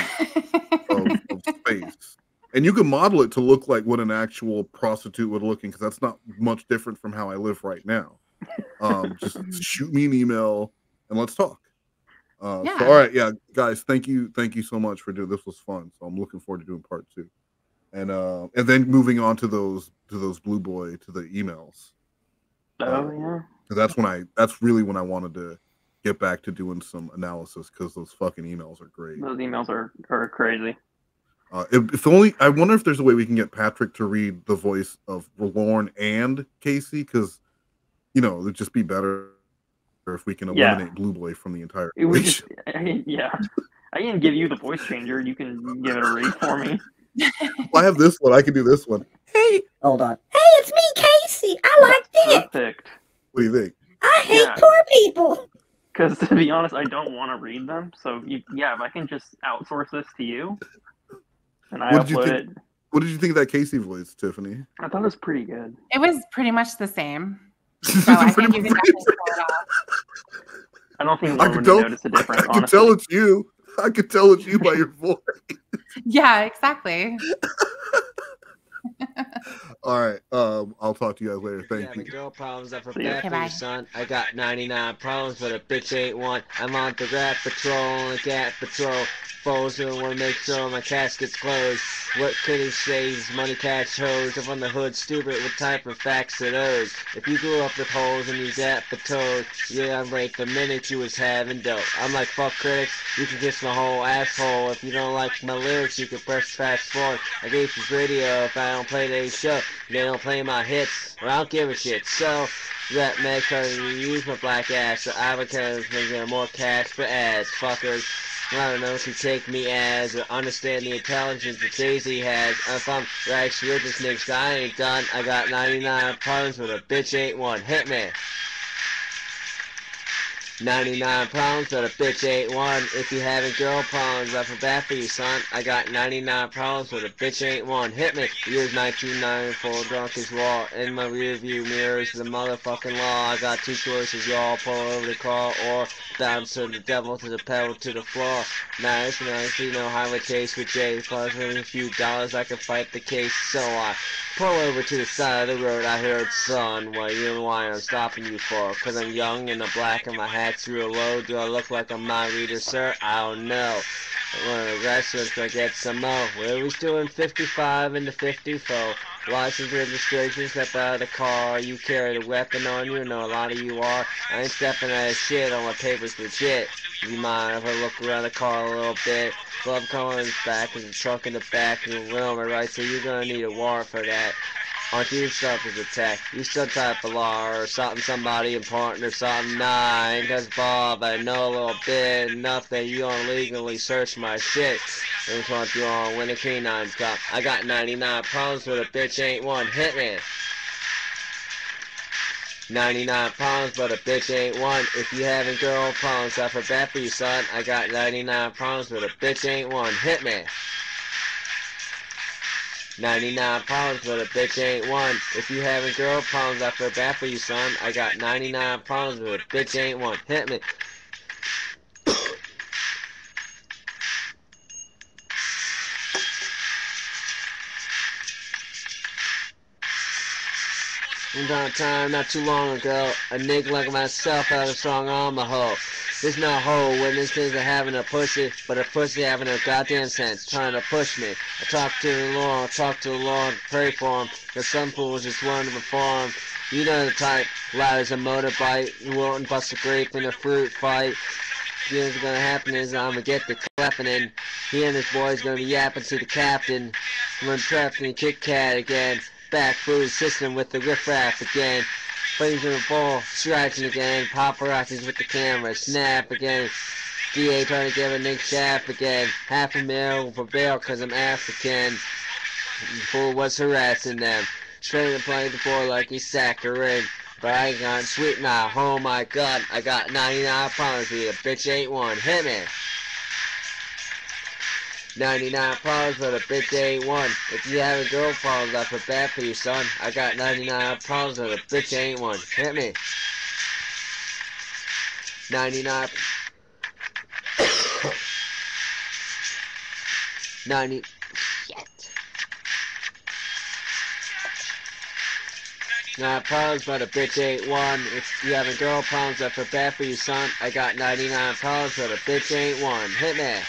of space, and you can model it to look like what an actual prostitute would look because that's not much different from how I live right now. Just shoot me an email and let's talk. So, all right, yeah, guys, thank you so much for doing this. Was fun. So I'm looking forward to doing part 2, and then moving on to those Blue Boy to the emails. Oh yeah. That's really when I wanted to get back to doing some analysis because those fucking emails are great. Those emails are crazy. If only I wonder if there's a way we can get Patrick to read the voice of Lorne and Casey because it'd just be better if we can eliminate Blue Boy from the entire. I can give you the voice changer. You can give it a read for me. I have this one. I can do this one. Hey, hold on. Hey, it's me, Casey. I like it. Perfect. What do you think? I hate poor people. Because to be honest, I don't want to read them. So if I can just outsource this to you, and I upload it. What did you think of that Casey voice, Tiffany? I thought it was pretty good. It was pretty much the same. So I think you can definitely pull it off. I don't think Lorne would notice a difference. I could tell it's you. I could tell it's you by your voice. Yeah, exactly. All right. I'll talk to you guys later. Thank you. Girl problems are for bad for you, son. I got 99 problems, but a bitch ain't one. I'm on the rat patrol, on the cat patrol. Foes who wanna make sure my casket's closed. What could he say? He's money cash hoes. If on the hood, stupid, what type of facts are those? If you grew up with holes and you zap the toes, yeah, I'm right the minute you was having dope. I'm like, fuck critics, you can kiss my whole asshole. If you don't like my lyrics, you can press fast forward. I gave this radio if I don't play today's show. They don't play my hits, or I don't give a shit. So, that makes sure you use my black ass. So avocados making more cash for ads, fuckers. I don't know if you take me as or understand the intelligence that Daisy has. If I'm rags with this nigga, I ain't done. I got 99 problems, but a bitch ain't one. Hit me. 99 problems, but a bitch ain't one. If you having girl problems, I feel bad for you, son. I got 99 problems, but a bitch ain't one. Hit me. Years 1994, drunk as raw. In my rear view mirrors, the motherfucking law. I got two choices, y'all. Pull over the car or bounce to the devil, to the pedal, to the floor. Nice, highway chase with Jay. Plus, with a few dollars, I can fight the case. So I pull over to the side of the road. I heard, son, what you and why I'm stopping you for? Cause I'm young and the black and my hat's real low. Do I look like a mind reader, sir? I don't know. One of the restaurants, I get some more. What are we doing? 55 into 54. License, registration, step out of the car. You carry the weapon on you, know a lot of you are. I ain't stepping out of shit, on my papers legit. You mind if I look around the car a little bit? Glove comes back, and the trunk in the back, and the wheel on my right, so you're gonna need a warrant for that. Aren't you yourself as a tech? You still type of law or something, somebody important or something? Nah, I ain't just Bob, I know a little bit, enough that you don't legally search my shit. That's what you on when the canines come. I got 99 problems, but a bitch ain't one. Hit me. 99 problems, but a bitch ain't one. If you having girl problems, I feel bad for you, son. I got 99 problems, but a bitch ain't one. Hit me. 99 problems, but a bitch ain't one. If you having girl problems, I feel bad for you, son. I got 99 problems, but a bitch ain't one. Hit me. From downtown not too long ago, a nigga like myself had a strong arm, a hoe. There's no hoe when this thing's having a pussy, but a pussy having a goddamn sense, trying to push me. I talk to the Lord, pray for him, cause some fools just want to perform. You know the type, loud as a motorbike, you won't bust a grape in a fruit fight. What's gonna happen is I'm gonna get the clapping in. He and his boys gonna be yapping to the captain. Run trapped in Kit Kat again. Back through the system with the riff-raff again. Flames in the ball, striking again. Paparazzis with the camera, snap again. DA trying to give a Nick shaft again. $500,000 for bail cause I'm African. The fool was harassing them. Trying to play the ball like he's saccharine. But I got sweet now, oh my god. I got 99 problems with you, a bitch ain't one. Hit me. 99 problems, but a bitch ain't one. If you have a girl problems, I feel bad for you, son. I got 99 problems, but a bitch ain't one. Hit me. 99. 90. Shit. 99 problems, but a bitch ain't one. If you having girl problems, I feel bad for you, son. I got 99 problems, but a bitch ain't one. Hit me.